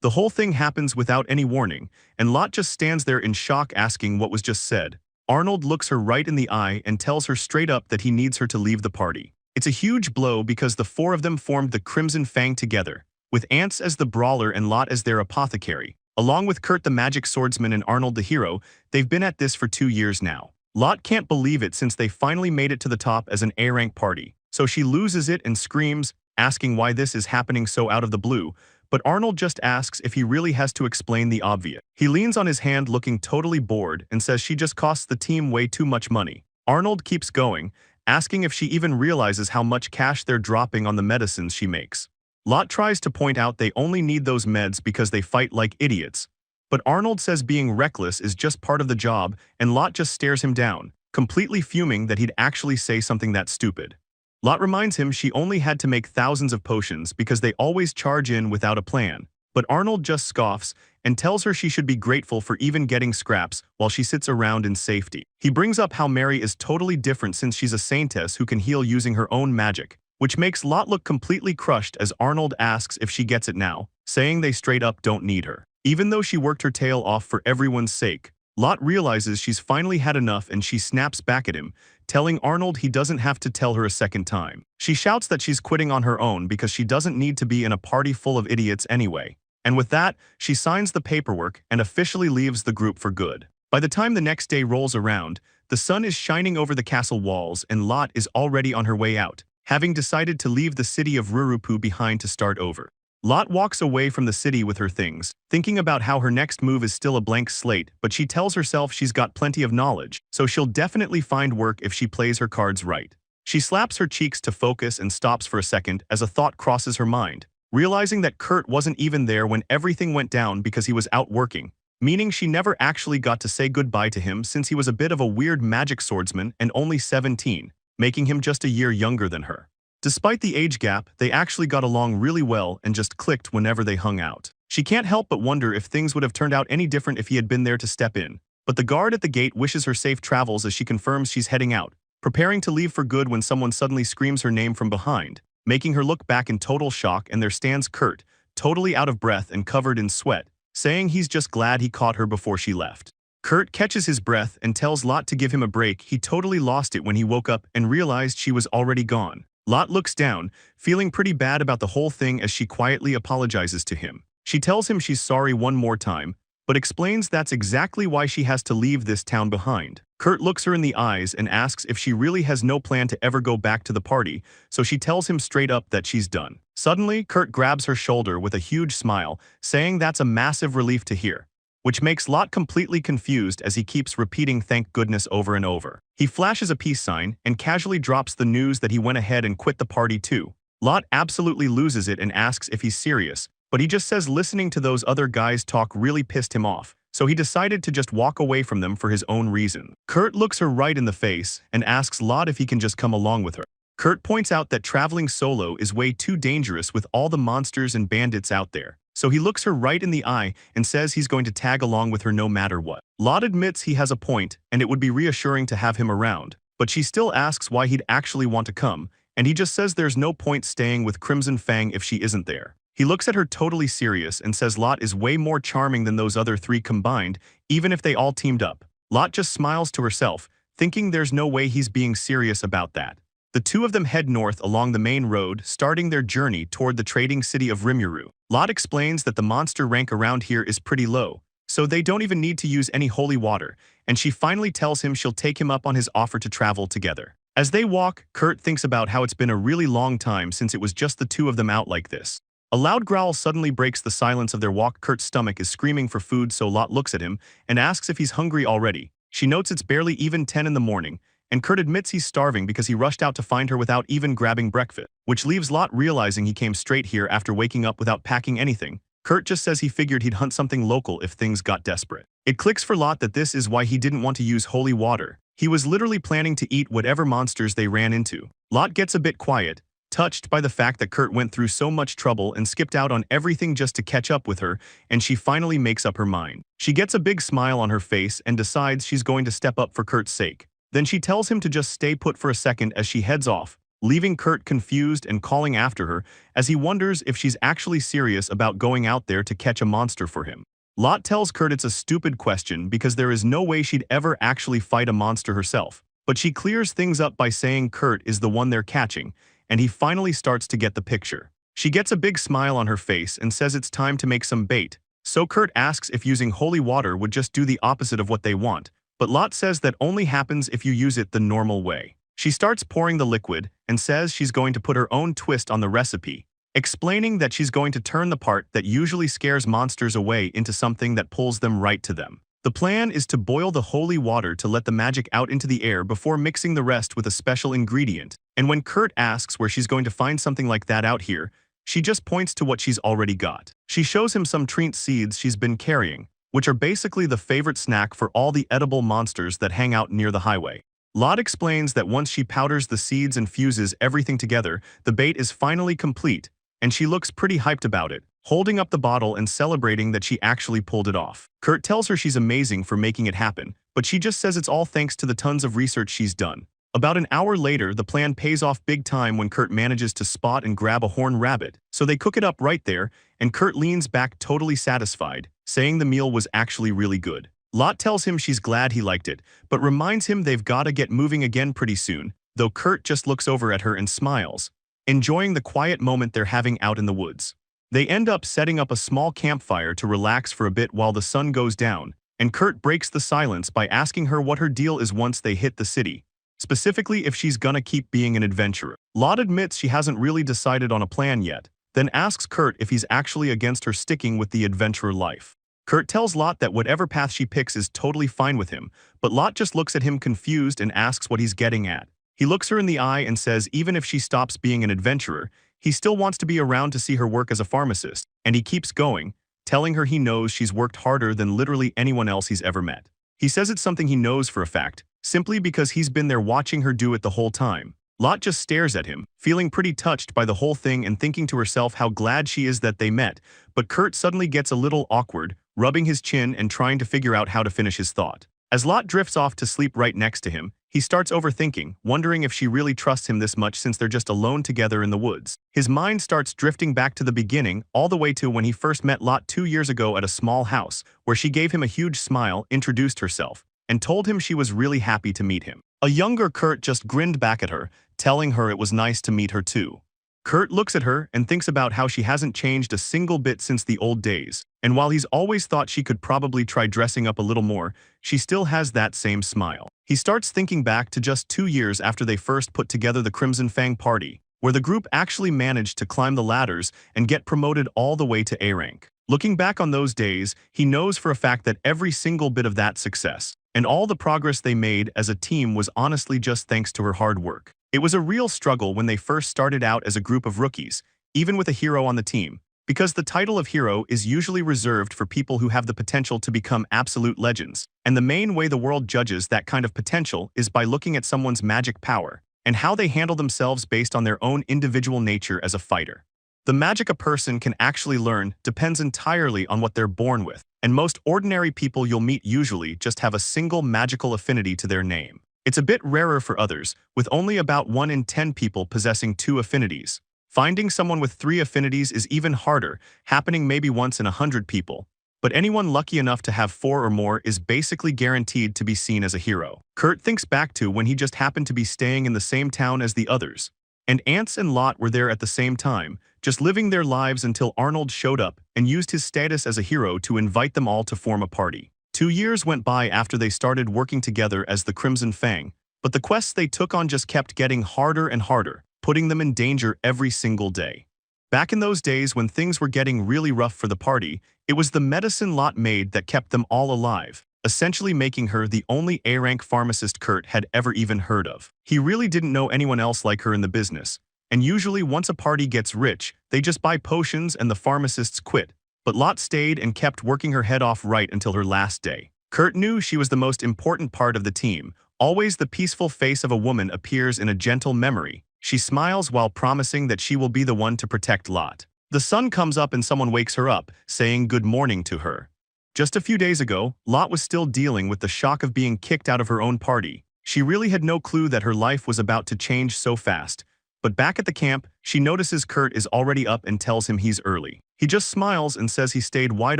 The whole thing happens without any warning, and Lot just stands there in shock asking what was just said. Arnold looks her right in the eye and tells her straight up that he needs her to leave the party. It's a huge blow because the four of them formed the Crimson Fang together, with Ants as the brawler and Lot as their apothecary. Along with Kurt the magic swordsman and Arnold the hero, they've been at this for 2 years now. Lot can't believe it since they finally made it to the top as an A-rank party, so she loses it and screams, asking why this is happening so out of the blue, but Arnold just asks if he really has to explain the obvious. He leans on his hand looking totally bored and says she just costs the team way too much money. Arnold keeps going, asking if she even realizes how much cash they're dropping on the medicines she makes. Lot tries to point out they only need those meds because they fight like idiots, but Arnold says being reckless is just part of the job, and Lot just stares him down, completely fuming that he'd actually say something that stupid. Lot reminds him she only had to make thousands of potions because they always charge in without a plan, but Arnold just scoffs and tells her she should be grateful for even getting scraps while she sits around in safety. He brings up how Mary is totally different since she's a saintess who can heal using her own magic, which makes Lot look completely crushed as Arnold asks if she gets it now, saying they straight up don't need her. Even though she worked her tail off for everyone's sake, Lot realizes she's finally had enough and she snaps back at him, telling Arnold he doesn't have to tell her a second time. She shouts that she's quitting on her own because she doesn't need to be in a party full of idiots anyway. And with that, she signs the paperwork and officially leaves the group for good. By the time the next day rolls around, the sun is shining over the castle walls and Lot is already on her way out, having decided to leave the city of Rurupu behind to start over. Lot walks away from the city with her things, thinking about how her next move is still a blank slate, but she tells herself she's got plenty of knowledge, so she'll definitely find work if she plays her cards right. She slaps her cheeks to focus and stops for a second as a thought crosses her mind, realizing that Kurt wasn't even there when everything went down because he was out working, meaning she never actually got to say goodbye to him since he was a bit of a weird magic swordsman and only 17, making him just a year younger than her. Despite the age gap, they actually got along really well and just clicked whenever they hung out. She can't help but wonder if things would have turned out any different if he had been there to step in. But the guard at the gate wishes her safe travels as she confirms she's heading out, preparing to leave for good when someone suddenly screams her name from behind, making her look back in total shock, and there stands Kurt, totally out of breath and covered in sweat, saying he's just glad he caught her before she left. Kurt catches his breath and tells Lot to give him a break. He totally lost it when he woke up and realized she was already gone. Lot looks down, feeling pretty bad about the whole thing as she quietly apologizes to him. She tells him she's sorry one more time, but explains that's exactly why she has to leave this town behind. Kurt looks her in the eyes and asks if she really has no plan to ever go back to the party, so she tells him straight up that she's done. Suddenly, Kurt grabs her shoulder with a huge smile, saying that's a massive relief to hear, which makes Lot completely confused as he keeps repeating thank goodness over and over. He flashes a peace sign and casually drops the news that he went ahead and quit the party too. Lot absolutely loses it and asks if he's serious, but he just says listening to those other guys talk really pissed him off, so he decided to just walk away from them for his own reason. Kurt looks her right in the face and asks Lot if he can just come along with her. Kurt points out that traveling solo is way too dangerous with all the monsters and bandits out there, so he looks her right in the eye and says he's going to tag along with her no matter what. Lot admits he has a point and it would be reassuring to have him around, but she still asks why he'd actually want to come, and he just says there's no point staying with Crimson Fang if she isn't there. He looks at her totally serious and says Lot is way more charming than those other three combined, even if they all teamed up. Lot just smiles to herself, thinking there's no way he's being serious about that. The two of them head north along the main road, starting their journey toward the trading city of Rimuru. Lot explains that the monster rank around here is pretty low, so they don't even need to use any holy water, and she finally tells him she'll take him up on his offer to travel together. As they walk, Kurt thinks about how it's been a really long time since it was just the two of them out like this. A loud growl suddenly breaks the silence of their walk. Kurt's stomach is screaming for food, so Lot looks at him and asks if he's hungry already. She notes it's barely even 10 in the morning, and Kurt admits he's starving because he rushed out to find her without even grabbing breakfast, which leaves Lot realizing he came straight here after waking up without packing anything. Kurt just says he figured he'd hunt something local if things got desperate. It clicks for Lot that this is why he didn't want to use holy water. He was literally planning to eat whatever monsters they ran into. Lot gets a bit quiet, touched by the fact that Kurt went through so much trouble and skipped out on everything just to catch up with her, and she finally makes up her mind. She gets a big smile on her face and decides she's going to step up for Kurt's sake. Then she tells him to just stay put for a second as she heads off, leaving Kurt confused and calling after her as he wonders if she's actually serious about going out there to catch a monster for him. Lot tells Kurt it's a stupid question because there is no way she'd ever actually fight a monster herself, but she clears things up by saying Kurt is the one they're catching, and he finally starts to get the picture. She gets a big smile on her face and says it's time to make some bait, so Kurt asks if using holy water would just do the opposite of what they want, but Lot says that only happens if you use it the normal way. She starts pouring the liquid and says she's going to put her own twist on the recipe, explaining that she's going to turn the part that usually scares monsters away into something that pulls them right to them. The plan is to boil the holy water to let the magic out into the air before mixing the rest with a special ingredient, and when Kurt asks where she's going to find something like that out here, she just points to what she's already got. She shows him some treant seeds she's been carrying, which are basically the favorite snack for all the edible monsters that hang out near the highway. Lot explains that once she powders the seeds and fuses everything together, the bait is finally complete, and she looks pretty hyped about it, holding up the bottle and celebrating that she actually pulled it off. Kurt tells her she's amazing for making it happen, but she just says it's all thanks to the tons of research she's done. About an hour later, the plan pays off big time when Kurt manages to spot and grab a horned rabbit, so they cook it up right there, and Kurt leans back totally satisfied, saying the meal was actually really good. Lot tells him she's glad he liked it, but reminds him they've gotta get moving again pretty soon, though Kurt just looks over at her and smiles, enjoying the quiet moment they're having out in the woods. They end up setting up a small campfire to relax for a bit while the sun goes down, and Kurt breaks the silence by asking her what her deal is once they hit the city, specifically if she's gonna keep being an adventurer. Lot admits she hasn't really decided on a plan yet, then asks Kurt if he's actually against her sticking with the adventurer life. Kurt tells Lot that whatever path she picks is totally fine with him, but Lot just looks at him confused and asks what he's getting at. He looks her in the eye and says even if she stops being an adventurer, he still wants to be around to see her work as a pharmacist, and he keeps going, telling her he knows she's worked harder than literally anyone else he's ever met. He says it's something he knows for a fact, simply because he's been there watching her do it the whole time. Lot just stares at him, feeling pretty touched by the whole thing and thinking to herself how glad she is that they met, but Kurt suddenly gets a little awkward, rubbing his chin and trying to figure out how to finish his thought. As Lot drifts off to sleep right next to him, he starts overthinking, wondering if she really trusts him this much since they're just alone together in the woods. His mind starts drifting back to the beginning, all the way to when he first met Lot 2 years ago at a small house, where she gave him a huge smile, introduced herself, and told him she was really happy to meet him. A younger Kurt just grinned back at her, telling her it was nice to meet her too. Kurt looks at her and thinks about how she hasn't changed a single bit since the old days, and while he's always thought she could probably try dressing up a little more, she still has that same smile. He starts thinking back to just 2 years after they first put together the Crimson Fang party, where the group actually managed to climb the ladders and get promoted all the way to A rank. Looking back on those days, he knows for a fact that every single bit of that success, and all the progress they made as a team was honestly just thanks to her hard work. It was a real struggle when they first started out as a group of rookies, even with a hero on the team, because the title of hero is usually reserved for people who have the potential to become absolute legends, and the main way the world judges that kind of potential is by looking at someone's magic power and how they handle themselves based on their own individual nature as a fighter. The magic a person can actually learn depends entirely on what they're born with, and most ordinary people you'll meet usually just have a single magical affinity to their name. It's a bit rarer for others, with only about 1 in 10 people possessing 2 affinities. Finding someone with 3 affinities is even harder, happening maybe once in 100 people. But anyone lucky enough to have 4 or more is basically guaranteed to be seen as a hero. Kurt thinks back to when he just happened to be staying in the same town as the others, and Ants and Lot were there at the same time, just living their lives until Arnold showed up and used his status as a hero to invite them all to form a party. 2 years went by after they started working together as the Crimson Fang, but the quests they took on just kept getting harder and harder, putting them in danger every single day. Back in those days when things were getting really rough for the party, it was the medicine Lot made that kept them all alive, essentially making her the only A-rank pharmacist Kurt had ever even heard of. He really didn't know anyone else like her in the business, and usually once a party gets rich, they just buy potions and the pharmacists quit. But Lot stayed and kept working her head off right until her last day. Kurt knew she was the most important part of the team. Always the peaceful face of a woman appears in a gentle memory. She smiles while promising that she will be the one to protect Lot. The sun comes up and someone wakes her up, saying good morning to her. Just a few days ago, Lot was still dealing with the shock of being kicked out of her own party. She really had no clue that her life was about to change so fast, But back at the camp, she notices Kurt is already up and tells him he's early. He just smiles and says he stayed wide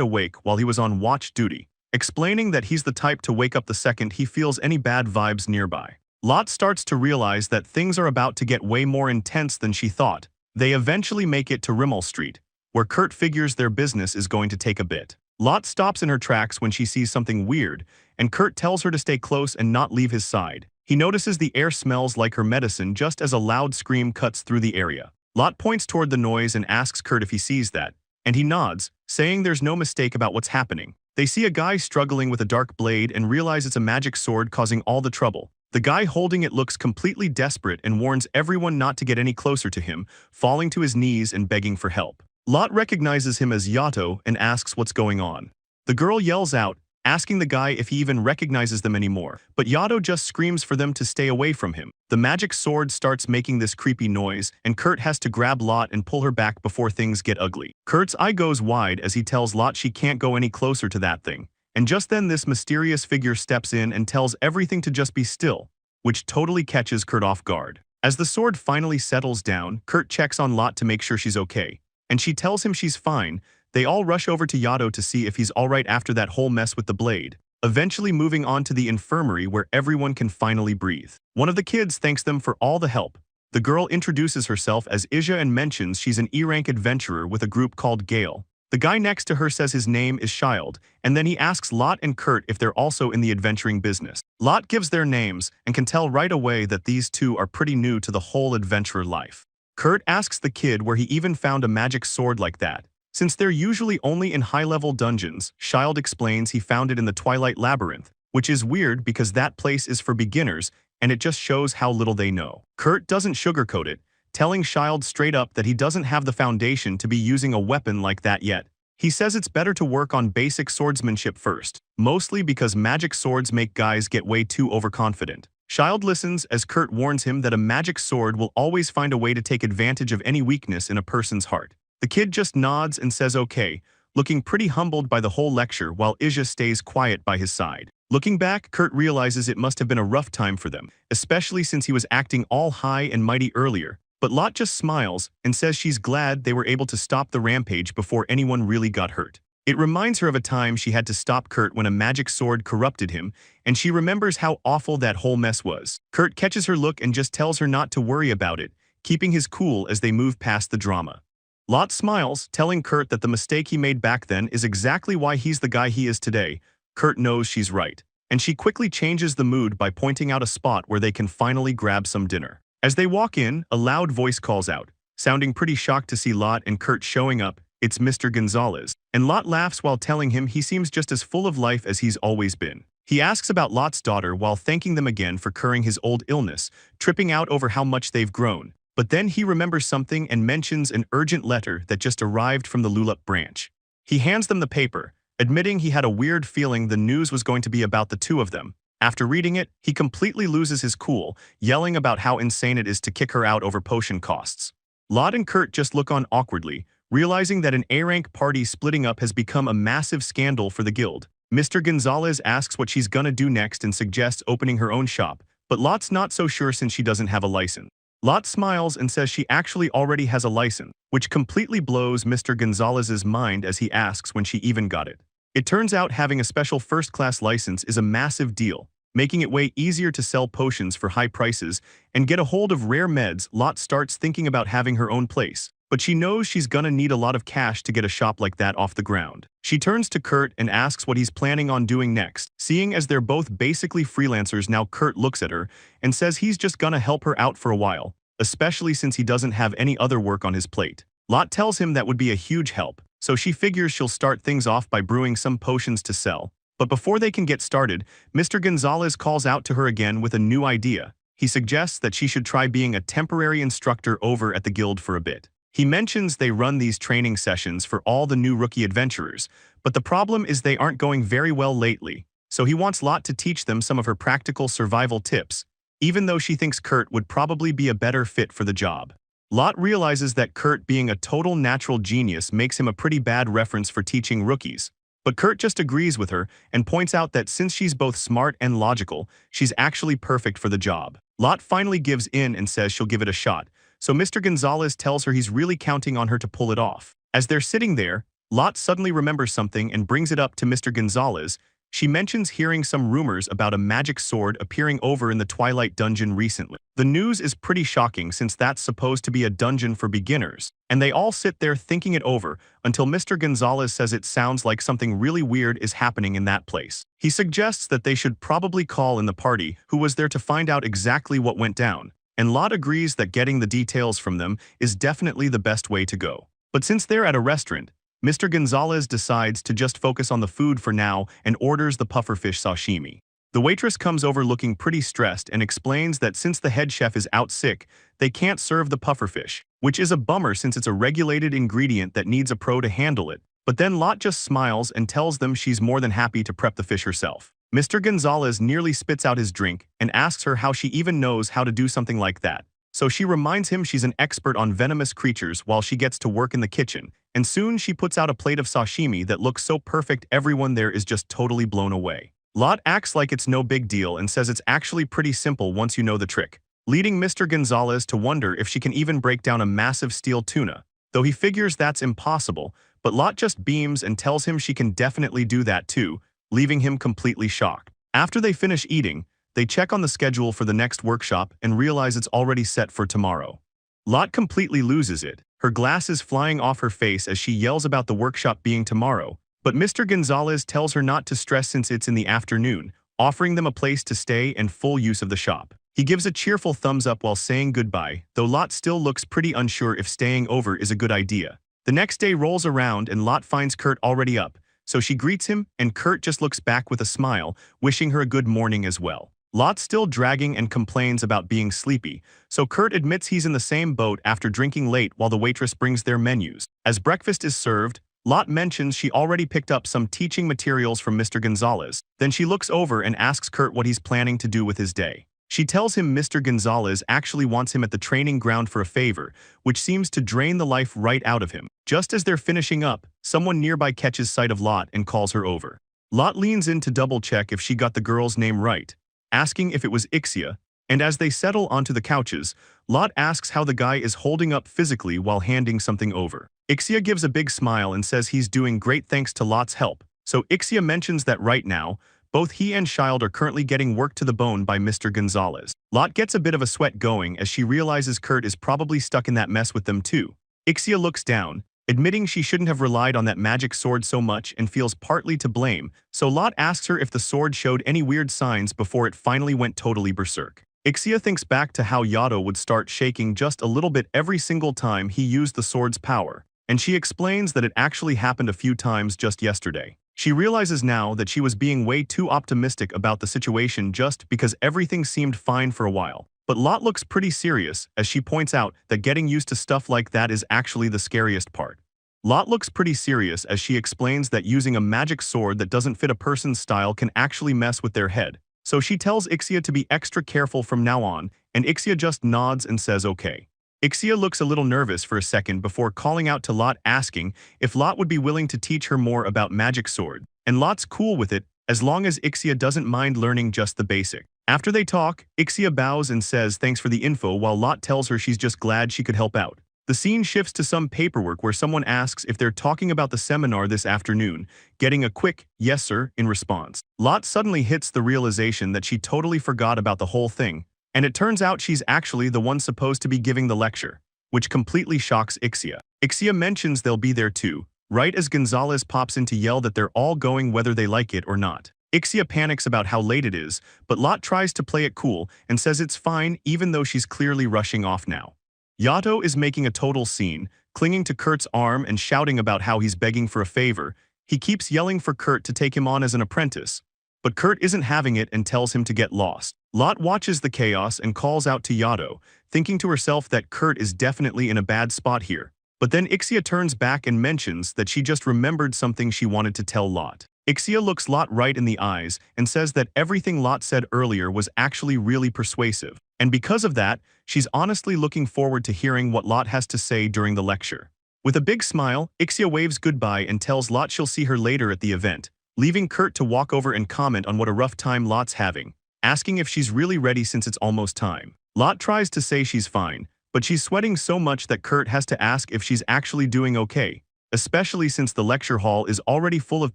awake while he was on watch duty, explaining that he's the type to wake up the second he feels any bad vibes nearby. Lot starts to realize that things are about to get way more intense than she thought. They eventually make it to Rimmel Street, where Kurt figures their business is going to take a bit. Lot stops in her tracks when she sees something weird, and Kurt tells her to stay close and not leave his side. He notices the air smells like her medicine just as a loud scream cuts through the area. Lot points toward the noise and asks Kurt if he sees that, and he nods, saying there's no mistake about what's happening. They see a guy struggling with a dark blade and realize it's a magic sword causing all the trouble. The guy holding it looks completely desperate and warns everyone not to get any closer to him, falling to his knees and begging for help. Lot recognizes him as Yato and asks what's going on. The girl yells out, asking the guy if he even recognizes them anymore, but Yato just screams for them to stay away from him. The magic sword starts making this creepy noise, and Kurt has to grab Lot and pull her back before things get ugly. Kurt's eye goes wide as he tells Lot she can't go any closer to that thing. And just then this mysterious figure steps in and tells everything to just be still, which totally catches Kurt off guard. As the sword finally settles down, Kurt checks on Lot to make sure she's okay, and she tells him she's fine. They all rush over to Yato to see if he's alright after that whole mess with the blade, eventually moving on to the infirmary where everyone can finally breathe. One of the kids thanks them for all the help. The girl introduces herself as Isha and mentions she's an E-rank adventurer with a group called Gale. The guy next to her says his name is Child, and then he asks Lot and Kurt if they're also in the adventuring business. Lot gives their names and can tell right away that these two are pretty new to the whole adventurer life. Kurt asks the kid where he even found a magic sword like that. Since they're usually only in high-level dungeons, Child explains he found it in the Twilight Labyrinth, which is weird because that place is for beginners and it just shows how little they know. Kurt doesn't sugarcoat it, telling Child straight up that he doesn't have the foundation to be using a weapon like that yet. He says it's better to work on basic swordsmanship first, mostly because magic swords make guys get way too overconfident. Child listens as Kurt warns him that a magic sword will always find a way to take advantage of any weakness in a person's heart. The kid just nods and says okay, looking pretty humbled by the whole lecture while Isha stays quiet by his side. Looking back, Kurt realizes it must have been a rough time for them, especially since he was acting all high and mighty earlier. But Lot just smiles and says she's glad they were able to stop the rampage before anyone really got hurt. It reminds her of a time she had to stop Kurt when a magic sword corrupted him, and she remembers how awful that whole mess was. Kurt catches her look and just tells her not to worry about it, keeping his cool as they move past the drama. Lot smiles, telling Kurt that the mistake he made back then is exactly why he's the guy he is today. Kurt knows she's right, and she quickly changes the mood by pointing out a spot where they can finally grab some dinner. As they walk in, a loud voice calls out, sounding pretty shocked to see Lot and Kurt showing up. It's Mr. Gonzalez, and Lot laughs while telling him he seems just as full of life as he's always been. He asks about Lot's daughter while thanking them again for curing his old illness, tripping out over how much they've grown. But then he remembers something and mentions an urgent letter that just arrived from the Lulup branch. He hands them the paper, admitting he had a weird feeling the news was going to be about the two of them. After reading it, he completely loses his cool, yelling about how insane it is to kick her out over potion costs. Lot and Kurt just look on awkwardly, realizing that an A-rank party splitting up has become a massive scandal for the guild. Mr. Gonzalez asks what she's gonna do next and suggests opening her own shop, but Lot's not so sure since she doesn't have a license. Lot smiles and says she actually already has a license, which completely blows Mr. Gonzalez's mind as he asks when she even got it. It turns out having a special first-class license is a massive deal, making it way easier to sell potions for high prices and get a hold of rare meds. Lot starts thinking about having her own place, but she knows she's gonna need a lot of cash to get a shop like that off the ground. She turns to Kurt and asks what he's planning on doing next. Seeing as they're both basically freelancers now, Kurt looks at her and says he's just gonna help her out for a while, especially since he doesn't have any other work on his plate. Lot tells him that would be a huge help, so she figures she'll start things off by brewing some potions to sell. But before they can get started, Mr. Gonzalez calls out to her again with a new idea. He suggests that she should try being a temporary instructor over at the guild for a bit. He mentions they run these training sessions for all the new rookie adventurers, but the problem is they aren't going very well lately, so he wants Lot to teach them some of her practical survival tips, even though she thinks Kurt would probably be a better fit for the job. Lot realizes that Kurt being a total natural genius makes him a pretty bad reference for teaching rookies, but Kurt just agrees with her and points out that since she's both smart and logical, she's actually perfect for the job. Lot finally gives in and says she'll give it a shot, so Mr. Gonzalez tells her he's really counting on her to pull it off. As they're sitting there, Lot suddenly remembers something and brings it up to Mr. Gonzalez. She mentions hearing some rumors about a magic sword appearing over in the Twilight Dungeon recently. The news is pretty shocking since that's supposed to be a dungeon for beginners, and they all sit there thinking it over until Mr. Gonzalez says it sounds like something really weird is happening in that place. He suggests that they should probably call in the party who was there to find out exactly what went down, and Lot agrees that getting the details from them is definitely the best way to go. But since they're at a restaurant, Mr. Gonzalez decides to just focus on the food for now and orders the pufferfish sashimi. The waitress comes over looking pretty stressed and explains that since the head chef is out sick, they can't serve the pufferfish, which is a bummer since it's a regulated ingredient that needs a pro to handle it. But then Lot just smiles and tells them she's more than happy to prep the fish herself. Mr. Gonzalez nearly spits out his drink and asks her how she even knows how to do something like that. So she reminds him she's an expert on venomous creatures while she gets to work in the kitchen, and soon she puts out a plate of sashimi that looks so perfect everyone there is just totally blown away. Lot acts like it's no big deal and says it's actually pretty simple once you know the trick, leading Mr. Gonzalez to wonder if she can even break down a massive steel tuna, though he figures that's impossible, but Lot just beams and tells him she can definitely do that too, leaving him completely shocked. After they finish eating, they check on the schedule for the next workshop and realize it's already set for tomorrow. Lot completely loses it, her glasses flying off her face as she yells about the workshop being tomorrow, but Mr. Gonzalez tells her not to stress since it's in the afternoon, offering them a place to stay and full use of the shop. He gives a cheerful thumbs up while saying goodbye, though Lot still looks pretty unsure if staying over is a good idea. The next day rolls around and Lot finds Kurt already up, so she greets him and Kurt just looks back with a smile, wishing her a good morning as well. Lot's still dragging and complains about being sleepy, so Kurt admits he's in the same boat after drinking late while the waitress brings their menus. As breakfast is served, Lot mentions she already picked up some teaching materials from Mr. Gonzalez. Then she looks over and asks Kurt what he's planning to do with his day. She tells him Mr. Gonzalez actually wants him at the training ground for a favor, which seems to drain the life right out of him. Just as they're finishing up, someone nearby catches sight of Lot and calls her over. Lot leans in to double-check if she got the girl's name right, asking if it was Ixia, and as they settle onto the couches, Lot asks how the guy is holding up physically while handing something over. Ixia gives a big smile and says he's doing great thanks to Lot's help, so Ixia mentions that right now, both he and Child are currently getting worked to the bone by Mr. Gonzalez. Lot gets a bit of a sweat going as she realizes Kurt is probably stuck in that mess with them too. Ixia looks down, admitting she shouldn't have relied on that magic sword so much and feels partly to blame, so Lot asks her if the sword showed any weird signs before it finally went totally berserk. Ixia thinks back to how Gaido would start shaking just a little bit every single time he used the sword's power, and she explains that it actually happened a few times just yesterday. She realizes now that she was being way too optimistic about the situation just because everything seemed fine for a while. But Lot looks pretty serious as she points out that getting used to stuff like that is actually the scariest part. Lot looks pretty serious as she explains that using a magic sword that doesn't fit a person's style can actually mess with their head. So she tells Ixia to be extra careful from now on, and Ixia just nods and says okay. Ixia looks a little nervous for a second before calling out to Lot asking if Lot would be willing to teach her more about magic sword, and Lot's cool with it as long as Ixia doesn't mind learning just the basic. After they talk, Ixia bows and says thanks for the info while Lot tells her she's just glad she could help out. The scene shifts to some paperwork where someone asks if they're talking about the seminar this afternoon, getting a quick yes sir in response. Lot suddenly hits the realization that she totally forgot about the whole thing, and it turns out she's actually the one supposed to be giving the lecture, which completely shocks Ixia. Ixia mentions they'll be there too, right as Gonzalez pops in to yell that they're all going whether they like it or not. Ixia panics about how late it is, but Lot tries to play it cool and says it's fine even though she's clearly rushing off now. Yato is making a total scene, clinging to Kurt's arm and shouting about how he's begging for a favor. He keeps yelling for Kurt to take him on as an apprentice, but Kurt isn't having it and tells him to get lost. Lot watches the chaos and calls out to Yato, thinking to herself that Kurt is definitely in a bad spot here. But then Ixia turns back and mentions that she just remembered something she wanted to tell Lot. Ixia looks Lot right in the eyes and says that everything Lot said earlier was actually really persuasive, and because of that, she's honestly looking forward to hearing what Lot has to say during the lecture. With a big smile, Ixia waves goodbye and tells Lot she'll see her later at the event, leaving Kurt to walk over and comment on what a rough time Lot's having, asking if she's really ready since it's almost time. Lot tries to say she's fine, but she's sweating so much that Kurt has to ask if she's actually doing okay, especially since the lecture hall is already full of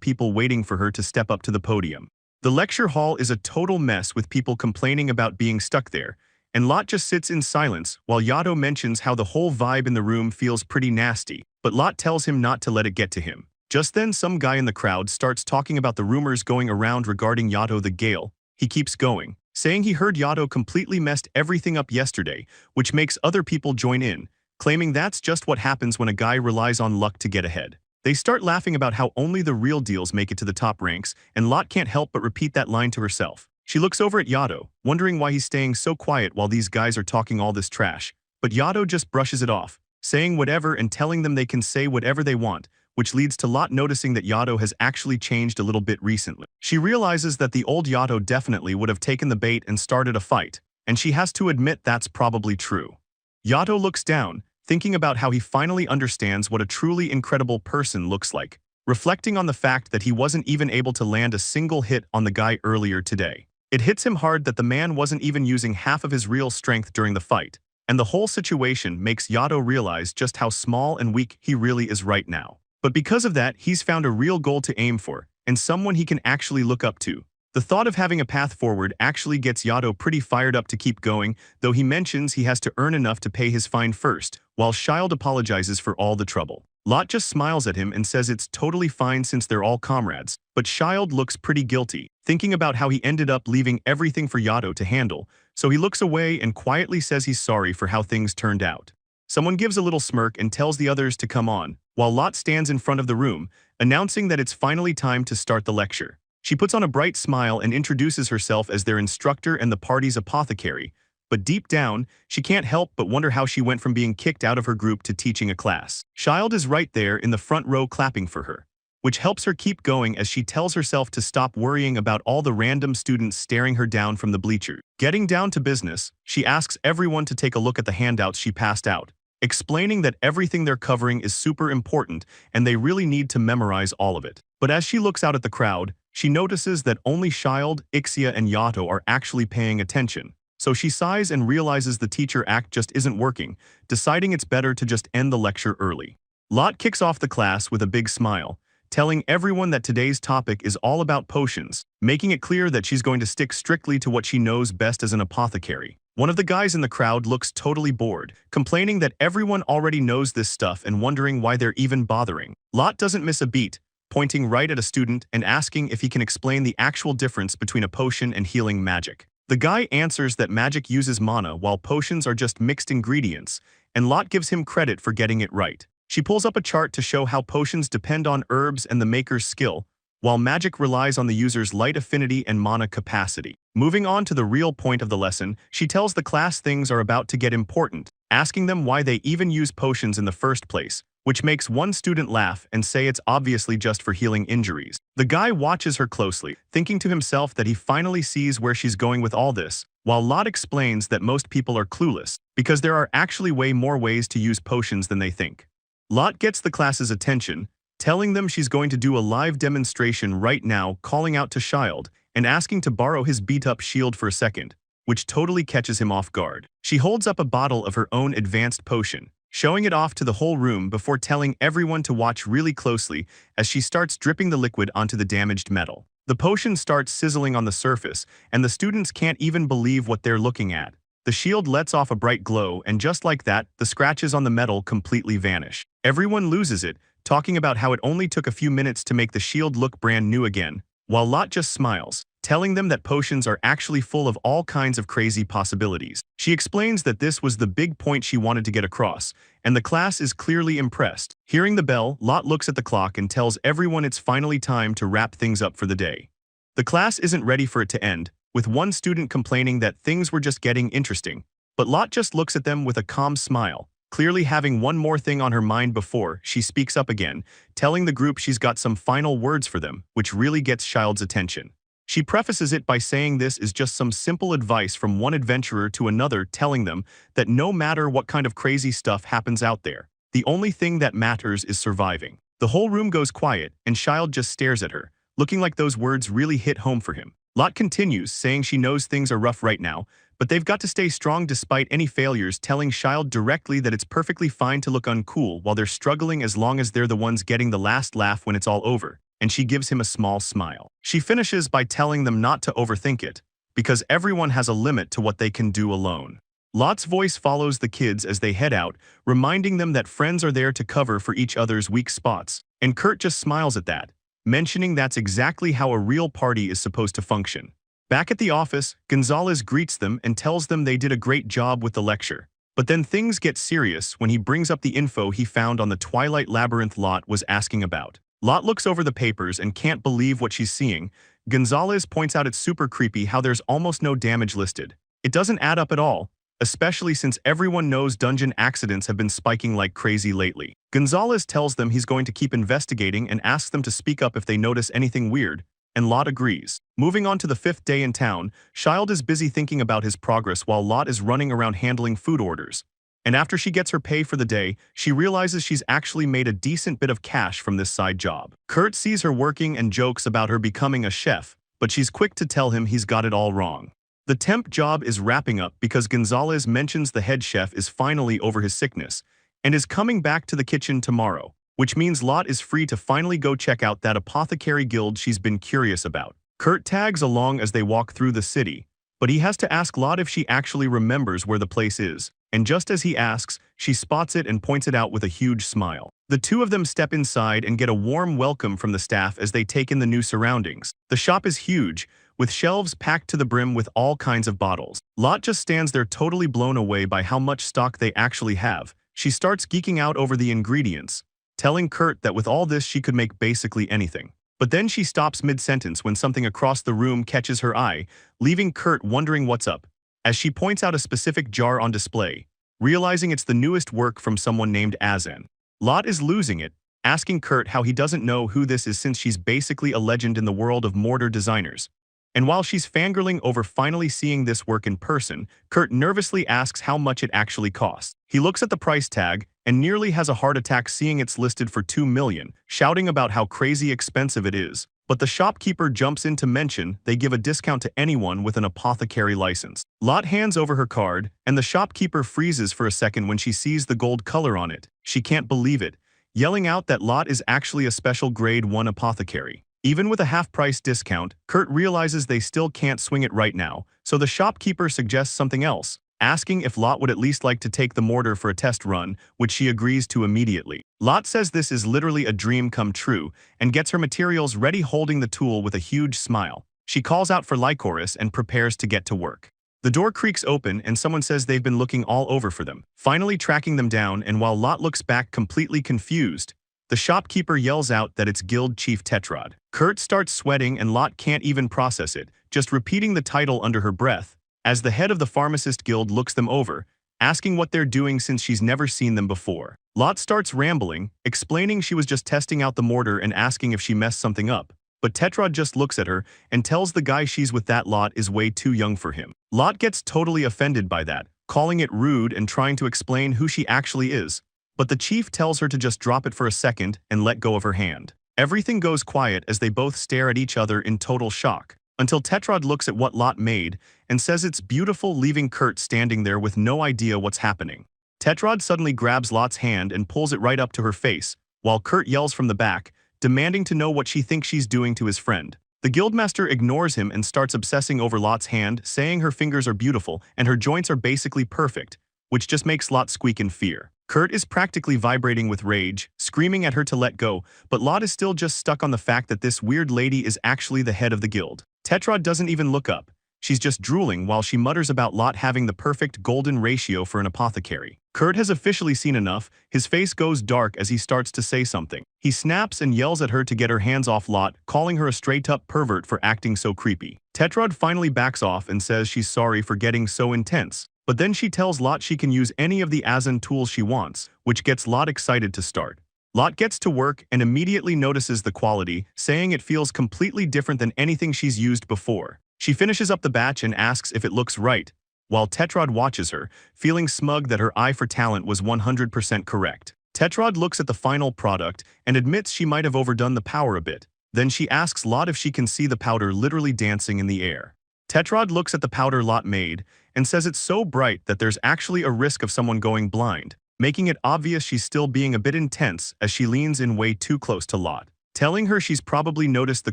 people waiting for her to step up to the podium. The lecture hall is a total mess with people complaining about being stuck there, and Lot just sits in silence while Yato mentions how the whole vibe in the room feels pretty nasty, but Lot tells him not to let it get to him. Just then some guy in the crowd starts talking about the rumors going around regarding Yato the Gale. He keeps going, saying he heard Yato completely messed everything up yesterday, which makes other people join in, claiming that's just what happens when a guy relies on luck to get ahead. They start laughing about how only the real deals make it to the top ranks, and Lot can't help but repeat that line to herself. She looks over at Yato, wondering why he's staying so quiet while these guys are talking all this trash, but Yato just brushes it off, saying whatever and telling them they can say whatever they want, which leads to Lot noticing that Yato has actually changed a little bit recently. She realizes that the old Yato definitely would have taken the bait and started a fight, and she has to admit that's probably true. Yato looks down, thinking about how he finally understands what a truly incredible person looks like, reflecting on the fact that he wasn't even able to land a single hit on the guy earlier today. It hits him hard that the man wasn't even using half of his real strength during the fight, and the whole situation makes Yato realize just how small and weak he really is right now. But because of that, he's found a real goal to aim for, and someone he can actually look up to. The thought of having a path forward actually gets Yato pretty fired up to keep going, though he mentions he has to earn enough to pay his fine first, while Shield apologizes for all the trouble. Lot just smiles at him and says it's totally fine since they're all comrades, but Shield looks pretty guilty, thinking about how he ended up leaving everything for Yato to handle, so he looks away and quietly says he's sorry for how things turned out. Someone gives a little smirk and tells the others to come on, while Lot stands in front of the room, announcing that it's finally time to start the lecture. She puts on a bright smile and introduces herself as their instructor and the party's apothecary, but deep down, she can't help but wonder how she went from being kicked out of her group to teaching a class. Shield is right there in the front row clapping for her, which helps her keep going as she tells herself to stop worrying about all the random students staring her down from the bleachers. Getting down to business, she asks everyone to take a look at the handouts she passed out, explaining that everything they're covering is super important and they really need to memorize all of it. But as she looks out at the crowd, she notices that only Shield, Ixia, and Yato are actually paying attention. So she sighs and realizes the teacher act just isn't working, deciding it's better to just end the lecture early. Lot kicks off the class with a big smile, telling everyone that today's topic is all about potions, making it clear that she's going to stick strictly to what she knows best as an apothecary. One of the guys in the crowd looks totally bored, complaining that everyone already knows this stuff and wondering why they're even bothering. Lot doesn't miss a beat, pointing right at a student and asking if he can explain the actual difference between a potion and healing magic. The guy answers that magic uses mana while potions are just mixed ingredients, and Lot gives him credit for getting it right. She pulls up a chart to show how potions depend on herbs and the maker's skill, while magic relies on the user's light affinity and mana capacity. Moving on to the real point of the lesson, she tells the class things are about to get important, asking them why they even use potions in the first place, which makes one student laugh and say it's obviously just for healing injuries. The guy watches her closely, thinking to himself that he finally sees where she's going with all this, while Lot explains that most people are clueless, because there are actually way more ways to use potions than they think. Lot gets the class's attention, telling them she's going to do a live demonstration right now, calling out to Shield and asking to borrow his beat-up shield for a second, which totally catches him off guard. She holds up a bottle of her own advanced potion, showing it off to the whole room before telling everyone to watch really closely as she starts dripping the liquid onto the damaged metal. The potion starts sizzling on the surface, and the students can't even believe what they're looking at. The shield lets off a bright glow, and just like that, the scratches on the metal completely vanish. Everyone loses it, talking about how it only took a few minutes to make the shield look brand new again, while Lot just smiles, telling them that potions are actually full of all kinds of crazy possibilities. She explains that this was the big point she wanted to get across, and the class is clearly impressed. Hearing the bell, Lot looks at the clock and tells everyone it's finally time to wrap things up for the day. The class isn't ready for it to end, with one student complaining that things were just getting interesting, but Lot just looks at them with a calm smile, clearly having one more thing on her mind before she speaks up again, telling the group she's got some final words for them, which really gets Shild's attention. She prefaces it by saying this is just some simple advice from one adventurer to another, telling them that no matter what kind of crazy stuff happens out there, the only thing that matters is surviving. The whole room goes quiet, and Shield just stares at her, looking like those words really hit home for him. Lot continues, saying she knows things are rough right now, but they've got to stay strong despite any failures, telling Child directly that it's perfectly fine to look uncool while they're struggling as long as they're the ones getting the last laugh when it's all over, and she gives him a small smile. She finishes by telling them not to overthink it, because everyone has a limit to what they can do alone. Lot's voice follows the kids as they head out, reminding them that friends are there to cover for each other's weak spots, and Kurt just smiles at that, mentioning that's exactly how a real party is supposed to function. Back at the office, Gonzalez greets them and tells them they did a great job with the lecture. But then things get serious when he brings up the info he found on the Twilight Labyrinth Lot was asking about. Lot looks over the papers and can't believe what she's seeing. Gonzalez points out it's super creepy how there's almost no damage listed. It doesn't add up at all, especially since everyone knows dungeon accidents have been spiking like crazy lately. Gonzalez tells them he's going to keep investigating and asks them to speak up if they notice anything weird, and Lot agrees. Moving on to the 5th day in town, Child is busy thinking about his progress while Lot is running around handling food orders. And after she gets her pay for the day, she realizes she's actually made a decent bit of cash from this side job. Kurt sees her working and jokes about her becoming a chef, but she's quick to tell him he's got it all wrong. The temp job is wrapping up because Gonzalez mentions the head chef is finally over his sickness and is coming back to the kitchen tomorrow, which means Lot is free to finally go check out that apothecary guild she's been curious about. Kurt tags along as they walk through the city, but he has to ask Lot if she actually remembers where the place is, and just as he asks, she spots it and points it out with a huge smile. The two of them step inside and get a warm welcome from the staff as they take in the new surroundings. The shop is huge, with shelves packed to the brim with all kinds of bottles. Lot just stands there totally blown away by how much stock they actually have. She starts geeking out over the ingredients, telling Kurt that with all this she could make basically anything. But then she stops mid-sentence when something across the room catches her eye, leaving Kurt wondering what's up, as she points out a specific jar on display, realizing it's the newest work from someone named Azen. Lot is losing it, asking Kurt how he doesn't know who this is since she's basically a legend in the world of mortar designers. And while she's fangirling over finally seeing this work in person, Kurt nervously asks how much it actually costs. He looks at the price tag and nearly has a heart attack seeing it's listed for $2 million, shouting about how crazy expensive it is. But the shopkeeper jumps in to mention they give a discount to anyone with an apothecary license. Lot hands over her card, and the shopkeeper freezes for a second when she sees the gold color on it. She can't believe it, yelling out that Lot is actually a special grade 1 apothecary. Even with a half-price discount, Kurt realizes they still can't swing it right now, so the shopkeeper suggests something else, asking if Lot would at least like to take the mortar for a test run, which she agrees to immediately. Lot says this is literally a dream come true, and gets her materials ready holding the tool with a huge smile. She calls out for Lycoris and prepares to get to work. The door creaks open and someone says they've been looking all over for them, finally tracking them down, and while Lot looks back completely confused, the shopkeeper yells out that it's Guild Chief Tetrod. Kurt starts sweating and Lot can't even process it, just repeating the title under her breath, as the head of the Pharmacist Guild looks them over, asking what they're doing since she's never seen them before. Lot starts rambling, explaining she was just testing out the mortar and asking if she messed something up, but Tetrod just looks at her and tells the guy she's with that Lot is way too young for him. Lot gets totally offended by that, calling it rude and trying to explain who she actually is. But the chief tells her to just drop it for a second and let go of her hand. Everything goes quiet as they both stare at each other in total shock, until Tetrod looks at what Lot made and says it's beautiful, leaving Kurt standing there with no idea what's happening. Tetrod suddenly grabs Lot's hand and pulls it right up to her face, while Kurt yells from the back, demanding to know what she thinks she's doing to his friend. The guildmaster ignores him and starts obsessing over Lot's hand, saying her fingers are beautiful and her joints are basically perfect, which just makes Lot squeak in fear. Kurt is practically vibrating with rage, screaming at her to let go, but Lot is still just stuck on the fact that this weird lady is actually the head of the guild. Tetrod doesn't even look up. She's just drooling while she mutters about Lot having the perfect golden ratio for an apothecary. Kurt has officially seen enough. His face goes dark as he starts to say something. He snaps and yells at her to get her hands off Lot, calling her a straight-up pervert for acting so creepy. Tetrod finally backs off and says she's sorry for getting so intense. But then she tells Lot she can use any of the Azen tools she wants, which gets Lot excited to start. Lot gets to work and immediately notices the quality, saying it feels completely different than anything she's used before. She finishes up the batch and asks if it looks right, while Tetrod watches her, feeling smug that her eye for talent was 100% correct. Tetrod looks at the final product and admits she might have overdone the power a bit. Then she asks Lot if she can see the powder literally dancing in the air. Tetrod looks at the powder Lot made and says it's so bright that there's actually a risk of someone going blind, making it obvious she's still being a bit intense as she leans in way too close to Lot, telling her she's probably noticed the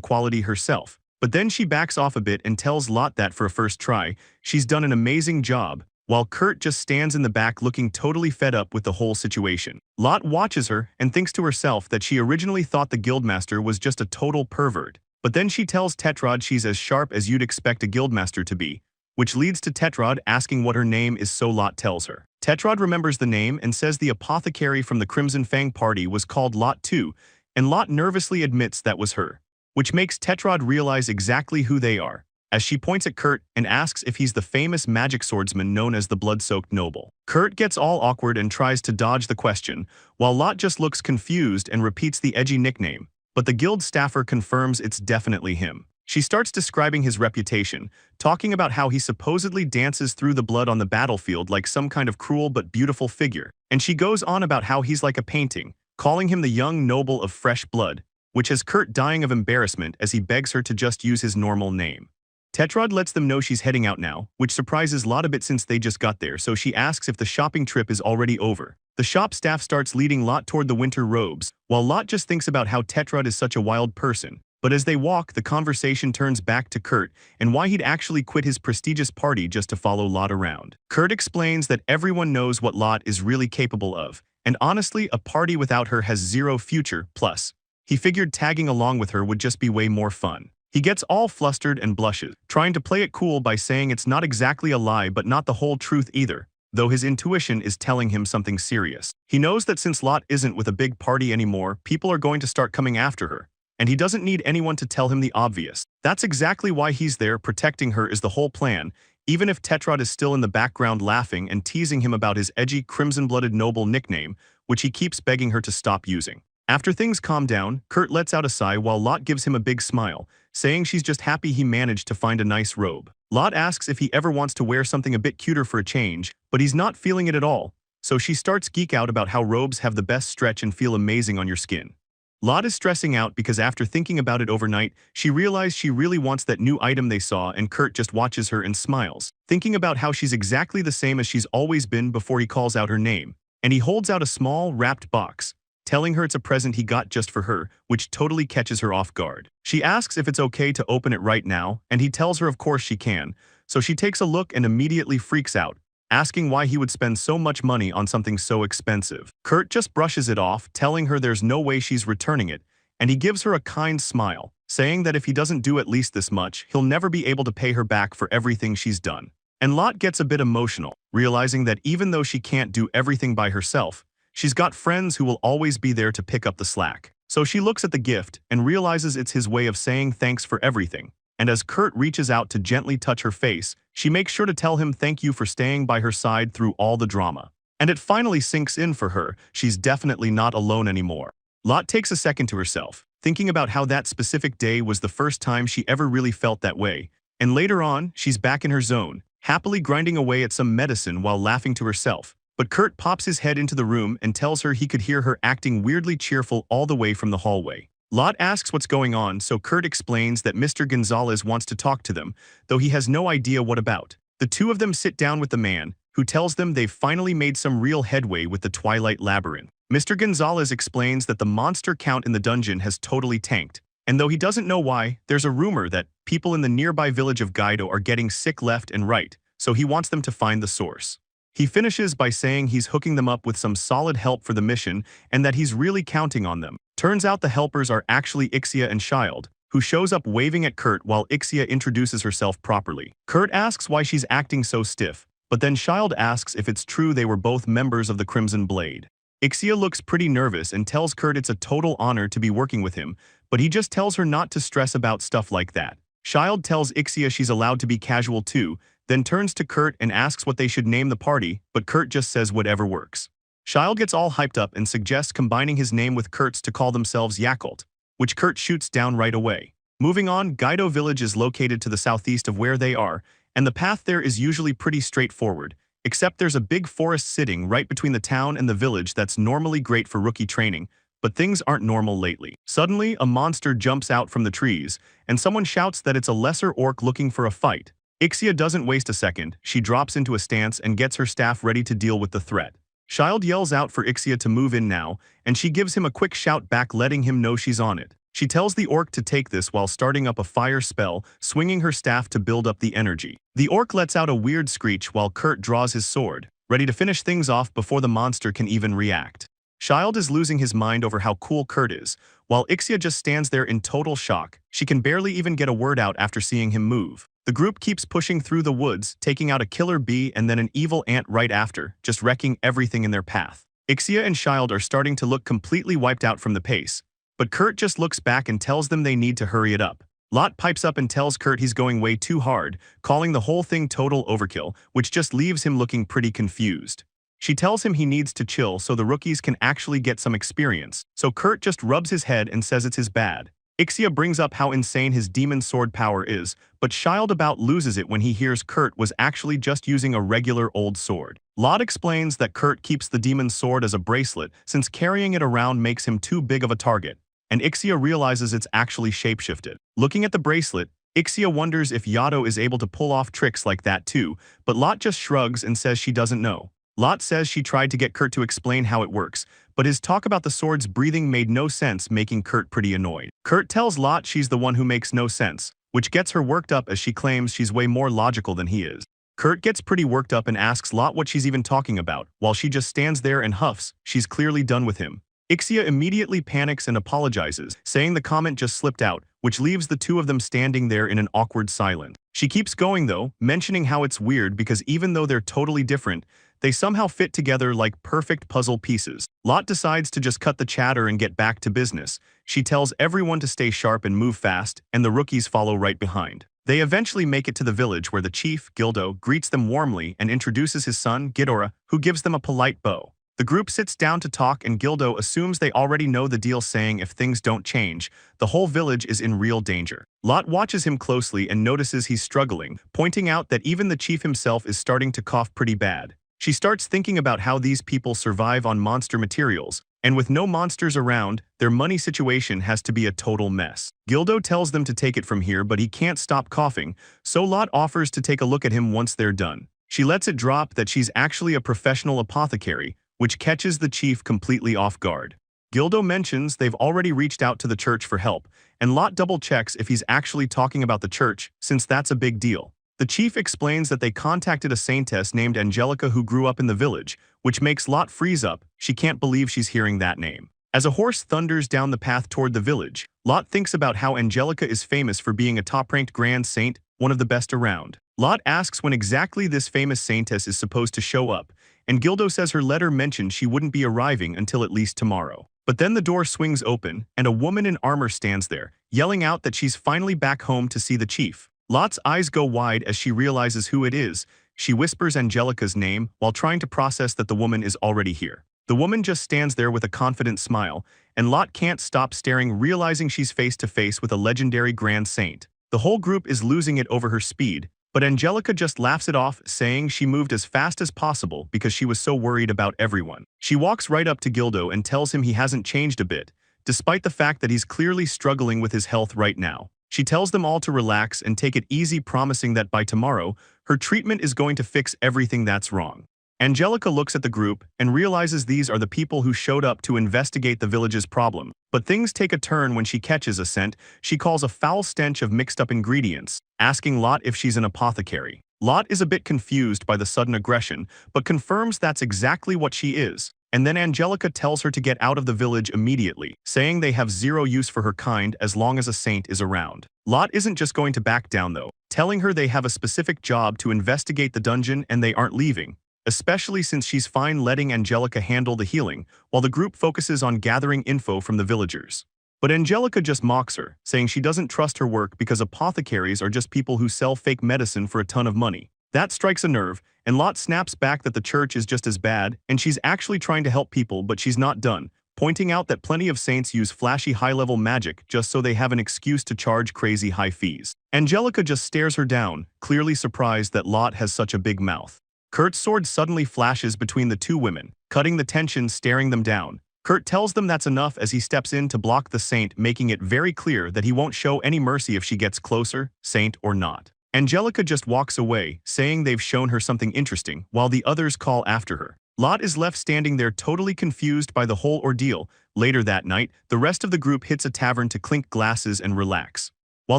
quality herself. But then she backs off a bit and tells Lot that for a first try, she's done an amazing job, while Kurt just stands in the back looking totally fed up with the whole situation. Lot watches her and thinks to herself that she originally thought the guildmaster was just a total pervert. But then she tells Tetrod she's as sharp as you'd expect a guildmaster to be, which leads to Tetrod asking what her name is, so Lot tells her. Tetrod remembers the name and says the apothecary from the Crimson Fang party was called Lot too, and Lot nervously admits that was her, which makes Tetrod realize exactly who they are, as she points at Kurt and asks if he's the famous magic swordsman known as the Blood-Soaked Noble. Kurt gets all awkward and tries to dodge the question, while Lot just looks confused and repeats the edgy nickname, but the guild staffer confirms it's definitely him. She starts describing his reputation, talking about how he supposedly dances through the blood on the battlefield like some kind of cruel but beautiful figure, and she goes on about how he's like a painting, calling him the young noble of fresh blood, which has Kurt dying of embarrassment as he begs her to just use his normal name. Tetrod lets them know she's heading out now, which surprises Lot a bit since they just got there, so she asks if the shopping trip is already over. The shop staff starts leading Lot toward the winter robes, while Lot just thinks about how Tetrod is such a wild person. But as they walk, the conversation turns back to Kurt and why he'd actually quit his prestigious party just to follow Lot around. Kurt explains that everyone knows what Lot is really capable of, and honestly, a party without her has zero future, plus he figured tagging along with her would just be way more fun. He gets all flustered and blushes, trying to play it cool by saying it's not exactly a lie but not the whole truth either, though his intuition is telling him something serious. He knows that since Lot isn't with a big party anymore, people are going to start coming after her, and he doesn't need anyone to tell him the obvious. That's exactly why he's there. Protecting her is the whole plan, even if Tetrod is still in the background laughing and teasing him about his edgy crimson-blooded noble nickname, which he keeps begging her to stop using. After things calm down, Kurt lets out a sigh while Lot gives him a big smile, saying she's just happy he managed to find a nice robe. Lot asks if he ever wants to wear something a bit cuter for a change, but he's not feeling it at all, so she starts geek out about how robes have the best stretch and feel amazing on your skin. Lot is stressing out because after thinking about it overnight, she realized she really wants that new item they saw, and Kurt just watches her and smiles, thinking about how she's exactly the same as she's always been before he calls out her name, and he holds out a small, wrapped box, telling her it's a present he got just for her, which totally catches her off guard. She asks if it's okay to open it right now, and he tells her of course she can, so she takes a look and immediately freaks out, asking why he would spend so much money on something so expensive. Kurt just brushes it off, telling her there's no way she's returning it, and he gives her a kind smile, saying that if he doesn't do at least this much, he'll never be able to pay her back for everything she's done. And Lot gets a bit emotional, realizing that even though she can't do everything by herself, she's got friends who will always be there to pick up the slack. So she looks at the gift and realizes it's his way of saying thanks for everything. And as Kurt reaches out to gently touch her face, she makes sure to tell him thank you for staying by her side through all the drama. And it finally sinks in for her, she's definitely not alone anymore. Lot takes a second to herself, thinking about how that specific day was the first time she ever really felt that way. And later on, she's back in her zone, happily grinding away at some medicine while laughing to herself. But Kurt pops his head into the room and tells her he could hear her acting weirdly cheerful all the way from the hallway. Lot asks what's going on, so Kurt explains that Mr. Gonzalez wants to talk to them, though he has no idea what about. The two of them sit down with the man, who tells them they've finally made some real headway with the Twilight Labyrinth. Mr. Gonzalez explains that the monster count in the dungeon has totally tanked, and though he doesn't know why, there's a rumor that people in the nearby village of Gaido are getting sick left and right, so he wants them to find the source. He finishes by saying he's hooking them up with some solid help for the mission and that he's really counting on them. Turns out the helpers are actually Ixia and Shield, who shows up waving at Kurt while Ixia introduces herself properly. Kurt asks why she's acting so stiff, but then Shield asks if it's true they were both members of the Crimson Blade. Ixia looks pretty nervous and tells Kurt it's a total honor to be working with him, but he just tells her not to stress about stuff like that. Shield tells Ixia she's allowed to be casual too, then turns to Kurt and asks what they should name the party, but Kurt just says whatever works. Shield gets all hyped up and suggests combining his name with Kurt's to call themselves Yakult, which Kurt shoots down right away. Moving on, Gaido village is located to the southeast of where they are, and the path there is usually pretty straightforward, except there's a big forest sitting right between the town and the village that's normally great for rookie training, but things aren't normal lately. Suddenly, a monster jumps out from the trees, and someone shouts that it's a lesser orc looking for a fight, Ixia doesn't waste a second, she drops into a stance and gets her staff ready to deal with the threat. Child yells out for Ixia to move in now, and she gives him a quick shout back letting him know she's on it. She tells the orc to take this while starting up a fire spell, swinging her staff to build up the energy. The orc lets out a weird screech while Kurt draws his sword, ready to finish things off before the monster can even react. Child is losing his mind over how cool Kurt is, while Ixia just stands there in total shock. She can barely even get a word out after seeing him move. The group keeps pushing through the woods, taking out a killer bee and then an evil ant right after, just wrecking everything in their path. Ixia and Child are starting to look completely wiped out from the pace, but Kurt just looks back and tells them they need to hurry it up. Lot pipes up and tells Kurt he's going way too hard, calling the whole thing total overkill, which just leaves him looking pretty confused. She tells him he needs to chill so the rookies can actually get some experience, so Kurt just rubs his head and says it's his bad. Ixia brings up how insane his demon sword power is, but Child about loses it when he hears Kurt was actually just using a regular old sword. Lot explains that Kurt keeps the demon sword as a bracelet since carrying it around makes him too big of a target, and Ixia realizes it's actually shapeshifted. Looking at the bracelet, Ixia wonders if Yato is able to pull off tricks like that too, but Lot just shrugs and says she doesn't know. Lot says she tried to get Kurt to explain how it works, but his talk about the sword's breathing made no sense, making Kurt pretty annoyed. Kurt tells Lot she's the one who makes no sense, which gets her worked up as she claims she's way more logical than he is. Kurt gets pretty worked up and asks Lot what she's even talking about, while she just stands there and huffs. She's clearly done with him. Ixia immediately panics and apologizes, saying the comment just slipped out, which leaves the two of them standing there in an awkward silence. She keeps going though, mentioning how it's weird because even though they're totally different, they somehow fit together like perfect puzzle pieces. Lot decides to just cut the chatter and get back to business. She tells everyone to stay sharp and move fast, and the rookies follow right behind. They eventually make it to the village where the chief, Gaido, greets them warmly and introduces his son, Ghidorah, who gives them a polite bow. The group sits down to talk and Gaido assumes they already know the deal, saying if things don't change, the whole village is in real danger. Lot watches him closely and notices he's struggling, pointing out that even the chief himself is starting to cough pretty bad. She starts thinking about how these people survive on monster materials, and with no monsters around, their money situation has to be a total mess. Gaido tells them to take it from here, but he can't stop coughing, so Lot offers to take a look at him once they're done. She lets it drop that she's actually a professional apothecary, which catches the chief completely off guard. Gaido mentions they've already reached out to the church for help, and Lot double-checks if he's actually talking about the church, since that's a big deal. The chief explains that they contacted a saintess named Angelica who grew up in the village, which makes Lot freeze up. She can't believe she's hearing that name. As a horse thunders down the path toward the village, Lot thinks about how Angelica is famous for being a top-ranked grand saint, one of the best around. Lot asks when exactly this famous saintess is supposed to show up, and Gaido says her letter mentioned she wouldn't be arriving until at least tomorrow. But then the door swings open, and a woman in armor stands there, yelling out that she's finally back home to see the chief. Lot's eyes go wide as she realizes who it is. She whispers Angelica's name while trying to process that the woman is already here. The woman just stands there with a confident smile, and Lot can't stop staring, realizing she's face to face with a legendary grand saint. The whole group is losing it over her speed, but Angelica just laughs it off, saying she moved as fast as possible because she was so worried about everyone. She walks right up to Gaido and tells him he hasn't changed a bit, despite the fact that he's clearly struggling with his health right now. She tells them all to relax and take it easy, promising that by tomorrow, her treatment is going to fix everything that's wrong. Angelica looks at the group and realizes these are the people who showed up to investigate the village's problem. But things take a turn when she catches a scent she calls a foul stench of mixed-up ingredients, asking Lot if she's an apothecary. Lot is a bit confused by the sudden aggression, but confirms that's exactly what she is. And then Angelica tells her to get out of the village immediately, saying they have zero use for her kind as long as a saint is around. Lot isn't just going to back down though, telling her they have a specific job to investigate the dungeon and they aren't leaving, especially since she's fine letting Angelica handle the healing, while the group focuses on gathering info from the villagers. But Angelica just mocks her, saying she doesn't trust her work because apothecaries are just people who sell fake medicine for a ton of money. That strikes a nerve, and Lot snaps back that the church is just as bad, and she's actually trying to help people, but she's not done, pointing out that plenty of saints use flashy high-level magic just so they have an excuse to charge crazy high fees. Angelica just stares her down, clearly surprised that Lot has such a big mouth. Kurt's sword suddenly flashes between the two women, cutting the tension, staring them down. Kurt tells them that's enough as he steps in to block the saint, making it very clear that he won't show any mercy if she gets closer, saint or not. Angelica just walks away, saying they've shown her something interesting, while the others call after her. Lot is left standing there totally confused by the whole ordeal. Later that night, the rest of the group hits a tavern to clink glasses and relax. While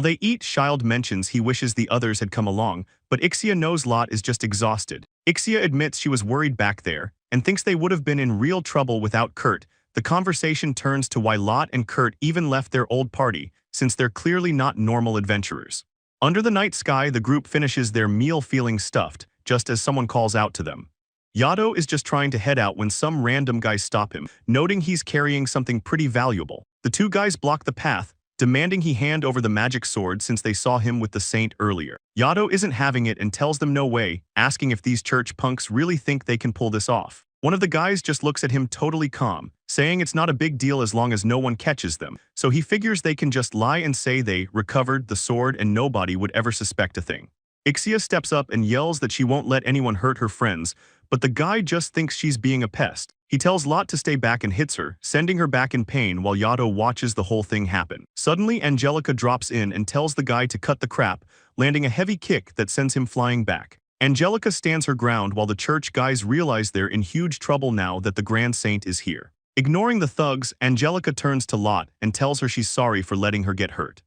they eat, Child mentions he wishes the others had come along, but Ixia knows Lot is just exhausted. Ixia admits she was worried back there, and thinks they would have been in real trouble without Kurt. The conversation turns to why Lot and Kurt even left their old party, since they're clearly not normal adventurers. Under the night sky, the group finishes their meal feeling stuffed, just as someone calls out to them. Gaido is just trying to head out when some random guys stop him, noting he's carrying something pretty valuable. The two guys block the path, demanding he hand over the magic sword since they saw him with the saint earlier. Gaido isn't having it and tells them no way, asking if these church punks really think they can pull this off. One of the guys just looks at him totally calm, saying it's not a big deal as long as no one catches them, so he figures they can just lie and say they recovered the sword and nobody would ever suspect a thing. Ixia steps up and yells that she won't let anyone hurt her friends, but the guy just thinks she's being a pest. He tells Lot to stay back and hits her, sending her back in pain while Gaido watches the whole thing happen. Suddenly, Angelica drops in and tells the guy to cut the crap, landing a heavy kick that sends him flying back. Angelica stands her ground while the church guys realize they're in huge trouble now that the Grand Saint is here. Ignoring the thugs, Angelica turns to Lot and tells her she's sorry for letting her get hurt.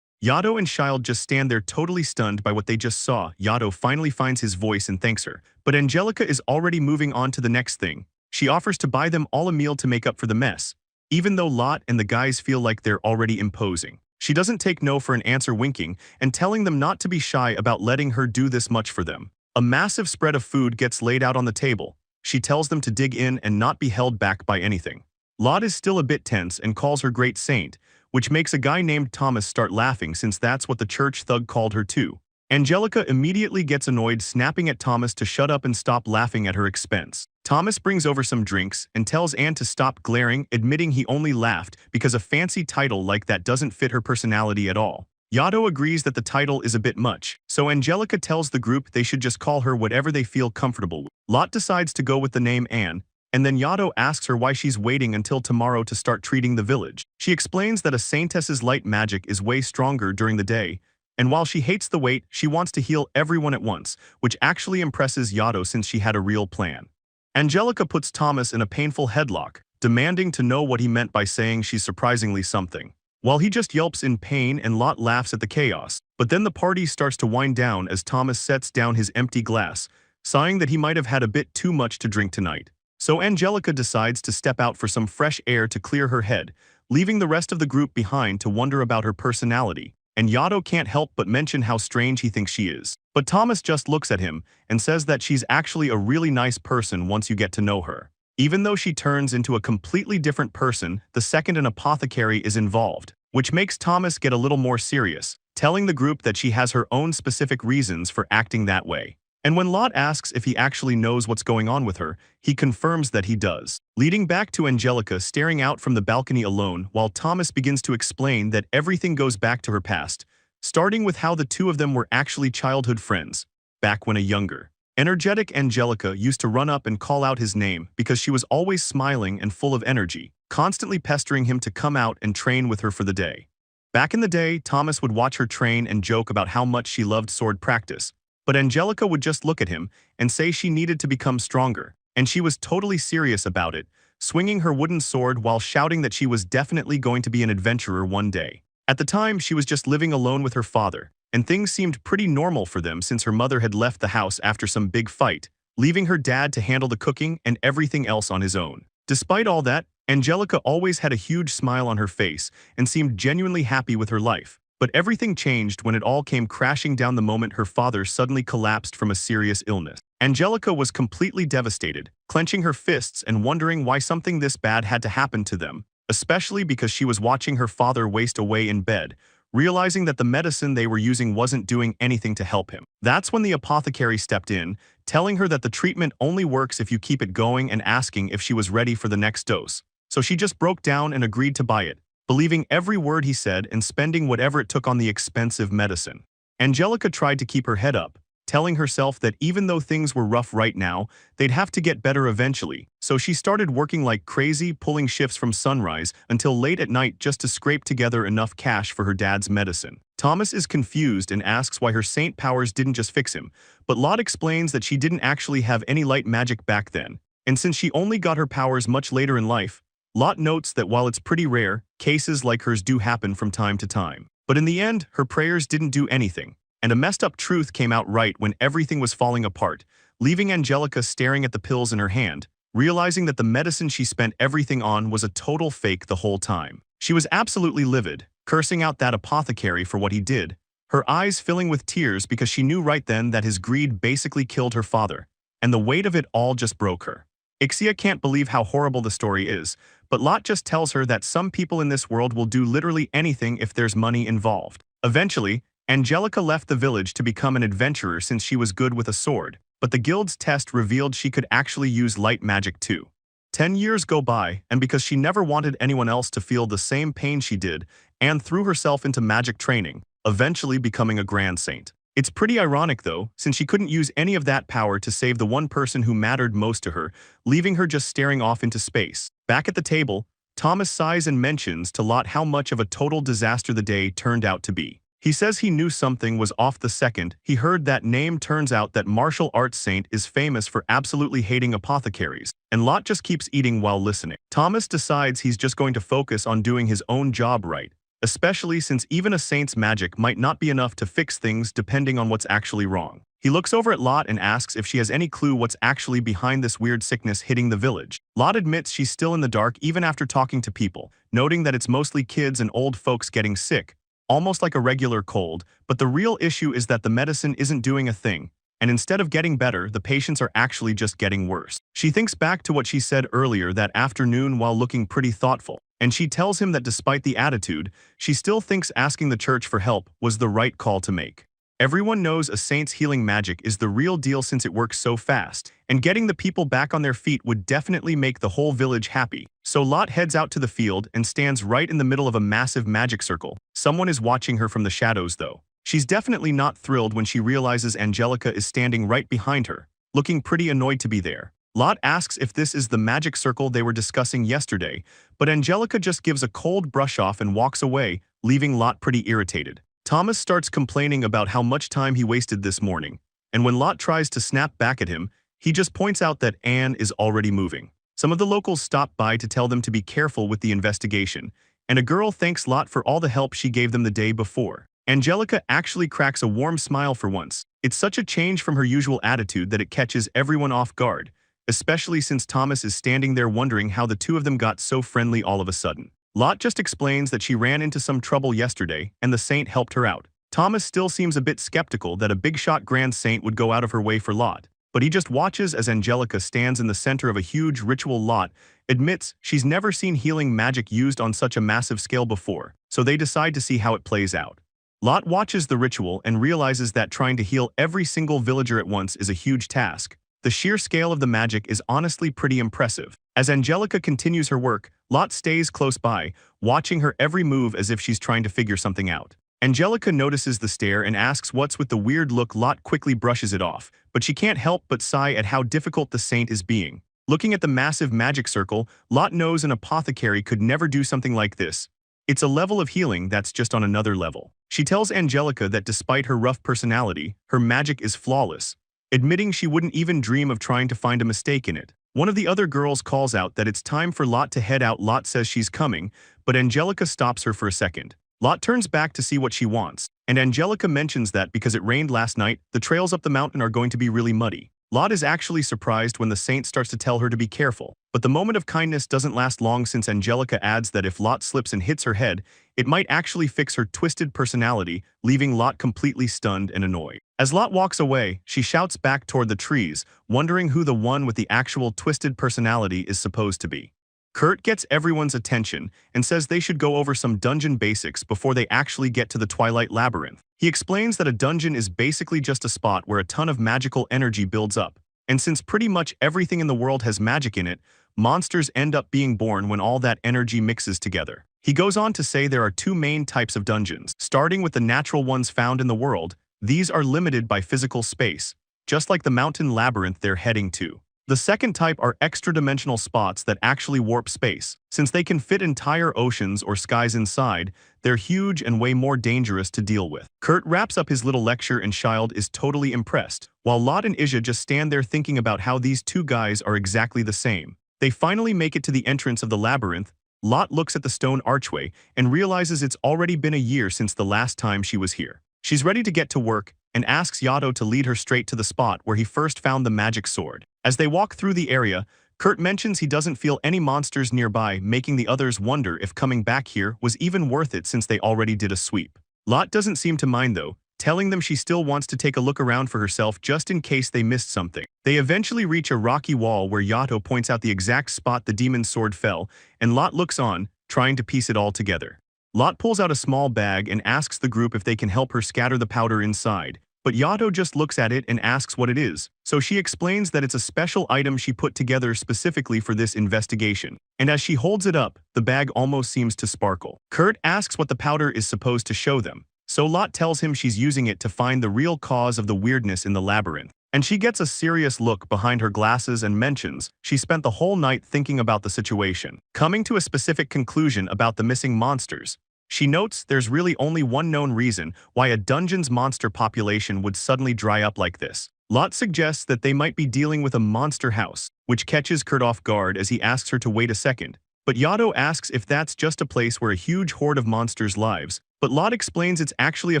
Gaido and Child just stand there totally stunned by what they just saw. Gaido finally finds his voice and thanks her, but Angelica is already moving on to the next thing. She offers to buy them all a meal to make up for the mess, even though Lot and the guys feel like they're already imposing. She doesn't take no for an answer, winking and telling them not to be shy about letting her do this much for them. A massive spread of food gets laid out on the table. She tells them to dig in and not be held back by anything. Lot is still a bit tense and calls her Great Saint, which makes a guy named Thomas start laughing since that's what the church thug called her too. Angelica immediately gets annoyed, snapping at Thomas to shut up and stop laughing at her expense. Thomas brings over some drinks and tells Anne to stop glaring, admitting he only laughed because a fancy title like that doesn't fit her personality at all. Gaido agrees that the title is a bit much, so Angelica tells the group they should just call her whatever they feel comfortable with. Lot decides to go with the name Anne, and then Gaido asks her why she's waiting until tomorrow to start treating the village. She explains that a saintess's light magic is way stronger during the day, and while she hates the wait, she wants to heal everyone at once, which actually impresses Gaido since she had a real plan. Angelica puts Thomas in a painful headlock, demanding to know what he meant by saying she's surprisingly something. While he just yelps in pain and Lot laughs at the chaos, but then the party starts to wind down as Thomas sets down his empty glass, sighing that he might have had a bit too much to drink tonight. So Angelica decides to step out for some fresh air to clear her head, leaving the rest of the group behind to wonder about her personality, and Gaido can't help but mention how strange he thinks she is. But Thomas just looks at him and says that she's actually a really nice person once you get to know her. Even though she turns into a completely different person the second an apothecary is involved, which makes Thomas get a little more serious, telling the group that she has her own specific reasons for acting that way. And when Lot asks if he actually knows what's going on with her, he confirms that he does, leading back to Angelica staring out from the balcony alone while Thomas begins to explain that everything goes back to her past, starting with how the two of them were actually childhood friends, back when a younger, energetic Angelica used to run up and call out his name because she was always smiling and full of energy, constantly pestering him to come out and train with her for the day. Back in the day, Thomas would watch her train and joke about how much she loved sword practice, but Angelica would just look at him and say she needed to become stronger, and she was totally serious about it, swinging her wooden sword while shouting that she was definitely going to be an adventurer one day. At the time, she was just living alone with her father, and things seemed pretty normal for them since her mother had left the house after some big fight, leaving her dad to handle the cooking and everything else on his own. Despite all that, Angelica always had a huge smile on her face and seemed genuinely happy with her life. But everything changed when it all came crashing down the moment her father suddenly collapsed from a serious illness. Angelica was completely devastated, clenching her fists and wondering why something this bad had to happen to them, especially because she was watching her father waste away in bed, realizing that the medicine they were using wasn't doing anything to help him. That's when the apothecary stepped in, telling her that the treatment only works if you keep it going and asking if she was ready for the next dose. So she just broke down and agreed to buy it, believing every word he said and spending whatever it took on the expensive medicine. Angelica tried to keep her head up, telling herself that even though things were rough right now, they'd have to get better eventually, so she started working like crazy, pulling shifts from sunrise until late at night just to scrape together enough cash for her dad's medicine. Thomas is confused and asks why her saint powers didn't just fix him, but Lot explains that she didn't actually have any light magic back then, and since she only got her powers much later in life, Lot notes that while it's pretty rare, cases like hers do happen from time to time. But in the end, her prayers didn't do anything, and a messed up truth came out right when everything was falling apart, leaving Angelica staring at the pills in her hand, realizing that the medicine she spent everything on was a total fake the whole time. She was absolutely livid, cursing out that apothecary for what he did, her eyes filling with tears because she knew right then that his greed basically killed her father, and the weight of it all just broke her. Ixia can't believe how horrible the story is, but Lot just tells her that some people in this world will do literally anything if there's money involved. Eventually, Angelica left the village to become an adventurer since she was good with a sword, but the guild's test revealed she could actually use light magic too. 10 years go by, and because she never wanted anyone else to feel the same pain she did, Anne threw herself into magic training, eventually becoming a grand saint. It's pretty ironic though, since she couldn't use any of that power to save the one person who mattered most to her, leaving her just staring off into space. Back at the table, Thomas sighs and mentions to Lot how much of a total disaster the day turned out to be. He says he knew something was off the second he heard that name. Turns out that martial arts saint is famous for absolutely hating apothecaries, and Lot just keeps eating while listening. Thomas decides he's just going to focus on doing his own job right, especially since even a saint's magic might not be enough to fix things depending on what's actually wrong. He looks over at Lot and asks if she has any clue what's actually behind this weird sickness hitting the village. Lot admits she's still in the dark even after talking to people, noting that it's mostly kids and old folks getting sick, almost like a regular cold, but the real issue is that the medicine isn't doing a thing, and instead of getting better, the patients are actually just getting worse. She thinks back to what she said earlier that afternoon while looking pretty thoughtful, and she tells him that despite the attitude, she still thinks asking the church for help was the right call to make. Everyone knows a saint's healing magic is the real deal since it works so fast, and getting the people back on their feet would definitely make the whole village happy. So Lot heads out to the field and stands right in the middle of a massive magic circle. Someone is watching her from the shadows though. She's definitely not thrilled when she realizes Angelica is standing right behind her, looking pretty annoyed to be there. Lot asks if this is the magic circle they were discussing yesterday, but Angelica just gives a cold brush off and walks away, leaving Lot pretty irritated. Thomas starts complaining about how much time he wasted this morning, and when Lot tries to snap back at him, he just points out that Anne is already moving. Some of the locals stop by to tell them to be careful with the investigation, and a girl thanks Lot for all the help she gave them the day before. Angelica actually cracks a warm smile for once. It's such a change from her usual attitude that it catches everyone off guard, especially since Thomas is standing there wondering how the two of them got so friendly all of a sudden. Lot just explains that she ran into some trouble yesterday and the saint helped her out. Thomas still seems a bit skeptical that a big-shot grand saint would go out of her way for Lot, but he just watches as Angelica stands in the center of a huge ritual. Lot admits she's never seen healing magic used on such a massive scale before, so they decide to see how it plays out. Lot watches the ritual and realizes that trying to heal every single villager at once is a huge task. The sheer scale of the magic is honestly pretty impressive. As Angelica continues her work, Lot stays close by, watching her every move as if she's trying to figure something out. Angelica notices the stare and asks what's with the weird look. Lot quickly brushes it off, but she can't help but sigh at how difficult the saint is being. Looking at the massive magic circle, Lot knows an apothecary could never do something like this. It's a level of healing that's just on another level. She tells Angelica that despite her rough personality, her magic is flawless, admitting she wouldn't even dream of trying to find a mistake in it. One of the other girls calls out that it's time for Lot to head out. Lot says she's coming, but Angelica stops her for a second. Lot turns back to see what she wants, and Angelica mentions that because it rained last night, the trails up the mountain are going to be really muddy. Lot is actually surprised when the saint starts to tell her to be careful, but the moment of kindness doesn't last long since Angelica adds that if Lot slips and hits her head, it might actually fix her twisted personality, leaving Lot completely stunned and annoyed. As Lot walks away, she shouts back toward the trees, wondering who the one with the actual twisted personality is supposed to be. Kurt gets everyone's attention and says they should go over some dungeon basics before they actually get to the Twilight Labyrinth. He explains that a dungeon is basically just a spot where a ton of magical energy builds up, and since pretty much everything in the world has magic in it, monsters end up being born when all that energy mixes together. He goes on to say there are two main types of dungeons, starting with the natural ones found in the world. These are limited by physical space, just like the mountain labyrinth they're heading to. The second type are extra-dimensional spots that actually warp space. Since they can fit entire oceans or skies inside, they're huge and way more dangerous to deal with. Kurt wraps up his little lecture and Child is totally impressed, while Lot and Isha just stand there thinking about how these two guys are exactly the same. They finally make it to the entrance of the labyrinth. Lot looks at the stone archway and realizes it's already been a year since the last time she was here. She's ready to get to work and asks Yato to lead her straight to the spot where he first found the magic sword. As they walk through the area, Kurt mentions he doesn't feel any monsters nearby, making the others wonder if coming back here was even worth it since they already did a sweep. Lot doesn't seem to mind though, telling them she still wants to take a look around for herself just in case they missed something. They eventually reach a rocky wall where Yato points out the exact spot the demon's sword fell, and Lot looks on, trying to piece it all together. Lot pulls out a small bag and asks the group if they can help her scatter the powder inside, but Yato just looks at it and asks what it is, so she explains that it's a special item she put together specifically for this investigation. And as she holds it up, the bag almost seems to sparkle. Kurt asks what the powder is supposed to show them, so Lot tells him she's using it to find the real cause of the weirdness in the labyrinth. And she gets a serious look behind her glasses and mentions she spent the whole night thinking about the situation, coming to a specific conclusion about the missing monsters. She notes there's really only one known reason why a dungeon's monster population would suddenly dry up like this. Lot suggests that they might be dealing with a monster house, which catches Kurt off guard as he asks her to wait a second. But Yato asks if that's just a place where a huge horde of monsters lives, but Lot explains it's actually a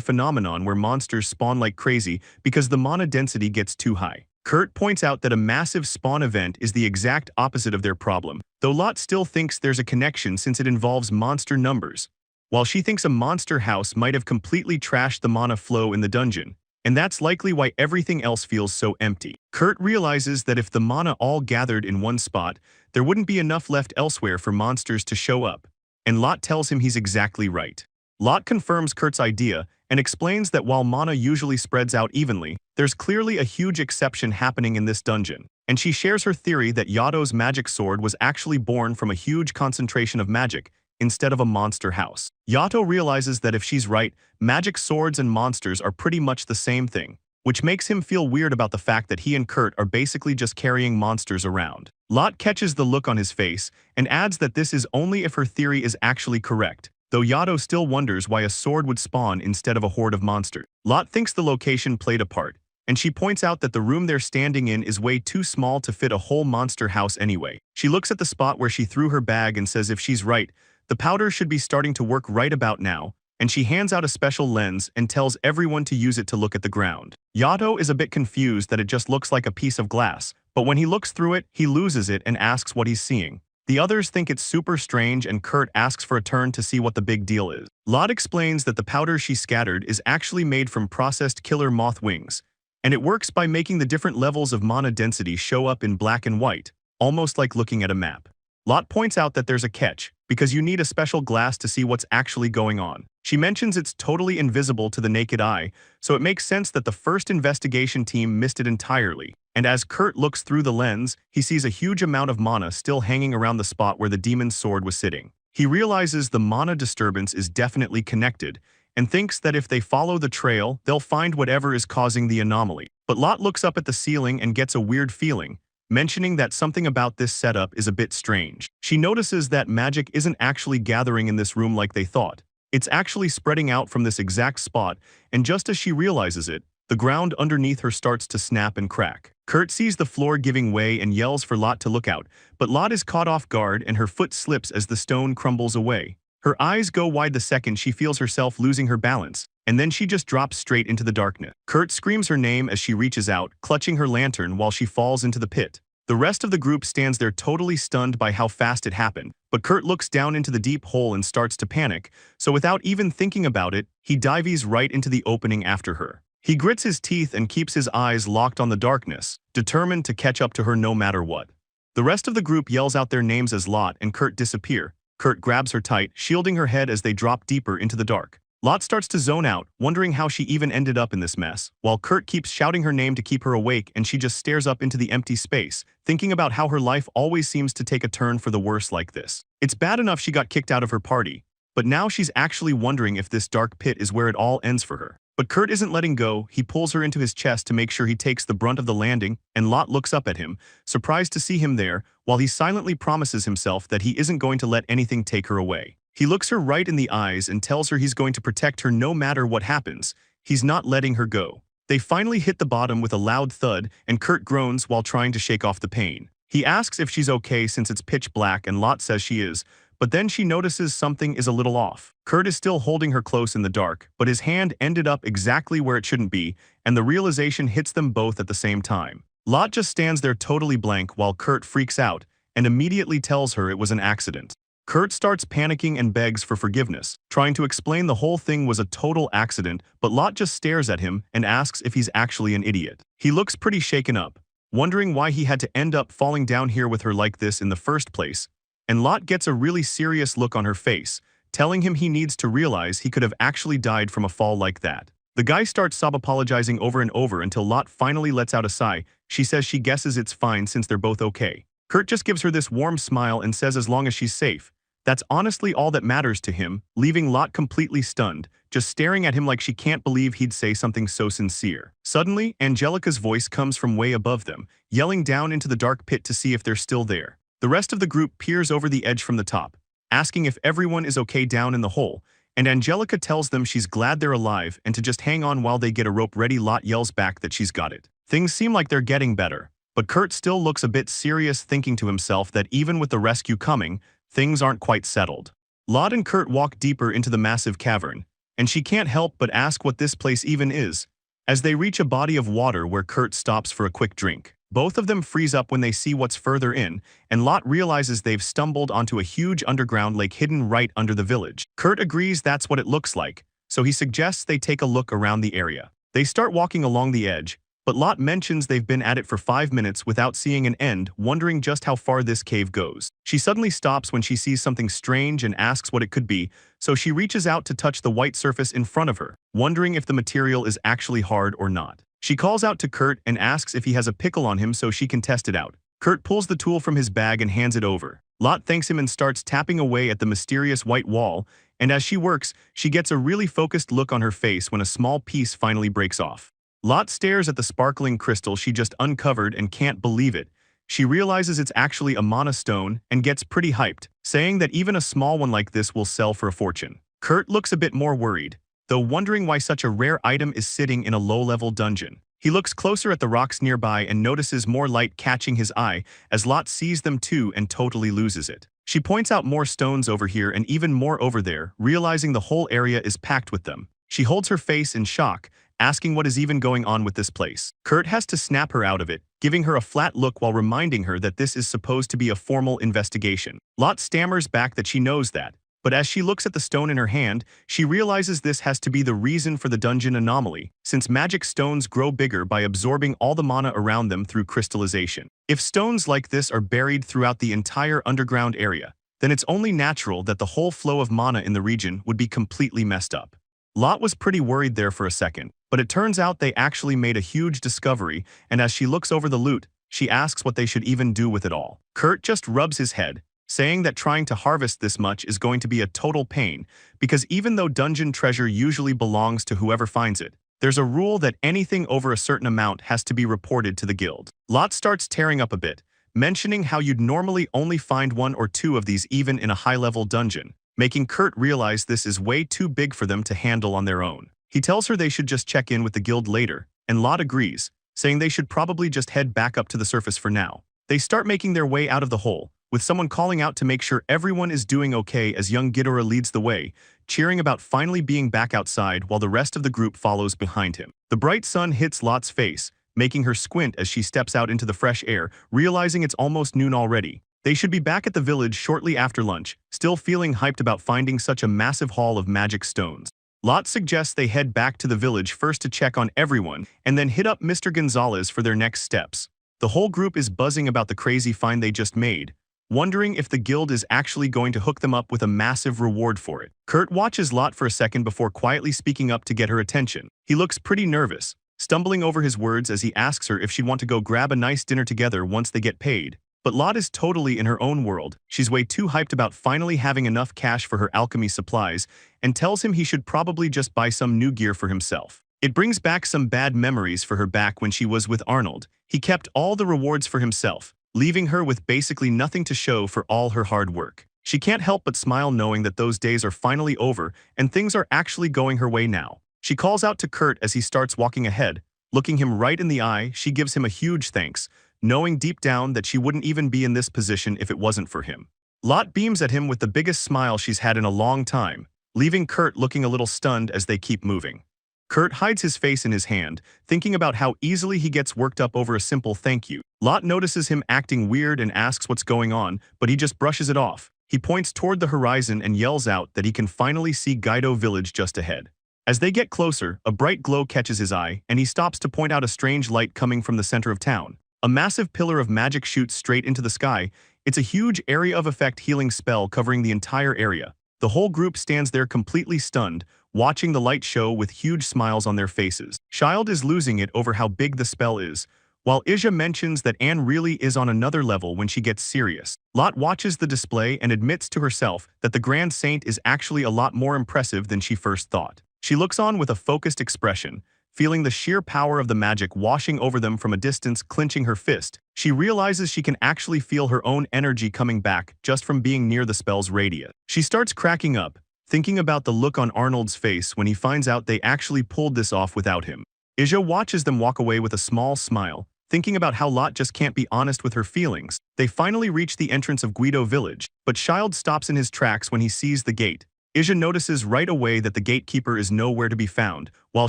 phenomenon where monsters spawn like crazy because the mana density gets too high. Kurt points out that a massive spawn event is the exact opposite of their problem, though Lot still thinks there's a connection since it involves monster numbers. While she thinks a monster house might have completely trashed the mana flow in the dungeon, and that's likely why everything else feels so empty. Kurt realizes that if the mana all gathered in one spot, there wouldn't be enough left elsewhere for monsters to show up, and Lot tells him he's exactly right. Lot confirms Kurt's idea and explains that while mana usually spreads out evenly, there's clearly a huge exception happening in this dungeon, and she shares her theory that Yato's magic sword was actually born from a huge concentration of magic, instead of a monster house. Yato realizes that if she's right, magic swords and monsters are pretty much the same thing, which makes him feel weird about the fact that he and Kurt are basically just carrying monsters around. Lot catches the look on his face and adds that this is only if her theory is actually correct, though Yato still wonders why a sword would spawn instead of a horde of monsters. Lot thinks the location played a part, and she points out that the room they're standing in is way too small to fit a whole monster house anyway. She looks at the spot where she threw her bag and says if she's right, the powder should be starting to work right about now, and she hands out a special lens and tells everyone to use it to look at the ground. Yato is a bit confused that it just looks like a piece of glass, but when he looks through it, he loses it and asks what he's seeing. The others think it's super strange and Kurt asks for a turn to see what the big deal is. Lot explains that the powder she scattered is actually made from processed killer moth wings, and it works by making the different levels of mana density show up in black and white, almost like looking at a map. Lot points out that there's a catch, because you need a special glass to see what's actually going on. She mentions it's totally invisible to the naked eye, so it makes sense that the first investigation team missed it entirely. And as Kurt looks through the lens, he sees a huge amount of mana still hanging around the spot where the demon's sword was sitting. He realizes the mana disturbance is definitely connected, and thinks that if they follow the trail, they'll find whatever is causing the anomaly. But Lot looks up at the ceiling and gets a weird feeling, mentioning that something about this setup is a bit strange. She notices that magic isn't actually gathering in this room like they thought. It's actually spreading out from this exact spot, and just as she realizes it, the ground underneath her starts to snap and crack. Kurt sees the floor giving way and yells for Lot to look out, but Lot is caught off guard and her foot slips as the stone crumbles away. Her eyes go wide the second she feels herself losing her balance, and then she just drops straight into the darkness. Kurt screams her name as she reaches out, clutching her lantern while she falls into the pit. The rest of the group stands there totally stunned by how fast it happened, but Kurt looks down into the deep hole and starts to panic, so without even thinking about it, he dives right into the opening after her. He grits his teeth and keeps his eyes locked on the darkness, determined to catch up to her no matter what. The rest of the group yells out their names as Lot and Kurt disappear. Kurt grabs her tight, shielding her head as they drop deeper into the dark. Lot starts to zone out, wondering how she even ended up in this mess, while Kurt keeps shouting her name to keep her awake and she just stares up into the empty space, thinking about how her life always seems to take a turn for the worse like this. It's bad enough she got kicked out of her party, but now she's actually wondering if this dark pit is where it all ends for her. But Kurt isn't letting go. He pulls her into his chest to make sure he takes the brunt of the landing, and Lot looks up at him, surprised to see him there, while he silently promises himself that he isn't going to let anything take her away. He looks her right in the eyes and tells her he's going to protect her no matter what happens. He's not letting her go. They finally hit the bottom with a loud thud, and Kurt groans while trying to shake off the pain. He asks if she's okay since it's pitch black, and Lot says she is, but then she notices something is a little off. Kurt is still holding her close in the dark, but his hand ended up exactly where it shouldn't be, and the realization hits them both at the same time. Lot just stands there totally blank while Kurt freaks out and immediately tells her it was an accident. Kurt starts panicking and begs for forgiveness, trying to explain the whole thing was a total accident, but Lot just stares at him and asks if he's actually an idiot. He looks pretty shaken up, wondering why he had to end up falling down here with her like this in the first place, and Lot gets a really serious look on her face, telling him he needs to realize he could have actually died from a fall like that. The guy starts apologizing over and over until Lot finally lets out a sigh. She says she guesses it's fine since they're both okay. Kurt just gives her this warm smile and says as long as she's safe. That's honestly all that matters to him, leaving Lot completely stunned, just staring at him like she can't believe he'd say something so sincere. Suddenly, Angelica's voice comes from way above them, yelling down into the dark pit to see if they're still there. The rest of the group peers over the edge from the top, asking if everyone is okay down in the hole, and Angelica tells them she's glad they're alive and to just hang on while they get a rope ready. Lot yells back that she's got it. Things seem like they're getting better, but Kurt still looks a bit serious, thinking to himself that even with the rescue coming, things aren't quite settled. Lot and Kurt walk deeper into the massive cavern, and she can't help but ask what this place even is, as they reach a body of water where Kurt stops for a quick drink. Both of them freeze up when they see what's further in, and Lot realizes they've stumbled onto a huge underground lake hidden right under the village. Kurt agrees that's what it looks like, so he suggests they take a look around the area. They start walking along the edge, but Lot mentions they've been at it for 5 minutes without seeing an end, wondering just how far this cave goes. She suddenly stops when she sees something strange and asks what it could be, so she reaches out to touch the white surface in front of her, wondering if the material is actually hard or not. She calls out to Kurt and asks if he has a pickle on him so she can test it out. Kurt pulls the tool from his bag and hands it over. Lot thanks him and starts tapping away at the mysterious white wall, and as she works, she gets a really focused look on her face when a small piece finally breaks off. Lot stares at the sparkling crystal she just uncovered and can't believe it. She realizes it's actually a mana stone and gets pretty hyped, saying that even a small one like this will sell for a fortune. Kurt looks a bit more worried, though wondering why such a rare item is sitting in a low-level dungeon. He looks closer at the rocks nearby and notices more light catching his eye as Lot sees them too and totally loses it. She points out more stones over here and even more over there, realizing the whole area is packed with them. She holds her face in shock, asking what is even going on with this place. Kurt has to snap her out of it, giving her a flat look while reminding her that this is supposed to be a formal investigation. Lot stammers back that she knows that, but as she looks at the stone in her hand, she realizes this has to be the reason for the dungeon anomaly, since magic stones grow bigger by absorbing all the mana around them through crystallization. If stones like this are buried throughout the entire underground area, then it's only natural that the whole flow of mana in the region would be completely messed up. Lot was pretty worried there for a second, but it turns out they actually made a huge discovery, and as she looks over the loot, she asks what they should even do with it all. Kurt just rubs his head, saying that trying to harvest this much is going to be a total pain, because even though dungeon treasure usually belongs to whoever finds it, there's a rule that anything over a certain amount has to be reported to the guild. Lot starts tearing up a bit, mentioning how you'd normally only find 1 or 2 of these even in a high-level dungeon, making Kurt realize this is way too big for them to handle on their own. He tells her they should just check in with the guild later, and Lot agrees, saying they should probably just head back up to the surface for now. They start making their way out of the hole, with someone calling out to make sure everyone is doing okay as young Ghidorah leads the way, cheering about finally being back outside while the rest of the group follows behind him. The bright sun hits Lot's face, making her squint as she steps out into the fresh air, realizing it's almost noon already. They should be back at the village shortly after lunch, still feeling hyped about finding such a massive haul of magic stones. Lot suggests they head back to the village first to check on everyone, and then hit up Mr. Gonzalez for their next steps. The whole group is buzzing about the crazy find they just made, wondering if the guild is actually going to hook them up with a massive reward for it. Kurt watches Lot for a second before quietly speaking up to get her attention. He looks pretty nervous, stumbling over his words as he asks her if she'd want to go grab a nice dinner together once they get paid. But Lot is totally in her own world. She's way too hyped about finally having enough cash for her alchemy supplies and tells him he should probably just buy some new gear for himself. It brings back some bad memories for her back when she was with Arnold. He kept all the rewards for himself, leaving her with basically nothing to show for all her hard work. She can't help but smile knowing that those days are finally over and things are actually going her way now. She calls out to Kurt as he starts walking ahead. Looking him right in the eye, she gives him a huge thanks, knowing deep down that she wouldn't even be in this position if it wasn't for him. Lot beams at him with the biggest smile she's had in a long time, leaving Kurt looking a little stunned as they keep moving. Kurt hides his face in his hand, thinking about how easily he gets worked up over a simple thank you. Lot notices him acting weird and asks what's going on, but he just brushes it off. He points toward the horizon and yells out that he can finally see Gaido village just ahead. As they get closer, a bright glow catches his eye, and he stops to point out a strange light coming from the center of town. A massive pillar of magic shoots straight into the sky. It's a huge area of effect healing spell covering the entire area. The whole group stands there completely stunned, watching the light show with huge smiles on their faces. Child is losing it over how big the spell is, while Ija mentions that Anne really is on another level when she gets serious. Lot watches the display and admits to herself that the Grand Saint is actually a lot more impressive than she first thought. She looks on with a focused expression, feeling the sheer power of the magic washing over them from a distance, clenching her fist. She realizes she can actually feel her own energy coming back just from being near the spell's radius. She starts cracking up, thinking about the look on Arnold's face when he finds out they actually pulled this off without him. Ija watches them walk away with a small smile, thinking about how Lot just can't be honest with her feelings. They finally reach the entrance of Guido village, but Child stops in his tracks when he sees the gate. Ija notices right away that the gatekeeper is nowhere to be found, while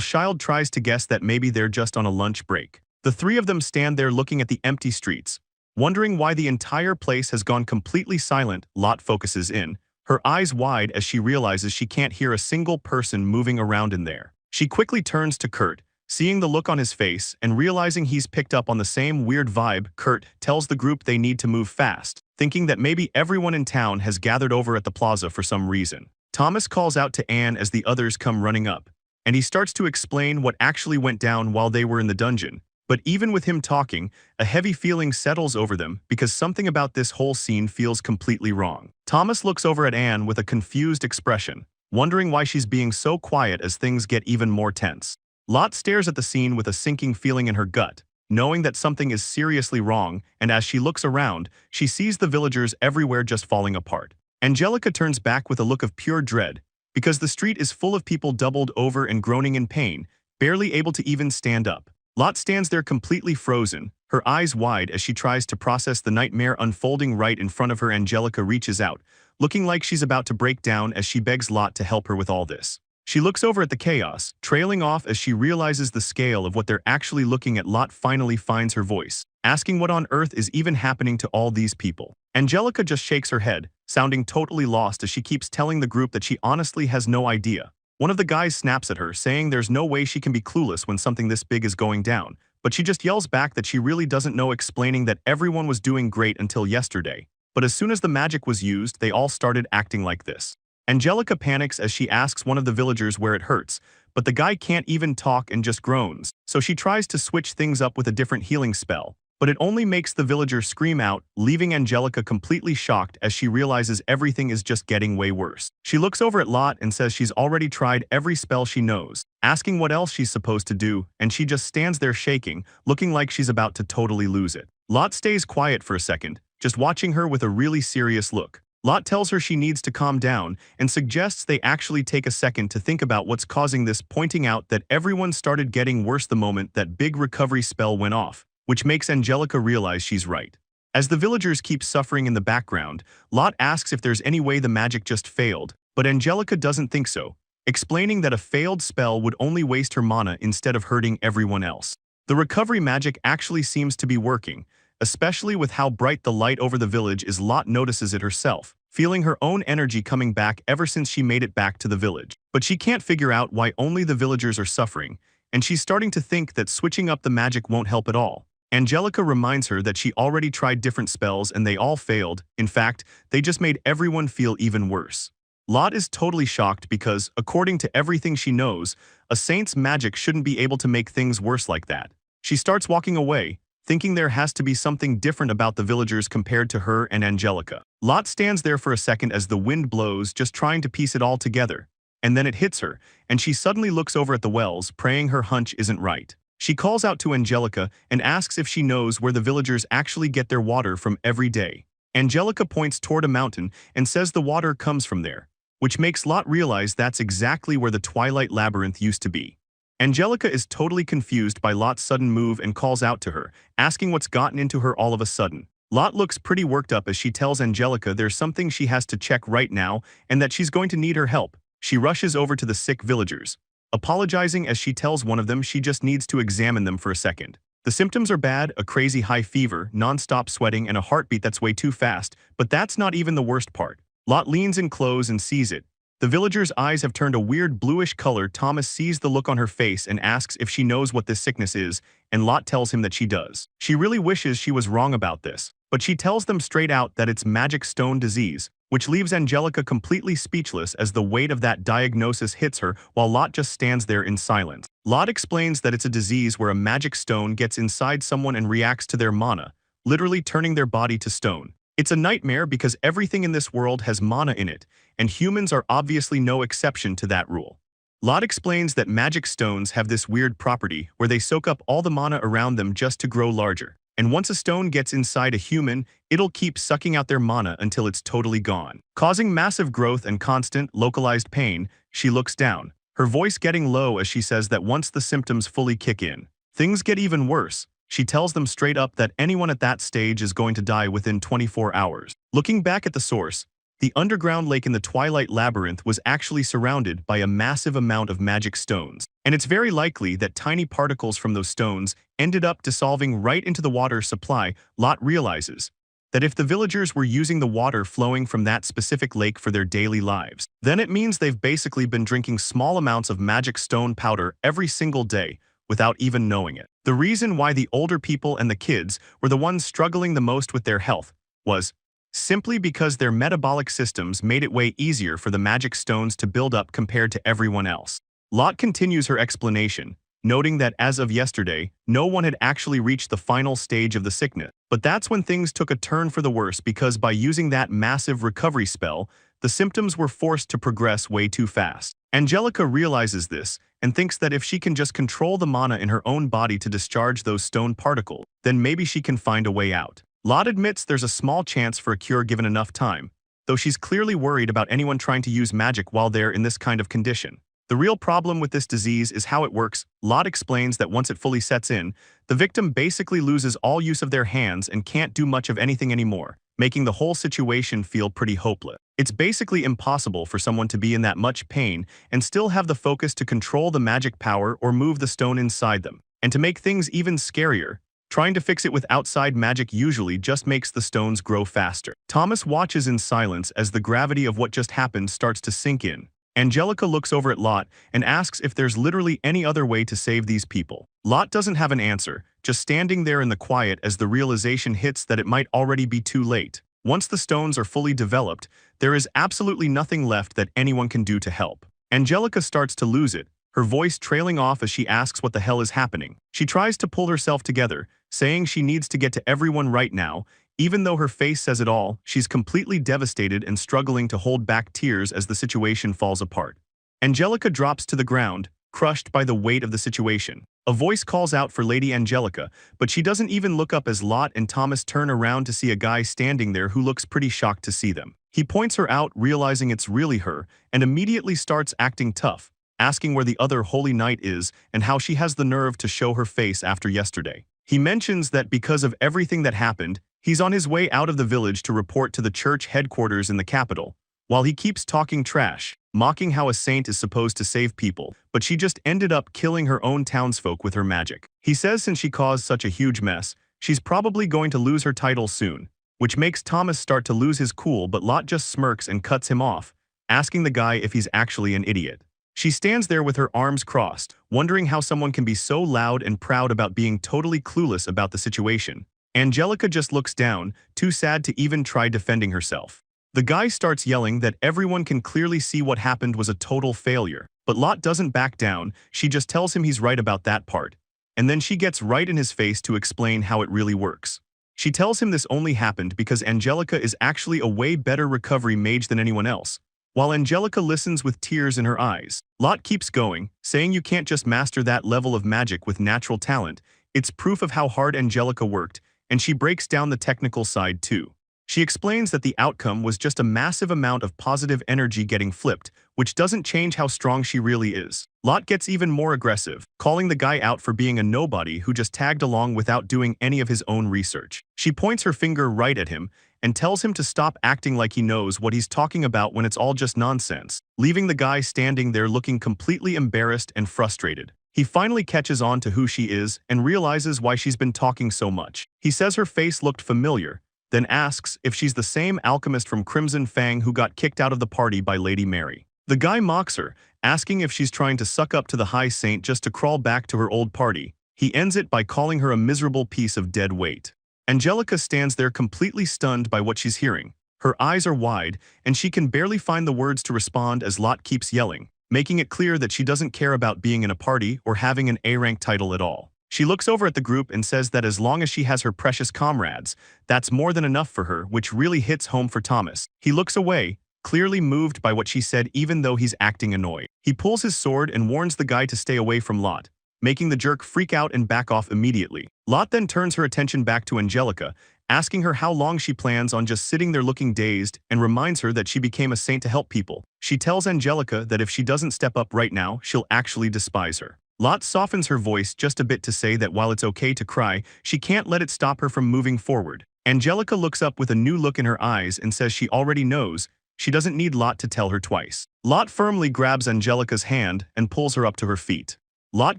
Child tries to guess that maybe they're just on a lunch break. The three of them stand there looking at the empty streets, wondering why the entire place has gone completely silent. Lot focuses in, her eyes wide as she realizes she can't hear a single person moving around in there. She quickly turns to Kurt, seeing the look on his face and realizing he's picked up on the same weird vibe. Kurt tells the group they need to move fast, thinking that maybe everyone in town has gathered over at the plaza for some reason. Thomas calls out to Anne as the others come running up, and he starts to explain what actually went down while they were in the dungeon. But even with him talking, a heavy feeling settles over them because something about this whole scene feels completely wrong. Thomas looks over at Anne with a confused expression, wondering why she's being so quiet as things get even more tense. Lot stares at the scene with a sinking feeling in her gut, knowing that something is seriously wrong, and as she looks around, she sees the villagers everywhere just falling apart. Angelica turns back with a look of pure dread, because the street is full of people doubled over and groaning in pain, barely able to even stand up. Lot stands there completely frozen, her eyes wide as she tries to process the nightmare unfolding right in front of her. Angelica reaches out, looking like she's about to break down as she begs Lot to help her with all this. She looks over at the chaos, trailing off as she realizes the scale of what they're actually looking at. Lot finally finds her voice, asking what on earth is even happening to all these people. Angelica just shakes her head, sounding totally lost as she keeps telling the group that she honestly has no idea. One of the guys snaps at her, saying there's no way she can be clueless when something this big is going down, but she just yells back that she really doesn't know, explaining that everyone was doing great until yesterday. But as soon as the magic was used, they all started acting like this. Angelica panics as she asks one of the villagers where it hurts, but the guy can't even talk and just groans, so she tries to switch things up with a different healing spell. But it only makes the villager scream out, leaving Angelica completely shocked as she realizes everything is just getting way worse. She looks over at Lot and says she's already tried every spell she knows, asking what else she's supposed to do, and she just stands there shaking, looking like she's about to totally lose it. Lot stays quiet for a second, just watching her with a really serious look. Lot tells her she needs to calm down and suggests they actually take a second to think about what's causing this, pointing out that everyone started getting worse the moment that big recovery spell went off, which makes Angelica realize she's right. As the villagers keep suffering in the background, Lot asks if there's any way the magic just failed, but Angelica doesn't think so, explaining that a failed spell would only waste her mana instead of hurting everyone else. The recovery magic actually seems to be working, especially with how bright the light over the village is. Lot notices it herself, feeling her own energy coming back ever since she made it back to the village. But she can't figure out why only the villagers are suffering, and she's starting to think that switching up the magic won't help at all. Angelica reminds her that she already tried different spells and they all failed. In fact, they just made everyone feel even worse. Lot is totally shocked because, according to everything she knows, a saint's magic shouldn't be able to make things worse like that. She starts walking away, thinking there has to be something different about the villagers compared to her and Angelica. Lot stands there for a second as the wind blows, just trying to piece it all together. and then it hits her, and she suddenly looks over at the wells, praying her hunch isn't right. She calls out to Angelica and asks if she knows where the villagers actually get their water from every day. Angelica points toward a mountain and says the water comes from there, which makes Lot realize that's exactly where the Twilight Labyrinth used to be. Angelica is totally confused by Lot's sudden move and calls out to her, asking what's gotten into her all of a sudden. Lot looks pretty worked up as she tells Angelica there's something she has to check right now and that she's going to need her help. She rushes over to the sick villagers, apologizing as she tells one of them she just needs to examine them for a second. The symptoms are bad: a crazy high fever, non-stop sweating, and a heartbeat that's way too fast, but that's not even the worst part. Lot leans in close and sees it. The villager's eyes have turned a weird bluish color. Thomas sees the look on her face and asks if she knows what this sickness is, and Lot tells him that she does. She really wishes she was wrong about this, but she tells them straight out that it's magic stone disease, which leaves Angelica completely speechless as the weight of that diagnosis hits her while Lot just stands there in silence. Lot explains that it's a disease where a magic stone gets inside someone and reacts to their mana, literally turning their body to stone. It's a nightmare because everything in this world has mana in it, and humans are obviously no exception to that rule. Lot explains that magic stones have this weird property where they soak up all the mana around them just to grow larger. And once a stone gets inside a human, it'll keep sucking out their mana until it's totally gone, causing massive growth and constant, localized pain. She looks down, her voice getting low as she says that once the symptoms fully kick in, things get even worse. She tells them straight up that anyone at that stage is going to die within 24 hours. Looking back at the source, the underground lake in the Twilight Labyrinth was actually surrounded by a massive amount of magic stones, and it's very likely that tiny particles from those stones ended up dissolving right into the water supply. Lot realizes that if the villagers were using the water flowing from that specific lake for their daily lives, then it means they've basically been drinking small amounts of magic stone powder every single day without even knowing it. The reason why the older people and the kids were the ones struggling the most with their health was simply because their metabolic systems made it way easier for the magic stones to build up compared to everyone else. Lot continues her explanation, noting that as of yesterday, no one had actually reached the final stage of the sickness. But that's when things took a turn for the worse, because by using that massive recovery spell, the symptoms were forced to progress way too fast. Angelica realizes this and thinks that if she can just control the mana in her own body to discharge those stone particles, then maybe she can find a way out. Lot admits there's a small chance for a cure given enough time, though she's clearly worried about anyone trying to use magic while they're in this kind of condition. The real problem with this disease is how it works. Lot explains that once it fully sets in, the victim basically loses all use of their hands and can't do much of anything anymore, making the whole situation feel pretty hopeless. It's basically impossible for someone to be in that much pain and still have the focus to control the magic power or move the stone inside them. And to make things even scarier, trying to fix it with outside magic usually just makes the stones grow faster. Thomas watches in silence as the gravity of what just happened starts to sink in. Angelica looks over at Lot and asks if there's literally any other way to save these people. Lot doesn't have an answer, just standing there in the quiet as the realization hits that it might already be too late. Once the stones are fully developed, there is absolutely nothing left that anyone can do to help. Angelica starts to lose it, her voice trailing off as she asks what the hell is happening. She tries to pull herself together, saying she needs to get to everyone right now. Even though her face says it all, she's completely devastated and struggling to hold back tears as the situation falls apart. Angelica drops to the ground, crushed by the weight of the situation. A voice calls out for Lady Angelica, but she doesn't even look up as Lot and Thomas turn around to see a guy standing there who looks pretty shocked to see them. He points her out, realizing it's really her, and immediately starts acting tough, asking where the other holy knight is and how she has the nerve to show her face after yesterday. He mentions that because of everything that happened, he's on his way out of the village to report to the church headquarters in the capital, while he keeps talking trash, mocking how a saint is supposed to save people, but she just ended up killing her own townsfolk with her magic. He says since she caused such a huge mess, she's probably going to lose her title soon, which makes Thomas start to lose his cool, but Lot just smirks and cuts him off, asking the guy if he's actually an idiot. She stands there with her arms crossed, wondering how someone can be so loud and proud about being totally clueless about the situation. Angelica just looks down, too sad to even try defending herself. The guy starts yelling that everyone can clearly see what happened was a total failure, but Lot doesn't back down. She just tells him he's right about that part, and then she gets right in his face to explain how it really works. She tells him this only happened because Angelica is actually a way better recovery mage than anyone else, while Angelica listens with tears in her eyes. Lot keeps going, saying you can't just master that level of magic with natural talent. It's proof of how hard Angelica worked, and she breaks down the technical side too. She explains that the outcome was just a massive amount of positive energy getting flipped, which doesn't change how strong she really is. Lot gets even more aggressive, calling the guy out for being a nobody who just tagged along without doing any of his own research. She points her finger right at him and tells him to stop acting like he knows what he's talking about when it's all just nonsense, leaving the guy standing there looking completely embarrassed and frustrated. He finally catches on to who she is and realizes why she's been talking so much. He says her face looked familiar, then asks if she's the same alchemist from Crimson Fang who got kicked out of the party by Lady Mary. The guy mocks her, asking if she's trying to suck up to the High Saint just to crawl back to her old party. He ends it by calling her a miserable piece of dead weight. Angelica stands there completely stunned by what she's hearing. Her eyes are wide, and she can barely find the words to respond as Lot keeps yelling, making it clear that she doesn't care about being in a party or having an A-rank title at all. She looks over at the group and says that as long as she has her precious comrades, that's more than enough for her, which really hits home for Thomas. He looks away, clearly moved by what she said even though he's acting annoyed. He pulls his sword and warns the guy to stay away from Lot, making the jerk freak out and back off immediately. Lot then turns her attention back to Angelica, asking her how long she plans on just sitting there looking dazed, and reminds her that she became a saint to help people. She tells Angelica that if she doesn't step up right now, she'll actually despise her. Lot softens her voice just a bit to say that while it's okay to cry, she can't let it stop her from moving forward. Angelica looks up with a new look in her eyes and says she already knows. She doesn't need Lot to tell her twice. Lot firmly grabs Angelica's hand and pulls her up to her feet. Lot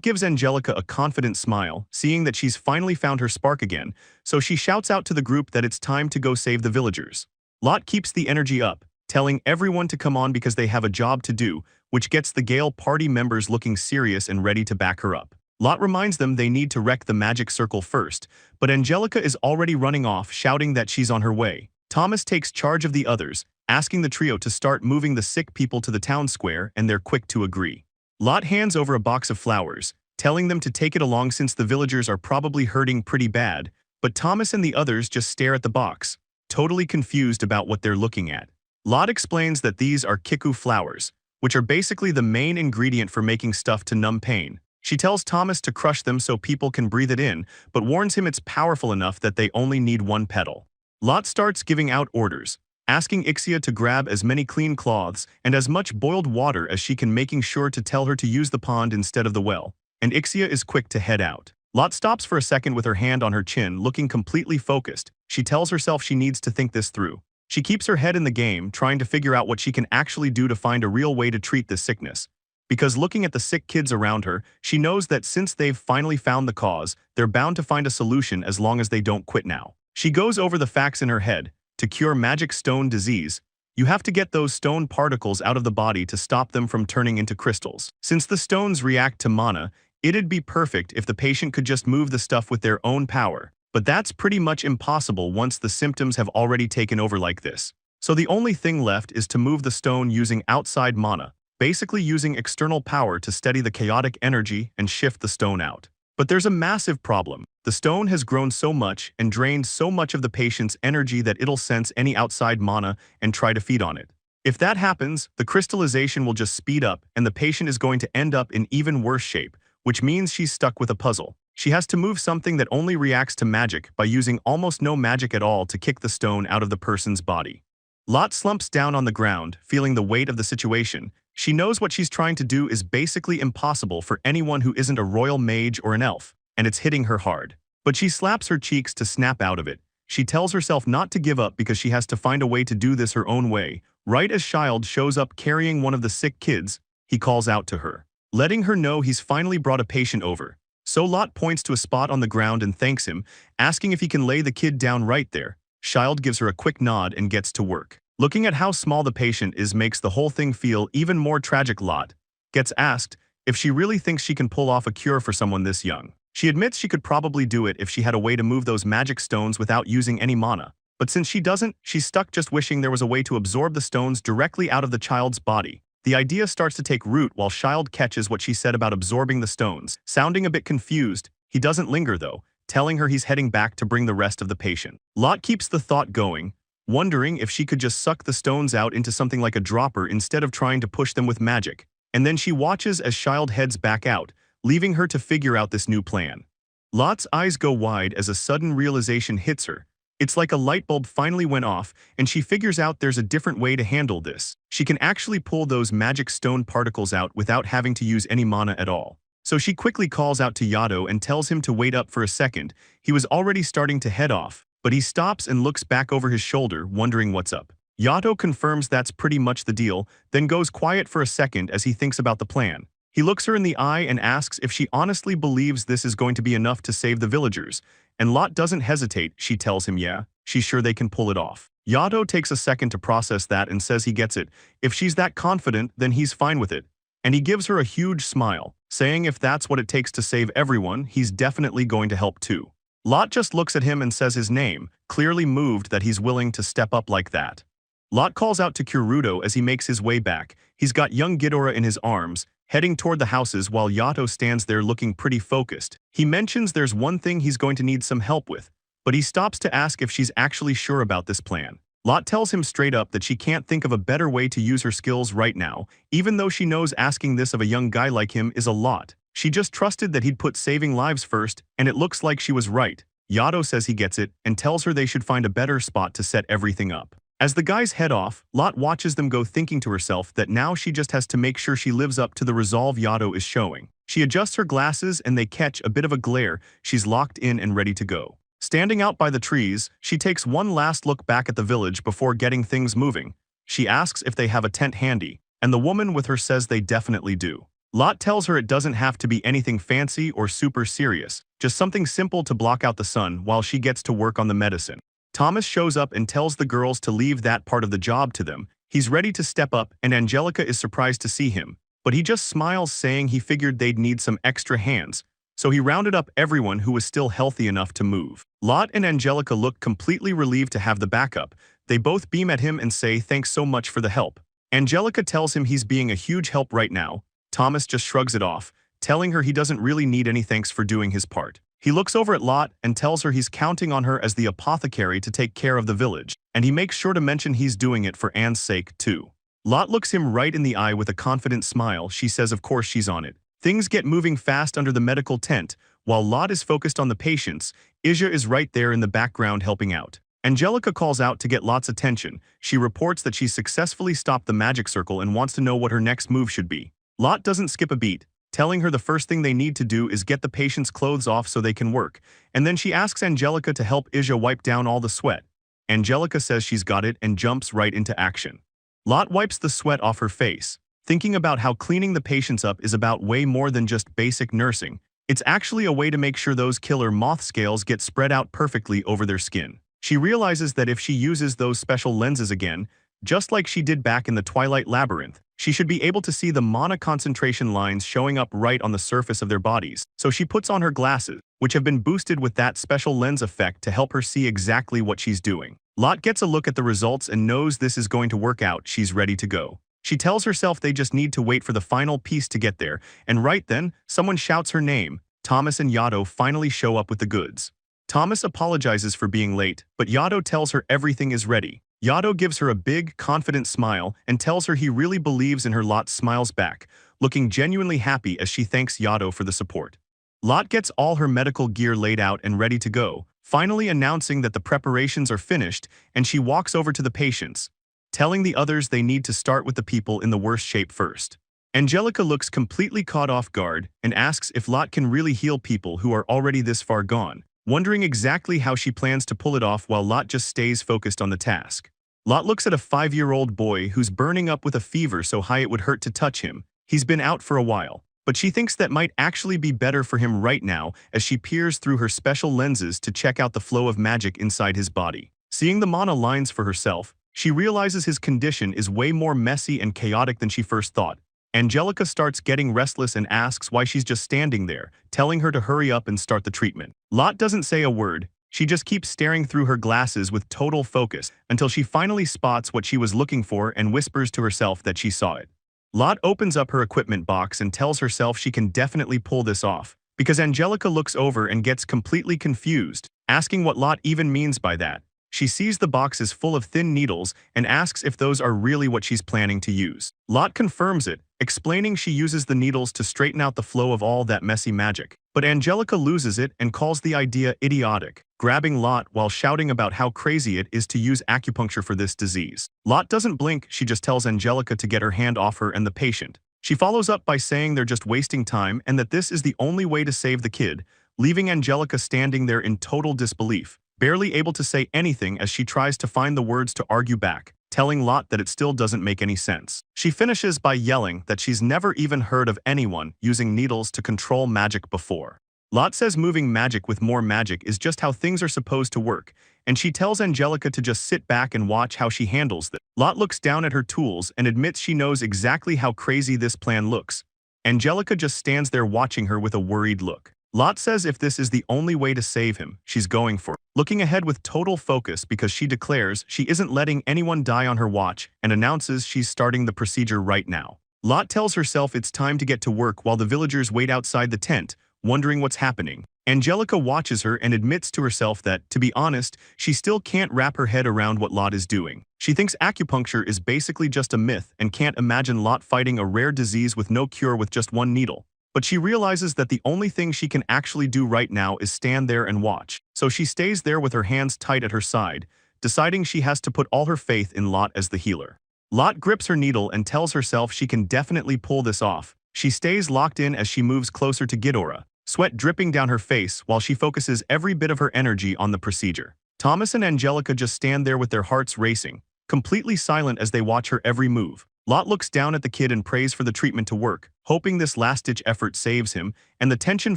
gives Angelica a confident smile, seeing that she's finally found her spark again, so she shouts out to the group that it's time to go save the villagers. Lot keeps the energy up, telling everyone to come on because they have a job to do, which gets the Gale party members looking serious and ready to back her up. Lot reminds them they need to wreck the magic circle first, but Angelica is already running off, shouting that she's on her way. Thomas takes charge of the others, asking the trio to start moving the sick people to the town square, and they're quick to agree. Lot hands over a box of flowers, telling them to take it along since the villagers are probably hurting pretty bad, but Thomas and the others just stare at the box, totally confused about what they're looking at. Lot explains that these are kiku flowers, which are basically the main ingredient for making stuff to numb pain. She tells Thomas to crush them so people can breathe it in, but warns him it's powerful enough that they only need one petal. Lot starts giving out orders, asking Ixia to grab as many clean cloths and as much boiled water as she can, making sure to tell her to use the pond instead of the well, and Ixia is quick to head out. Lot stops for a second with her hand on her chin, looking completely focused. She tells herself she needs to think this through. She keeps her head in the game, trying to figure out what she can actually do to find a real way to treat this sickness. Because looking at the sick kids around her, she knows that since they've finally found the cause, they're bound to find a solution as long as they don't quit now. She goes over the facts in her head. To cure magic stone disease, you have to get those stone particles out of the body to stop them from turning into crystals. Since the stones react to mana, it'd be perfect if the patient could just move the stuff with their own power. But that's pretty much impossible once the symptoms have already taken over like this. So the only thing left is to move the stone using outside mana, basically using external power to steady the chaotic energy and shift the stone out. But there's a massive problem. The stone has grown so much and drained so much of the patient's energy that it'll sense any outside mana and try to feed on it. If that happens, the crystallization will just speed up and the patient is going to end up in even worse shape, which means she's stuck with a puzzle. She has to move something that only reacts to magic by using almost no magic at all to kick the stone out of the person's body. Lot slumps down on the ground, feeling the weight of the situation. She knows what she's trying to do is basically impossible for anyone who isn't a royal mage or an elf, and it's hitting her hard. But she slaps her cheeks to snap out of it. She tells herself not to give up because she has to find a way to do this her own way. Right as Child shows up carrying one of the sick kids, he calls out to her, letting her know he's finally brought a patient over. So Lot points to a spot on the ground and thanks him, asking if he can lay the kid down right there. Child gives her a quick nod and gets to work. Looking at how small the patient is makes the whole thing feel even more tragic. Lot gets asked if she really thinks she can pull off a cure for someone this young. She admits she could probably do it if she had a way to move those magic stones without using any mana. But since she doesn't, she's stuck just wishing there was a way to absorb the stones directly out of the child's body. The idea starts to take root while Child catches what she said about absorbing the stones. Sounding a bit confused, he doesn't linger though, telling her he's heading back to bring the rest of the patient. Lot keeps the thought going, wondering if she could just suck the stones out into something like a dropper instead of trying to push them with magic. And then she watches as Child heads back out, leaving her to figure out this new plan. Lot's eyes go wide as a sudden realization hits her. It's like a light bulb finally went off, and she figures out there's a different way to handle this. She can actually pull those magic stone particles out without having to use any mana at all. So she quickly calls out to Gaido and tells him to wait up for a second. He was already starting to head off, but he stops and looks back over his shoulder, wondering what's up. Gaido confirms that's pretty much the deal, then goes quiet for a second as he thinks about the plan. He looks her in the eye and asks if she honestly believes this is going to be enough to save the villagers, and Lot doesn't hesitate. She tells him yeah, she's sure they can pull it off. Gaido takes a second to process that and says he gets it. If she's that confident, then he's fine with it. And he gives her a huge smile, saying if that's what it takes to save everyone, he's definitely going to help too. Lot just looks at him and says his name, clearly moved that he's willing to step up like that. Lot calls out to Kuruto as he makes his way back. He's got young Ghidorah in his arms, heading toward the houses while Yato stands there looking pretty focused. He mentions there's one thing he's going to need some help with, but he stops to ask if she's actually sure about this plan. Lot tells him straight up that she can't think of a better way to use her skills right now, even though she knows asking this of a young guy like him is a lot. She just trusted that he'd put saving lives first, and it looks like she was right. Yato says he gets it and tells her they should find a better spot to set everything up. As the guys head off, Lot watches them go, thinking to herself that now she just has to make sure she lives up to the resolve Yato is showing. She adjusts her glasses and they catch a bit of a glare. She's locked in and ready to go. Standing out by the trees, she takes one last look back at the village before getting things moving. She asks if they have a tent handy, and the woman with her says they definitely do. Lot tells her it doesn't have to be anything fancy or super serious, just something simple to block out the sun while she gets to work on the medicine. Thomas shows up and tells the girls to leave that part of the job to them. He's ready to step up, and Angelica is surprised to see him, but he just smiles, saying he figured they'd need some extra hands, so he rounded up everyone who was still healthy enough to move. Lot and Angelica look completely relieved to have the backup. They both beam at him and say thanks so much for the help. Angelica tells him he's being a huge help right now. Thomas just shrugs it off, telling her he doesn't really need any thanks for doing his part. He looks over at Lot and tells her he's counting on her as the apothecary to take care of the village, and he makes sure to mention he's doing it for Anne's sake too. Lot looks him right in the eye with a confident smile. She says of course she's on it. Things get moving fast under the medical tent. While Lot is focused on the patients, Ija is right there in the background helping out. Angelica calls out to get Lot's attention. She reports that she's successfully stopped the magic circle and wants to know what her next move should be. Lot doesn't skip a beat, telling her the first thing they need to do is get the patient's clothes off so they can work, and then she asks Angelica to help Ija wipe down all the sweat. Angelica says she's got it and jumps right into action. Lot wipes the sweat off her face, thinking about how cleaning the patients up is about way more than just basic nursing. It's actually a way to make sure those killer moth scales get spread out perfectly over their skin. She realizes that if she uses those special lenses again, just like she did back in the Twilight Labyrinth, she should be able to see the mana concentration lines showing up right on the surface of their bodies. So she puts on her glasses, which have been boosted with that special lens effect to help her see exactly what she's doing. Lot gets a look at the results and knows this is going to work out. She's ready to go. She tells herself they just need to wait for the final piece to get there, and right then, someone shouts her name. Thomas and Yato finally show up with the goods. Thomas apologizes for being late, but Yato tells her everything is ready. Yato gives her a big, confident smile and tells her he really believes in her. Lot smiles back, looking genuinely happy as she thanks Yato for the support. Lot gets all her medical gear laid out and ready to go, finally announcing that the preparations are finished, and she walks over to the patients, telling the others they need to start with the people in the worst shape first. Angelica looks completely caught off guard and asks if Lot can really heal people who are already this far gone, wondering exactly how she plans to pull it off while Lot just stays focused on the task. Lot looks at a 5-year-old boy who's burning up with a fever so high it would hurt to touch him. He's been out for a while, but she thinks that might actually be better for him right now as she peers through her special lenses to check out the flow of magic inside his body. Seeing the mana lines for herself, she realizes his condition is way more messy and chaotic than she first thought. Angelica starts getting restless and asks why she's just standing there, telling her to hurry up and start the treatment. Lot doesn't say a word. She just keeps staring through her glasses with total focus until she finally spots what she was looking for and whispers to herself that she saw it. Lot opens up her equipment box and tells herself she can definitely pull this off, because Angelica looks over and gets completely confused, asking what Lot even means by that. She sees the box is full of thin needles and asks if those are really what she's planning to use. Lot confirms it, explaining she uses the needles to straighten out the flow of all that messy magic. But Angelica loses it and calls the idea idiotic, grabbing Lot while shouting about how crazy it is to use acupuncture for this disease. Lot doesn't blink, she just tells Angelica to get her hand off her and the patient. She follows up by saying they're just wasting time and that this is the only way to save the kid, leaving Angelica standing there in total disbelief, barely able to say anything as she tries to find the words to argue back, telling Lot that it still doesn't make any sense. She finishes by yelling that she's never even heard of anyone using needles to control magic before. Lot says moving magic with more magic is just how things are supposed to work, and she tells Angelica to just sit back and watch how she handles this. Lot looks down at her tools and admits she knows exactly how crazy this plan looks. Angelica just stands there watching her with a worried look. Lot says if this is the only way to save him, she's going for it. Looking ahead with total focus because she declares she isn't letting anyone die on her watch and announces she's starting the procedure right now. Lot tells herself it's time to get to work while the villagers wait outside the tent, wondering what's happening. Angelica watches her and admits to herself that, to be honest, she still can't wrap her head around what Lot is doing. She thinks acupuncture is basically just a myth and can't imagine Lot fighting a rare disease with no cure with just one needle. But she realizes that the only thing she can actually do right now is stand there and watch. So she stays there with her hands tight at her side, deciding she has to put all her faith in Lot as the healer. Lot grips her needle and tells herself she can definitely pull this off. She stays locked in as she moves closer to Ghidorah, sweat dripping down her face while she focuses every bit of her energy on the procedure. Thomas and Angelica just stand there with their hearts racing, completely silent as they watch her every move. Lot looks down at the kid and prays for the treatment to work, hoping this last-ditch effort saves him, and the tension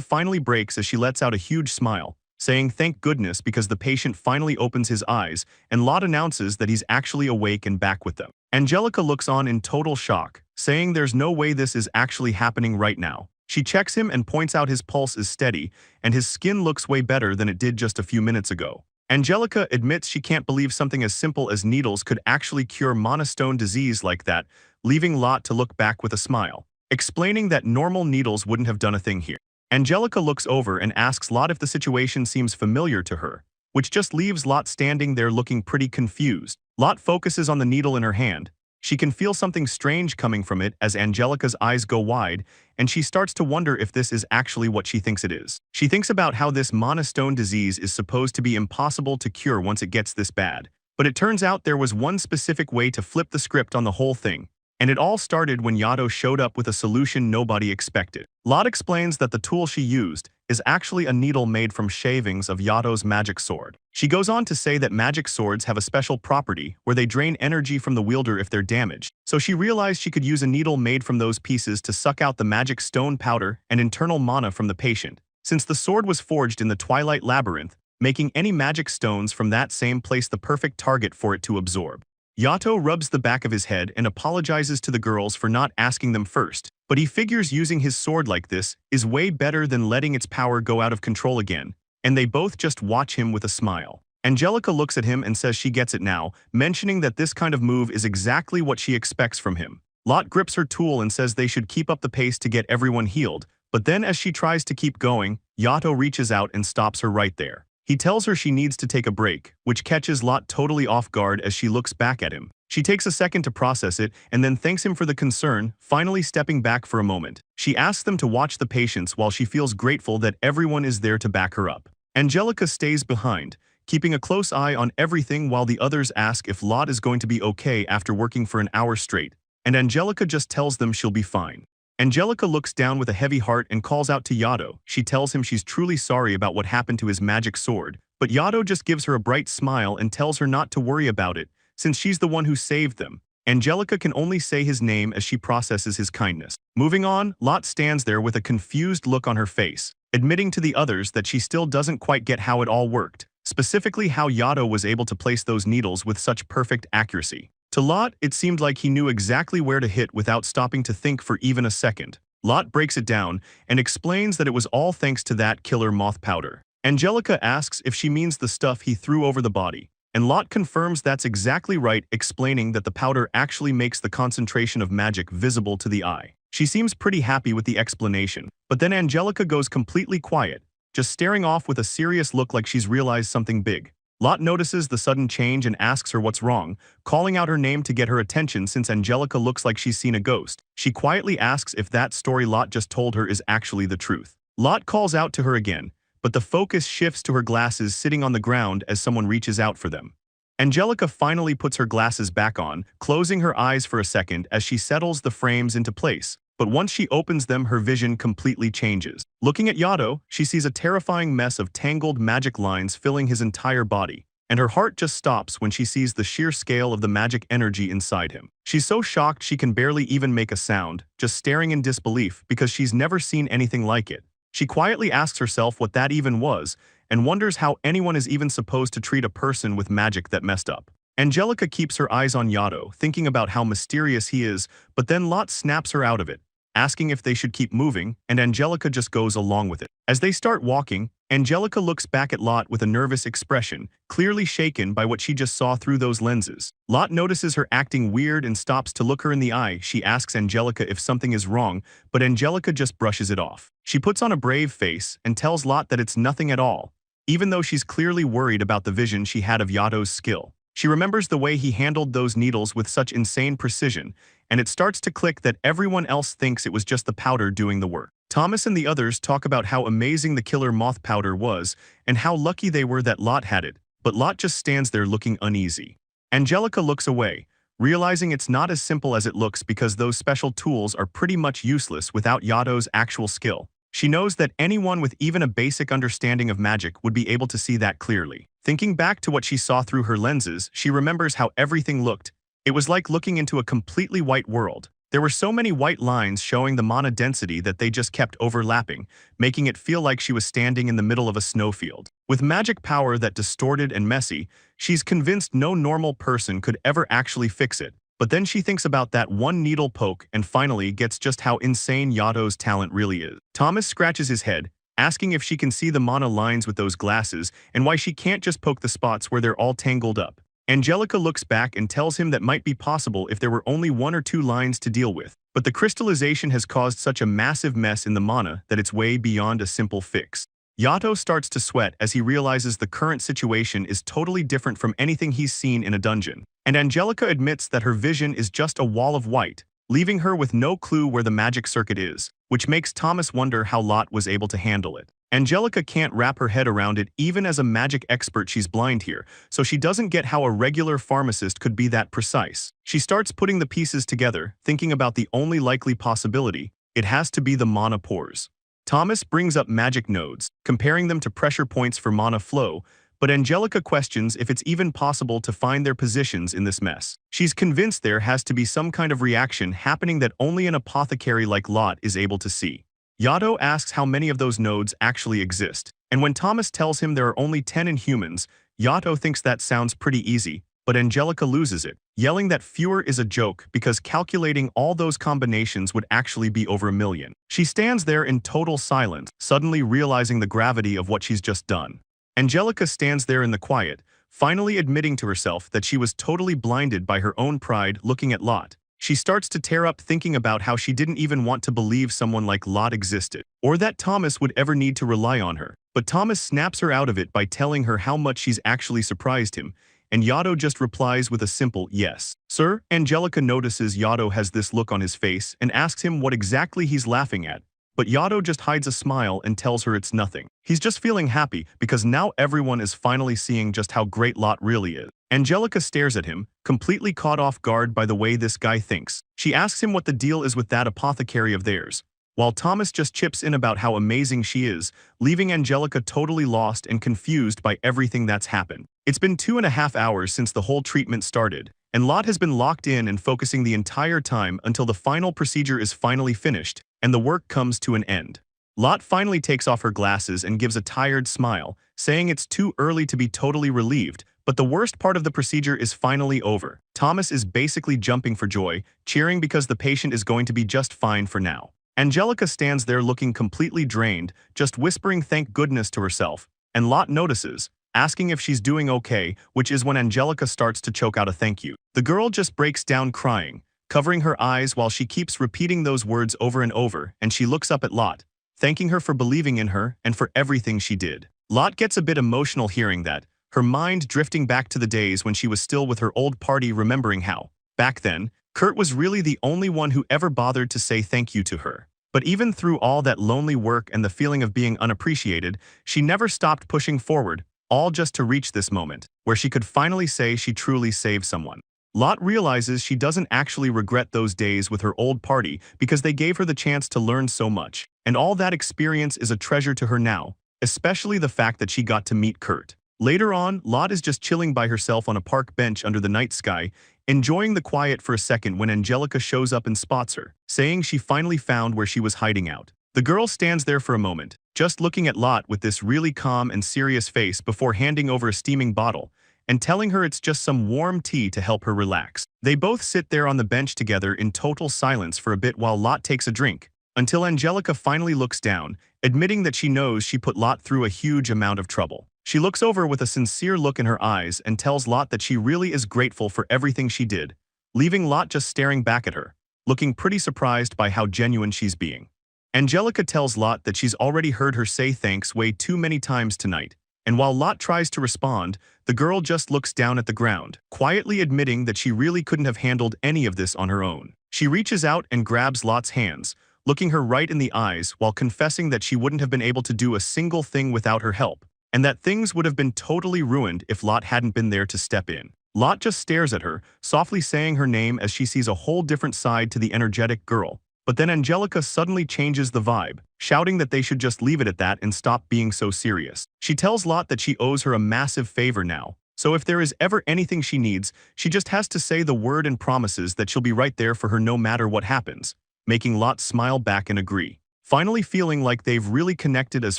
finally breaks as she lets out a huge smile, saying thank goodness because the patient finally opens his eyes, and Lot announces that he's actually awake and back with them. Angelica looks on in total shock, saying there's no way this is actually happening right now. She checks him and points out his pulse is steady, and his skin looks way better than it did just a few minutes ago. Angelica admits she can't believe something as simple as needles could actually cure monostone disease like that, leaving Lot to look back with a smile, explaining that normal needles wouldn't have done a thing here. Angelica looks over and asks Lot if the situation seems familiar to her, which just leaves Lot standing there looking pretty confused. Lot focuses on the needle in her hand. She can feel something strange coming from it as Angelica's eyes go wide, and she starts to wonder if this is actually what she thinks it is. She thinks about how this monostone disease is supposed to be impossible to cure once it gets this bad. But it turns out there was one specific way to flip the script on the whole thing. And it all started when Gaido showed up with a solution nobody expected. Lot explains that the tool she used is actually a needle made from shavings of Gaido's magic sword. She goes on to say that magic swords have a special property where they drain energy from the wielder if they're damaged. So she realized she could use a needle made from those pieces to suck out the magic stone powder and internal mana from the patient, since the sword was forged in the Twilight Labyrinth, making any magic stones from that same place the perfect target for it to absorb. Yato rubs the back of his head and apologizes to the girls for not asking them first, but he figures using his sword like this is way better than letting its power go out of control again, and they both just watch him with a smile. Angelica looks at him and says she gets it now, mentioning that this kind of move is exactly what she expects from him. Lot grips her tool and says they should keep up the pace to get everyone healed, but then as she tries to keep going, Yato reaches out and stops her right there. He tells her she needs to take a break, which catches Lot totally off guard as she looks back at him. She takes a second to process it and then thanks him for the concern, finally stepping back for a moment. She asks them to watch the patients while she feels grateful that everyone is there to back her up. Angelica stays behind, keeping a close eye on everything while the others ask if Lot is going to be okay after working for an hour straight, and Angelica just tells them she'll be fine. Angelica looks down with a heavy heart and calls out to Yato. She tells him she's truly sorry about what happened to his magic sword, but Yato just gives her a bright smile and tells her not to worry about it, since she's the one who saved them. Angelica can only say his name as she processes his kindness. Moving on, Lot stands there with a confused look on her face, admitting to the others that she still doesn't quite get how it all worked, specifically how Yato was able to place those needles with such perfect accuracy. To Lot, it seemed like he knew exactly where to hit without stopping to think for even a second. Lot breaks it down and explains that it was all thanks to that killer moth powder. Angelica asks if she means the stuff he threw over the body, and Lot confirms that's exactly right, explaining that the powder actually makes the concentration of magic visible to the eye. She seems pretty happy with the explanation, but then Angelica goes completely quiet, just staring off with a serious look like she's realized something big. Lot notices the sudden change and asks her what's wrong, calling out her name to get her attention since Angelica looks like she's seen a ghost. She quietly asks if that story Lot just told her is actually the truth. Lot calls out to her again, but the focus shifts to her glasses sitting on the ground as someone reaches out for them. Angelica finally puts her glasses back on, closing her eyes for a second as she settles the frames into place. But once she opens them, her vision completely changes. Looking at Gaido, she sees a terrifying mess of tangled magic lines filling his entire body, and her heart just stops when she sees the sheer scale of the magic energy inside him. She's so shocked she can barely even make a sound, just staring in disbelief because she's never seen anything like it. She quietly asks herself what that even was, and wonders how anyone is even supposed to treat a person with magic that messed up. Angelica keeps her eyes on Gaido, thinking about how mysterious he is, but then Lot snaps her out of it, asking if they should keep moving, and Angelica just goes along with it. As they start walking, Angelica looks back at Lot with a nervous expression, clearly shaken by what she just saw through those lenses. Lot notices her acting weird and stops to look her in the eye. She asks Angelica if something is wrong, but Angelica just brushes it off. She puts on a brave face and tells Lot that it's nothing at all, even though she's clearly worried about the vision she had of Gaido's skill. She remembers the way he handled those needles with such insane precision, and it starts to click that everyone else thinks it was just the powder doing the work. Thomas and the others talk about how amazing the killer moth powder was and how lucky they were that Lot had it, but Lot just stands there looking uneasy. Angelica looks away, realizing it's not as simple as it looks because those special tools are pretty much useless without Gaido's actual skill. She knows that anyone with even a basic understanding of magic would be able to see that clearly. Thinking back to what she saw through her lenses, she remembers how everything looked. It was like looking into a completely white world. There were so many white lines showing the mana density that they just kept overlapping, making it feel like she was standing in the middle of a snowfield. With magic power that distorted and messy, she's convinced no normal person could ever actually fix it. But then she thinks about that one needle poke and finally gets just how insane Gaido's talent really is. Thomas scratches his head, asking if she can see the mana lines with those glasses and why she can't just poke the spots where they're all tangled up. Angelica looks back and tells him that might be possible if there were only 1 or 2 lines to deal with, but the crystallization has caused such a massive mess in the mana that it's way beyond a simple fix. Gaido starts to sweat as he realizes the current situation is totally different from anything he's seen in a dungeon, and Angelica admits that her vision is just a wall of white, leaving her with no clue where the magic circuit is, which makes Thomas wonder how Lot was able to handle it. Angelica can't wrap her head around it. Even as a magic expert, she's blind here, so she doesn't get how a regular pharmacist could be that precise. She starts putting the pieces together, thinking about the only likely possibility. It has to be the mana pores. Thomas brings up magic nodes, comparing them to pressure points for mana flow, but Angelica questions if it's even possible to find their positions in this mess. She's convinced there has to be some kind of reaction happening that only an apothecary like Lot is able to see. Gaido asks how many of those nodes actually exist, and when Thomas tells him there are only 10 in humans, Gaido thinks that sounds pretty easy, but Angelica loses it, yelling that fewer is a joke because calculating all those combinations would actually be over 1 million. She stands there in total silence, suddenly realizing the gravity of what she's just done. Angelica stands there in the quiet, finally admitting to herself that she was totally blinded by her own pride looking at Lot. She starts to tear up thinking about how she didn't even want to believe someone like Lot existed, or that Thomas would ever need to rely on her. But Thomas snaps her out of it by telling her how much she's actually surprised him, and Gaido just replies with a simple yes. Sir, Angelica notices Gaido has this look on his face and asks him what exactly he's laughing at, but Gaido just hides a smile and tells her it's nothing. He's just feeling happy because now everyone is finally seeing just how great Lot really is. Angelica stares at him, completely caught off guard by the way this guy thinks. She asks him what the deal is with that apothecary of theirs, while Thomas just chips in about how amazing she is, leaving Angelica totally lost and confused by everything that's happened. It's been 2.5 hours since the whole treatment started, and Lot has been locked in and focusing the entire time until the final procedure is finally finished, and the work comes to an end. Lot finally takes off her glasses and gives a tired smile, saying it's too early to be totally relieved, but the worst part of the procedure is finally over. Thomas is basically jumping for joy, cheering because the patient is going to be just fine for now. Angelica stands there looking completely drained, just whispering thank goodness to herself, and Lot notices, asking if she's doing okay, which is when Angelica starts to choke out a thank you. The girl just breaks down crying, covering her eyes while she keeps repeating those words over and over, and she looks up at Lot, thanking her for believing in her and for everything she did. Lot gets a bit emotional hearing that. her mind drifting back to the days when she was still with her old party, remembering how, back then, Kurt was really the only one who ever bothered to say thank you to her. But even through all that lonely work and the feeling of being unappreciated, she never stopped pushing forward, all just to reach this moment, where she could finally say she truly saved someone. Lot realizes she doesn't actually regret those days with her old party because they gave her the chance to learn so much, and all that experience is a treasure to her now, especially the fact that she got to meet Kurt. Later on, Lot is just chilling by herself on a park bench under the night sky, enjoying the quiet for a second when Angelica shows up and spots her, saying she finally found where she was hiding out. The girl stands there for a moment, just looking at Lot with this really calm and serious face before handing over a steaming bottle and telling her it's just some warm tea to help her relax. They both sit there on the bench together in total silence for a bit while Lot takes a drink, until Angelica finally looks down, admitting that she knows she put Lot through a huge amount of trouble. She looks over with a sincere look in her eyes and tells Lot that she really is grateful for everything she did, leaving Lot just staring back at her, looking pretty surprised by how genuine she's being. Angelica tells Lot that she's already heard her say thanks way too many times tonight, and while Lot tries to respond, the girl just looks down at the ground, quietly admitting that she really couldn't have handled any of this on her own. She reaches out and grabs Lot's hands, looking her right in the eyes while confessing that she wouldn't have been able to do a single thing without her help, and that things would have been totally ruined if Lot hadn't been there to step in. Lot just stares at her, softly saying her name as she sees a whole different side to the energetic girl. But then Angelica suddenly changes the vibe, shouting that they should just leave it at that and stop being so serious. She tells Lot that she owes her a massive favor now, so if there is ever anything she needs, she just has to say the word and promises that she'll be right there for her no matter what happens, making Lot smile back and agree. Finally feeling like they've really connected as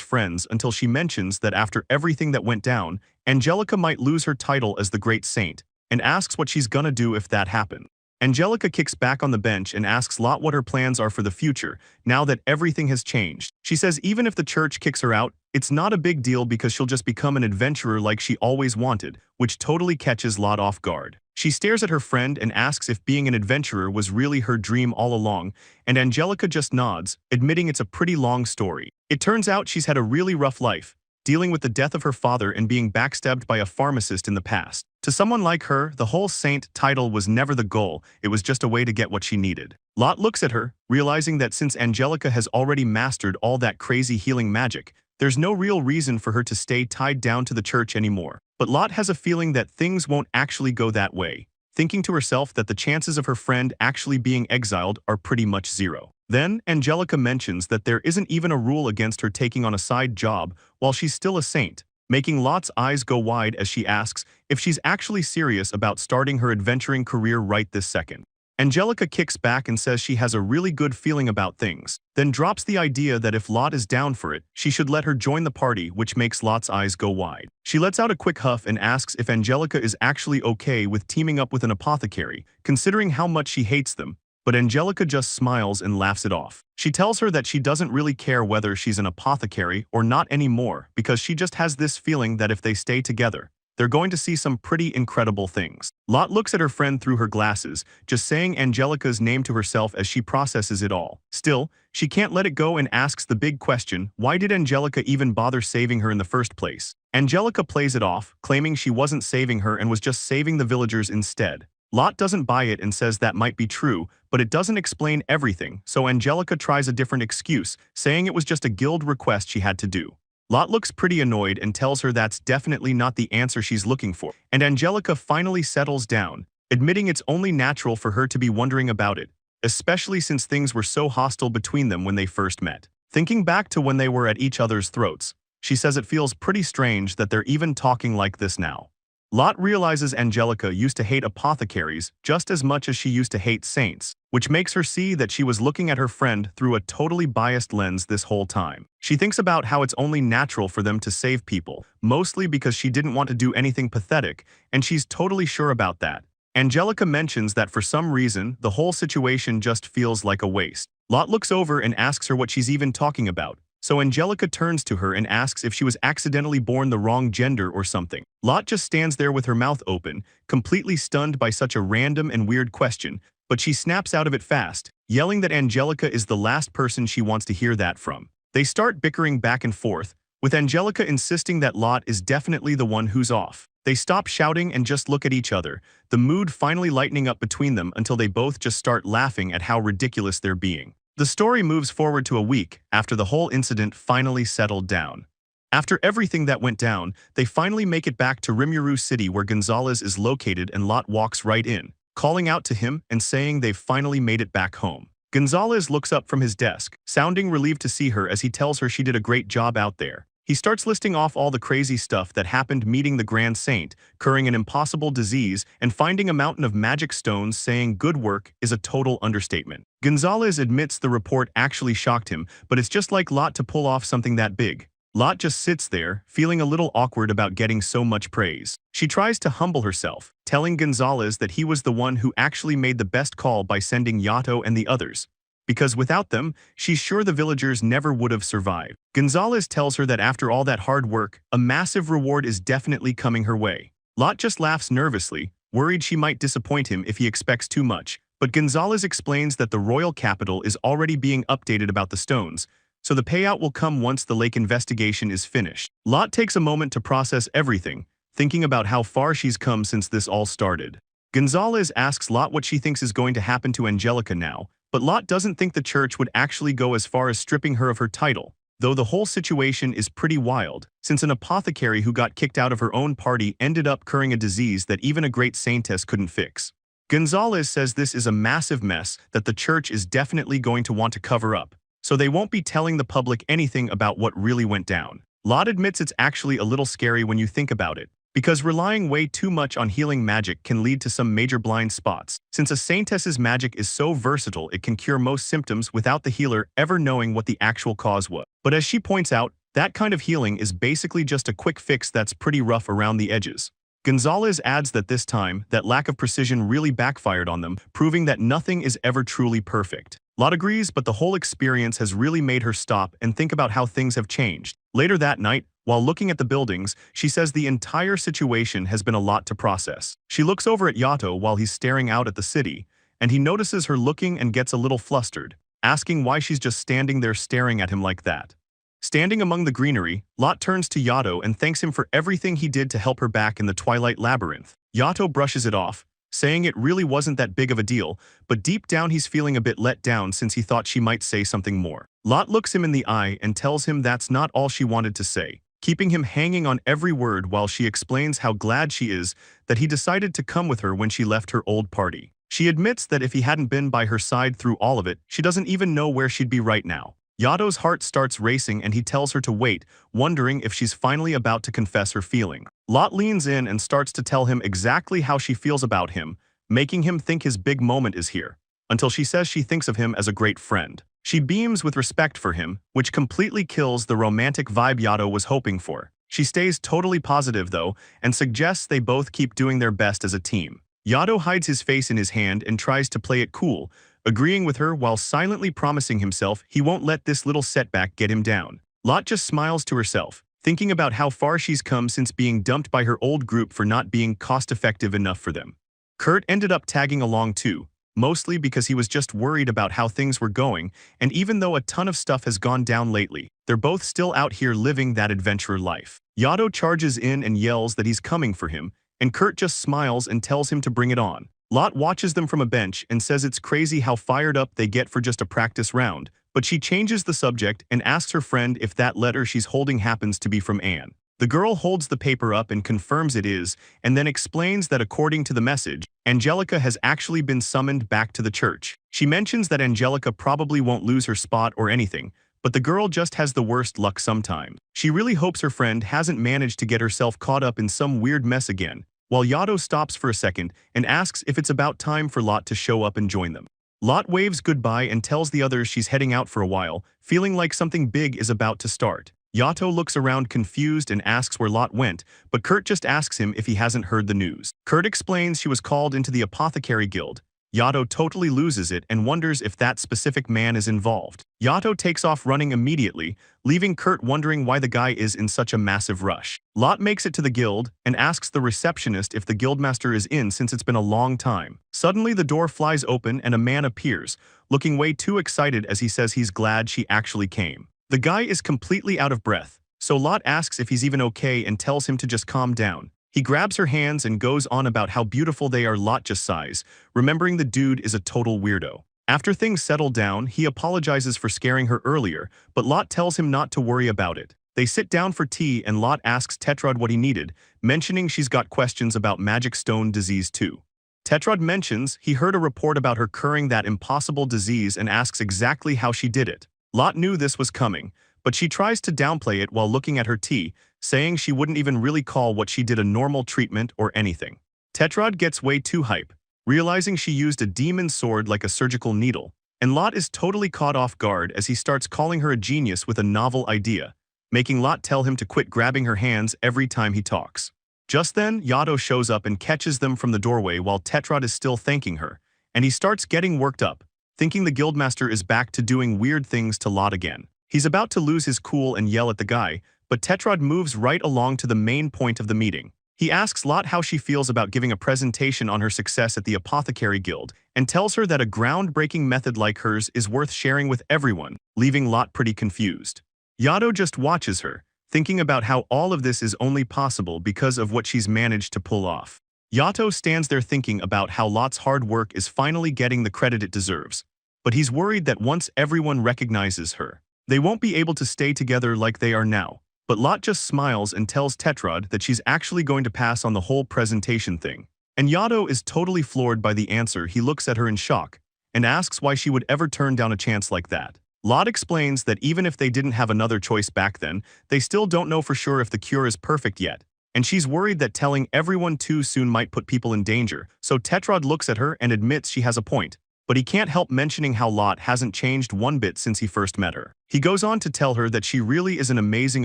friends until she mentions that after everything that went down, Angelica might lose her title as the Great Saint, and asks what she's gonna do if that happens. Angelica kicks back on the bench and asks Lot what her plans are for the future, now that everything has changed. She says even if the church kicks her out, it's not a big deal because she'll just become an adventurer like she always wanted, which totally catches Lot off guard. She stares at her friend and asks if being an adventurer was really her dream all along, and Angelica just nods, admitting it's a pretty long story. It turns out she's had a really rough life, dealing with the death of her father and being backstabbed by a pharmacist in the past. To someone like her, the whole saint title was never the goal, it was just a way to get what she needed. Lot looks at her, realizing that since Angelica has already mastered all that crazy healing magic, there's no real reason for her to stay tied down to the church anymore. But Lot has a feeling that things won't actually go that way, thinking to herself that the chances of her friend actually being exiled are pretty much zero. Then, Angelica mentions that there isn't even a rule against her taking on a side job while she's still a saint, making Lot's eyes go wide as she asks if she's actually serious about starting her adventuring career right this second. Angelica kicks back and says she has a really good feeling about things, then drops the idea that if Lot is down for it, she should let her join the party, which makes Lot's eyes go wide. She lets out a quick huff and asks if Angelica is actually okay with teaming up with an apothecary, considering how much she hates them, but Angelica just smiles and laughs it off. She tells her that she doesn't really care whether she's an apothecary or not anymore because she just has this feeling that if they stay together, they're going to see some pretty incredible things. Lot looks at her friend through her glasses, just saying Angelica's name to herself as she processes it all. Still, she can't let it go and asks the big question, why did Angelica even bother saving her in the first place? Angelica plays it off, claiming she wasn't saving her and was just saving the villagers instead. Lot doesn't buy it and says that might be true, but it doesn't explain everything, so Angelica tries a different excuse, saying it was just a guild request she had to do. Lot looks pretty annoyed and tells her that's definitely not the answer she's looking for, and Angelica finally settles down, admitting it's only natural for her to be wondering about it, especially since things were so hostile between them when they first met. Thinking back to when they were at each other's throats, she says it feels pretty strange that they're even talking like this now. Lot realizes Angelica used to hate apothecaries just as much as she used to hate saints, which makes her see that she was looking at her friend through a totally biased lens this whole time. She thinks about how it's only natural for them to save people, mostly because she didn't want to do anything pathetic, and she's totally sure about that. Angelica mentions that for some reason, the whole situation just feels like a waste. Lot looks over and asks her what she's even talking about, so Angelica turns to her and asks if she was accidentally born the wrong gender or something. Lot just stands there with her mouth open, completely stunned by such a random and weird question, but she snaps out of it fast, yelling that Angelica is the last person she wants to hear that from. They start bickering back and forth, with Angelica insisting that Lot is definitely the one who's off. They stop shouting and just look at each other, the mood finally lightening up between them until they both just start laughing at how ridiculous they're being. The story moves forward to a week after the whole incident finally settled down. After everything that went down, they finally make it back to Rimuru City where Gonzalez is located and Lot walks right in, calling out to him and saying they've finally made it back home. Gonzalez looks up from his desk, sounding relieved to see her as he tells her she did a great job out there. He starts listing off all the crazy stuff that happened meeting the Grand Saint, curing an impossible disease, and finding a mountain of magic stones, saying good work is a total understatement. Gonzalez admits the report actually shocked him, but it's just like Lot to pull off something that big. Lot just sits there, feeling a little awkward about getting so much praise. She tries to humble herself, telling Gonzalez that he was the one who actually made the best call by sending Yato and the others, because without them, she's sure the villagers never would have survived. Gonzalez tells her that after all that hard work, a massive reward is definitely coming her way. Lot just laughs nervously, worried she might disappoint him if he expects too much, but Gonzalez explains that the royal capital is already being updated about the stones, so the payout will come once the lake investigation is finished. Lot takes a moment to process everything, thinking about how far she's come since this all started. Gonzalez asks Lot what she thinks is going to happen to Angelica now, but Lot doesn't think the church would actually go as far as stripping her of her title, though the whole situation is pretty wild, since an apothecary who got kicked out of her own party ended up curing a disease that even a great saintess couldn't fix. Gonzalez says this is a massive mess that the church is definitely going to want to cover up, so they won't be telling the public anything about what really went down. Lot admits it's actually a little scary when you think about it, because relying way too much on healing magic can lead to some major blind spots, since a saintess's magic is so versatile it can cure most symptoms without the healer ever knowing what the actual cause was. But as she points out, that kind of healing is basically just a quick fix that's pretty rough around the edges. Gonzalez adds that this time, that lack of precision really backfired on them, proving that nothing is ever truly perfect. Lot agrees, but the whole experience has really made her stop and think about how things have changed. Later that night, while looking at the buildings, she says the entire situation has been a lot to process. She looks over at Yato while he's staring out at the city, and he notices her looking and gets a little flustered, asking why she's just standing there staring at him like that. Standing among the greenery, Lot turns to Yato and thanks him for everything he did to help her back in the Twilight Labyrinth. Yato brushes it off, saying it really wasn't that big of a deal, but deep down he's feeling a bit let down since he thought she might say something more. Lot looks him in the eye and tells him that's not all she wanted to say, keeping him hanging on every word while she explains how glad she is that he decided to come with her when she left her old party. She admits that if he hadn't been by her side through all of it, she doesn't even know where she'd be right now. Yato's heart starts racing and he tells her to wait, wondering if she's finally about to confess her feeling. Lot leans in and starts to tell him exactly how she feels about him, making him think his big moment is here, until she says she thinks of him as a great friend. She beams with respect for him, which completely kills the romantic vibe Yato was hoping for. She stays totally positive though, and suggests they both keep doing their best as a team. Yato hides his face in his hand and tries to play it cool, agreeing with her while silently promising himself he won't let this little setback get him down. Lot just smiles to herself, thinking about how far she's come since being dumped by her old group for not being cost-effective enough for them. Kurt ended up tagging along too, mostly because he was just worried about how things were going, and even though a ton of stuff has gone down lately, they're both still out here living that adventurer life. Yato charges in and yells that he's coming for him, and Kurt just smiles and tells him to bring it on. Lot watches them from a bench and says it's crazy how fired up they get for just a practice round, but she changes the subject and asks her friend if that letter she's holding happens to be from Anne. The girl holds the paper up and confirms it is, and then explains that according to the message, Angelica has actually been summoned back to the church. She mentions that Angelica probably won't lose her spot or anything, but the girl just has the worst luck sometimes. She really hopes her friend hasn't managed to get herself caught up in some weird mess again, while Yato stops for a second and asks if it's about time for Lot to show up and join them. Lot waves goodbye and tells the others she's heading out for a while, feeling like something big is about to start. Yato looks around confused and asks where Lot went, but Kurt just asks him if he hasn't heard the news. Kurt explains she was called into the Apothecary Guild. Yato totally loses it and wonders if that specific man is involved. Yato takes off running immediately, leaving Kurt wondering why the guy is in such a massive rush. Lot makes it to the guild and asks the receptionist if the guildmaster is in since it's been a long time. Suddenly the door flies open and a man appears, looking way too excited as he says he's glad she actually came. The guy is completely out of breath, So Lot asks if he's even okay and tells him to just calm down. He grabs her hands and goes on about how beautiful they are. Lot just sighs, remembering the dude is a total weirdo. After things settle down, he apologizes for scaring her earlier, but Lot tells him not to worry about it. They sit down for tea and Lot asks Tetrod what he needed, mentioning she's got questions about magic stone disease too. Tetrod mentions he heard a report about her curing that impossible disease and asks exactly how she did it. Lot knew this was coming, but she tries to downplay it while looking at her tea, saying she wouldn't even really call what she did a normal treatment or anything. Tetrod gets way too hype, realizing she used a demon sword like a surgical needle, and Lot is totally caught off guard as he starts calling her a genius with a novel idea, making Lot tell him to quit grabbing her hands every time he talks. Just then, Gaido shows up and catches them from the doorway while Tetrod is still thanking her, and he starts getting worked up, thinking the guildmaster is back to doing weird things to Lot again. He's about to lose his cool and yell at the guy, but Tetrod moves right along to the main point of the meeting. He asks Lot how she feels about giving a presentation on her success at the Apothecary Guild, and tells her that a groundbreaking method like hers is worth sharing with everyone, leaving Lot pretty confused. Gaido just watches her, thinking about how all of this is only possible because of what she's managed to pull off. Gaido stands there thinking about how Lot's hard work is finally getting the credit it deserves, but he's worried that once everyone recognizes her, they won't be able to stay together like they are now. But Lot just smiles and tells Tetrod that she's actually going to pass on the whole presentation thing. And Gaido is totally floored by the answer. He looks at her in shock and asks why she would ever turn down a chance like that. Lot explains that even if they didn't have another choice back then, they still don't know for sure if the cure is perfect yet. And she's worried that telling everyone too soon might put people in danger, so Tetrod looks at her and admits she has a point. But he can't help mentioning how Lot hasn't changed one bit since he first met her. He goes on to tell her that she really is an amazing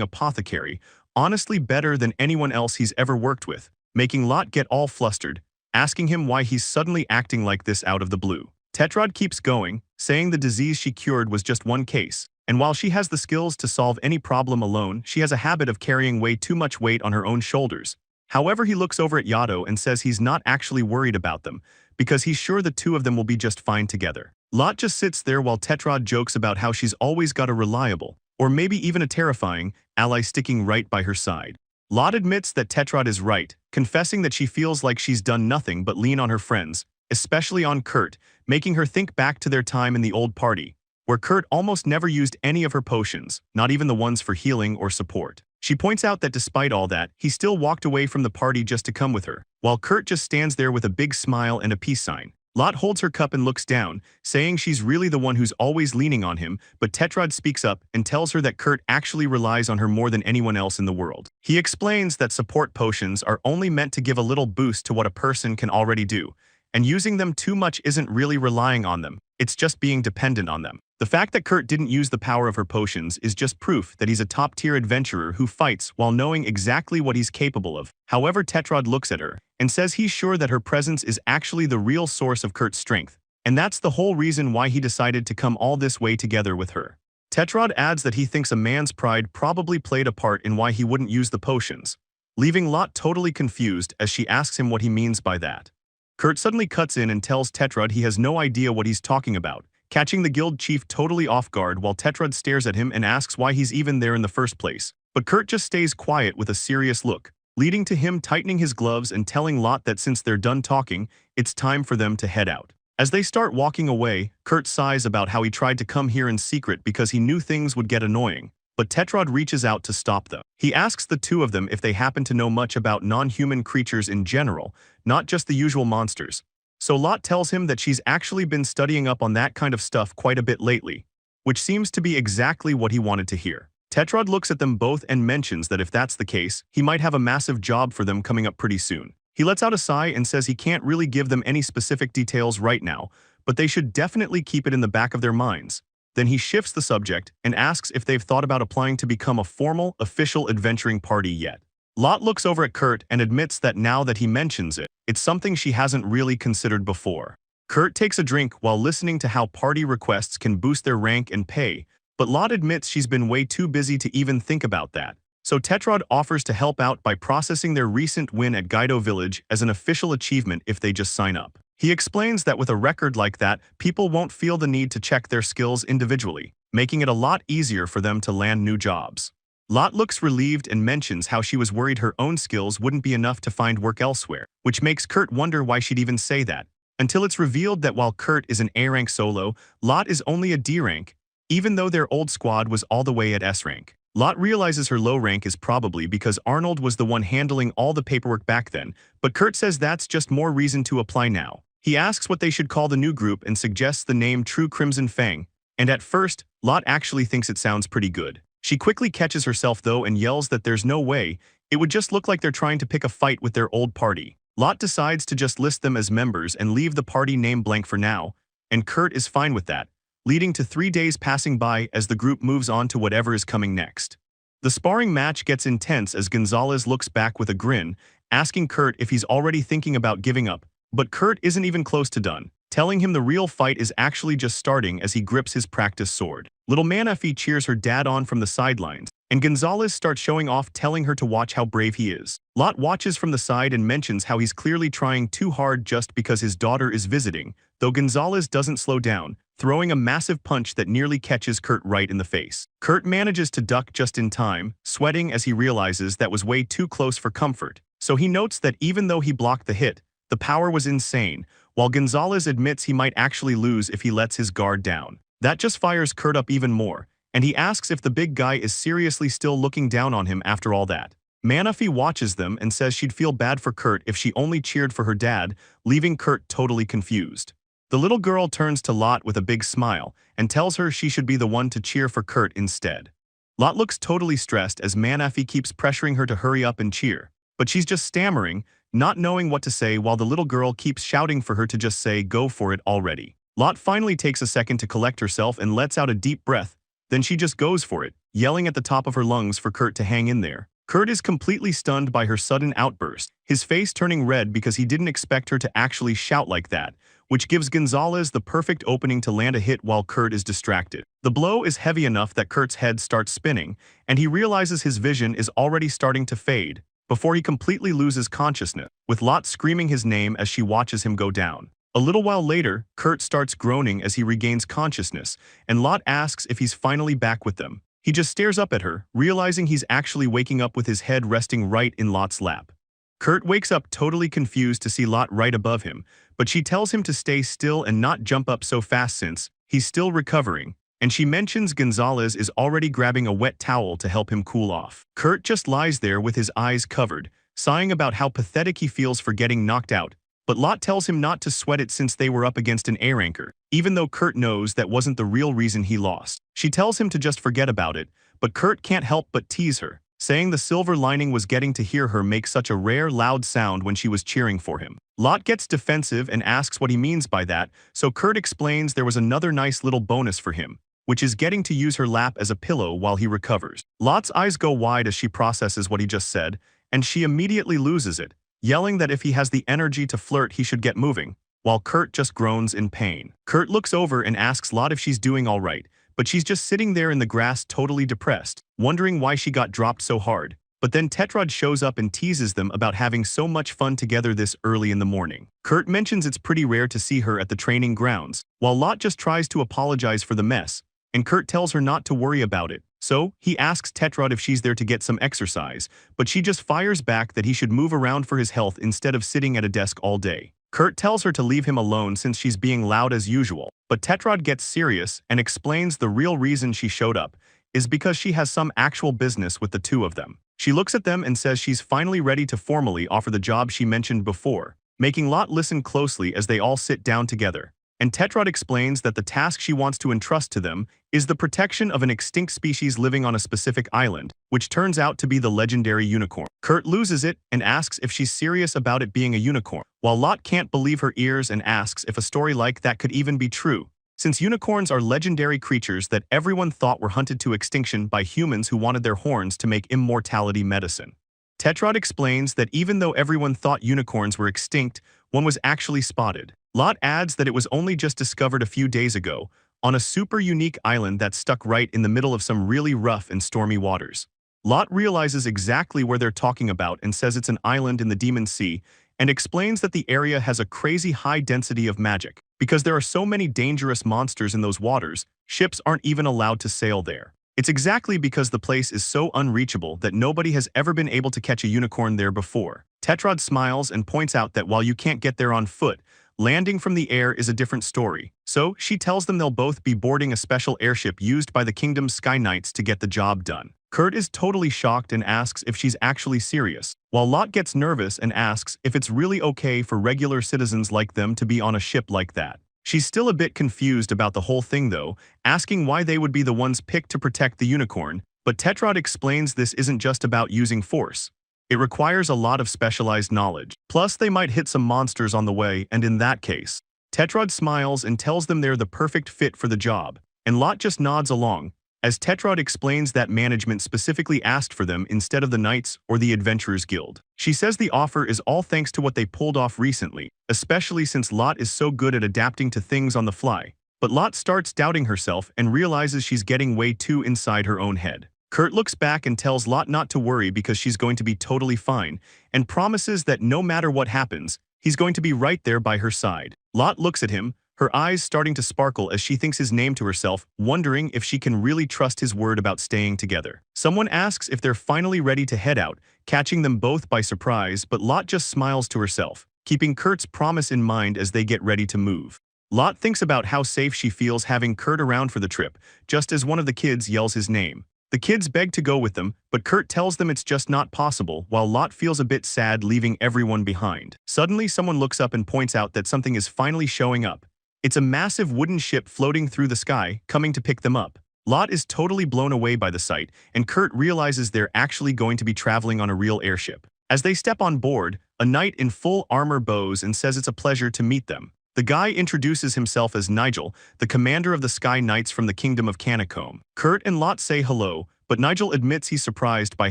apothecary, honestly better than anyone else he's ever worked with, making Lot get all flustered, asking him why he's suddenly acting like this out of the blue. Tetrod keeps going, saying the disease she cured was just one case, and while she has the skills to solve any problem alone, she has a habit of carrying way too much weight on her own shoulders. However, he looks over at Gaido and says he's not actually worried about them, because he's sure the two of them will be just fine together. Lot just sits there while Tetrod jokes about how she's always got a reliable, or maybe even a terrifying, ally sticking right by her side. Lot admits that Tetrod is right, confessing that she feels like she's done nothing but lean on her friends, especially on Kurt, making her think back to their time in the old party, where Kurt almost never used any of her potions, not even the ones for healing or support. She points out that despite all that, he still walked away from the party just to come with her, while Kurt just stands there with a big smile and a peace sign. Lot holds her cup and looks down, saying she's really the one who's always leaning on him, but Tetrod speaks up and tells her that Kurt actually relies on her more than anyone else in the world. He explains that support potions are only meant to give a little boost to what a person can already do, and using them too much isn't really relying on them, it's just being dependent on them. The fact that Kurt didn't use the power of her potions is just proof that he's a top-tier adventurer who fights while knowing exactly what he's capable of. However, Tetrod looks at her and says he's sure that her presence is actually the real source of Kurt's strength, and that's the whole reason why he decided to come all this way together with her. Tetrod adds that he thinks a man's pride probably played a part in why he wouldn't use the potions, leaving Lot totally confused as she asks him what he means by that. Kurt suddenly cuts in and tells Tetrod he has no idea what he's talking about, catching the guild chief totally off guard while Tetrod stares at him and asks why he's even there in the first place. But Kurt just stays quiet with a serious look, leading to him tightening his gloves and telling Lot that since they're done talking, it's time for them to head out. As they start walking away, Kurt sighs about how he tried to come here in secret because he knew things would get annoying, but Tetrod reaches out to stop them. He asks the two of them if they happen to know much about non-human creatures in general, not just the usual monsters. So Lot tells him that she's actually been studying up on that kind of stuff quite a bit lately, which seems to be exactly what he wanted to hear. Tetrod looks at them both and mentions that if that's the case, he might have a massive job for them coming up pretty soon. He lets out a sigh and says he can't really give them any specific details right now, but they should definitely keep it in the back of their minds. Then he shifts the subject and asks if they've thought about applying to become a formal, official adventuring party yet. Lot looks over at Kurt and admits that now that he mentions it, it's something she hasn't really considered before. Kurt takes a drink while listening to how party requests can boost their rank and pay, but Lot admits she's been way too busy to even think about that. So Tetrod offers to help out by processing their recent win at Gaido village as an official achievement if they just sign up. He explains that with a record like that, people won't feel the need to check their skills individually, making it a lot easier for them to land new jobs. Lot looks relieved and mentions how she was worried her own skills wouldn't be enough to find work elsewhere, which makes Kurt wonder why she'd even say that. Until it's revealed that while Kurt is an A-rank solo, Lot is only a D-rank, even though their old squad was all the way at S-rank. Lot realizes her low rank is probably because Arnold was the one handling all the paperwork back then, but Kurt says that's just more reason to apply now. He asks what they should call the new group and suggests the name True Crimson Fang, and at first, Lot actually thinks it sounds pretty good. She quickly catches herself though and yells that there's no way, it would just look like they're trying to pick a fight with their old party. Lot decides to just list them as members and leave the party name blank for now, and Kurt is fine with that, leading to 3 days passing by as the group moves on to whatever is coming next. The sparring match gets intense as Gonzalez looks back with a grin, asking Kurt if he's already thinking about giving up, but Kurt isn't even close to done, telling him the real fight is actually just starting as he grips his practice sword. Little Manaphy cheers her dad on from the sidelines, and Gonzalez starts showing off, telling her to watch how brave he is. Lot watches from the side and mentions how he's clearly trying too hard just because his daughter is visiting, though Gonzalez doesn't slow down, throwing a massive punch that nearly catches Kurt right in the face. Kurt manages to duck just in time, sweating as he realizes that was way too close for comfort, so he notes that even though he blocked the hit, the power was insane, while Gonzalez admits he might actually lose if he lets his guard down. That just fires Kurt up even more, and he asks if the big guy is seriously still looking down on him after all that. Manaphy watches them and says she'd feel bad for Kurt if she only cheered for her dad, leaving Kurt totally confused. The little girl turns to Lot with a big smile and tells her she should be the one to cheer for Kurt instead. Lot looks totally stressed as Manaphy keeps pressuring her to hurry up and cheer, but she's just stammering, not knowing what to say while the little girl keeps shouting for her to just say go for it already. Lot finally takes a second to collect herself and lets out a deep breath, then she just goes for it, yelling at the top of her lungs for Kurt to hang in there. Kurt is completely stunned by her sudden outburst, his face turning red because he didn't expect her to actually shout like that, which gives Gonzalez the perfect opening to land a hit while Kurt is distracted. The blow is heavy enough that Kurt's head starts spinning, and he realizes his vision is already starting to fade, before he completely loses consciousness, with Lot screaming his name as she watches him go down. A little while later, Kurt starts groaning as he regains consciousness, and Lot asks if he's finally back with them. He just stares up at her, realizing he's actually waking up with his head resting right in Lot's lap. Kurt wakes up totally confused to see Lot right above him, but she tells him to stay still and not jump up so fast since he's still recovering, and she mentions Gonzalez is already grabbing a wet towel to help him cool off. Kurt just lies there with his eyes covered, sighing about how pathetic he feels for getting knocked out, but Lot tells him not to sweat it since they were up against an A-ranker, even though Kurt knows that wasn't the real reason he lost. She tells him to just forget about it, but Kurt can't help but tease her, saying the silver lining was getting to hear her make such a rare loud sound when she was cheering for him. Lot gets defensive and asks what he means by that, so Kurt explains there was another nice little bonus for him, which is getting to use her lap as a pillow while he recovers. Lot's eyes go wide as she processes what he just said, and she immediately loses it, yelling that if he has the energy to flirt he should get moving, while Kurt just groans in pain. Kurt looks over and asks Lot if she's doing alright, but she's just sitting there in the grass totally depressed, wondering why she got dropped so hard. But then Tetrod shows up and teases them about having so much fun together this early in the morning. Kurt mentions it's pretty rare to see her at the training grounds, while Lot just tries to apologize for the mess, and Kurt tells her not to worry about it. So, he asks Tetrod if she's there to get some exercise, but she just fires back that he should move around for his health instead of sitting at a desk all day. Kurt tells her to leave him alone since she's being loud as usual, but Tetrod gets serious and explains the real reason she showed up is because she has some actual business with the two of them. She looks at them and says she's finally ready to formally offer the job she mentioned before, making Lot listen closely as they all sit down together. And Tetrod explains that the task she wants to entrust to them is the protection of an extinct species living on a specific island, which turns out to be the legendary unicorn. Kurt loses it and asks if she's serious about it being a unicorn, while Lot can't believe her ears and asks if a story like that could even be true, since unicorns are legendary creatures that everyone thought were hunted to extinction by humans who wanted their horns to make immortality medicine. Tetrod explains that even though everyone thought unicorns were extinct, one was actually spotted. Lot adds that it was only just discovered a few days ago, on a super unique island that's stuck right in the middle of some really rough and stormy waters. Lot realizes exactly where they're talking about and says it's an island in the Demon Sea, and explains that the area has a crazy high density of magic. Because there are so many dangerous monsters in those waters, ships aren't even allowed to sail there. It's exactly because the place is so unreachable that nobody has ever been able to catch a unicorn there before. Tetrod smiles and points out that while you can't get there on foot, landing from the air is a different story. So, she tells them they'll both be boarding a special airship used by the kingdom's Sky Knights to get the job done. Kurt is totally shocked and asks if she's actually serious, while Lot gets nervous and asks if it's really okay for regular citizens like them to be on a ship like that. She's still a bit confused about the whole thing though, asking why they would be the ones picked to protect the unicorn, but Tetrod explains this isn't just about using force. It requires a lot of specialized knowledge. Plus, they might hit some monsters on the way, and in that case, Tetrod smiles and tells them they're the perfect fit for the job, and Lot just nods along, as Tetrod explains that management specifically asked for them instead of the Knights or the Adventurers Guild. She says the offer is all thanks to what they pulled off recently, especially since Lot is so good at adapting to things on the fly. But Lot starts doubting herself and realizes she's getting way too inside her own head. Kurt looks back and tells Lot not to worry because she's going to be totally fine, and promises that no matter what happens, he's going to be right there by her side. Lot looks at him, her eyes starting to sparkle as she thinks his name to herself, wondering if she can really trust his word about staying together. Someone asks if they're finally ready to head out, catching them both by surprise, but Lot just smiles to herself, keeping Kurt's promise in mind as they get ready to move. Lot thinks about how safe she feels having Kurt around for the trip, just as one of the kids yells his name. The kids beg to go with them, but Kurt tells them it's just not possible, while Lot feels a bit sad leaving everyone behind. Suddenly, someone looks up and points out that something is finally showing up. It's a massive wooden ship floating through the sky, coming to pick them up. Lot is totally blown away by the sight, and Kurt realizes they're actually going to be traveling on a real airship. As they step on board, a knight in full armor bows and says it's a pleasure to meet them. The guy introduces himself as Nigel, the commander of the Sky Knights from the Kingdom of Canacomb. Kurt and Lot say hello, but Nigel admits he's surprised by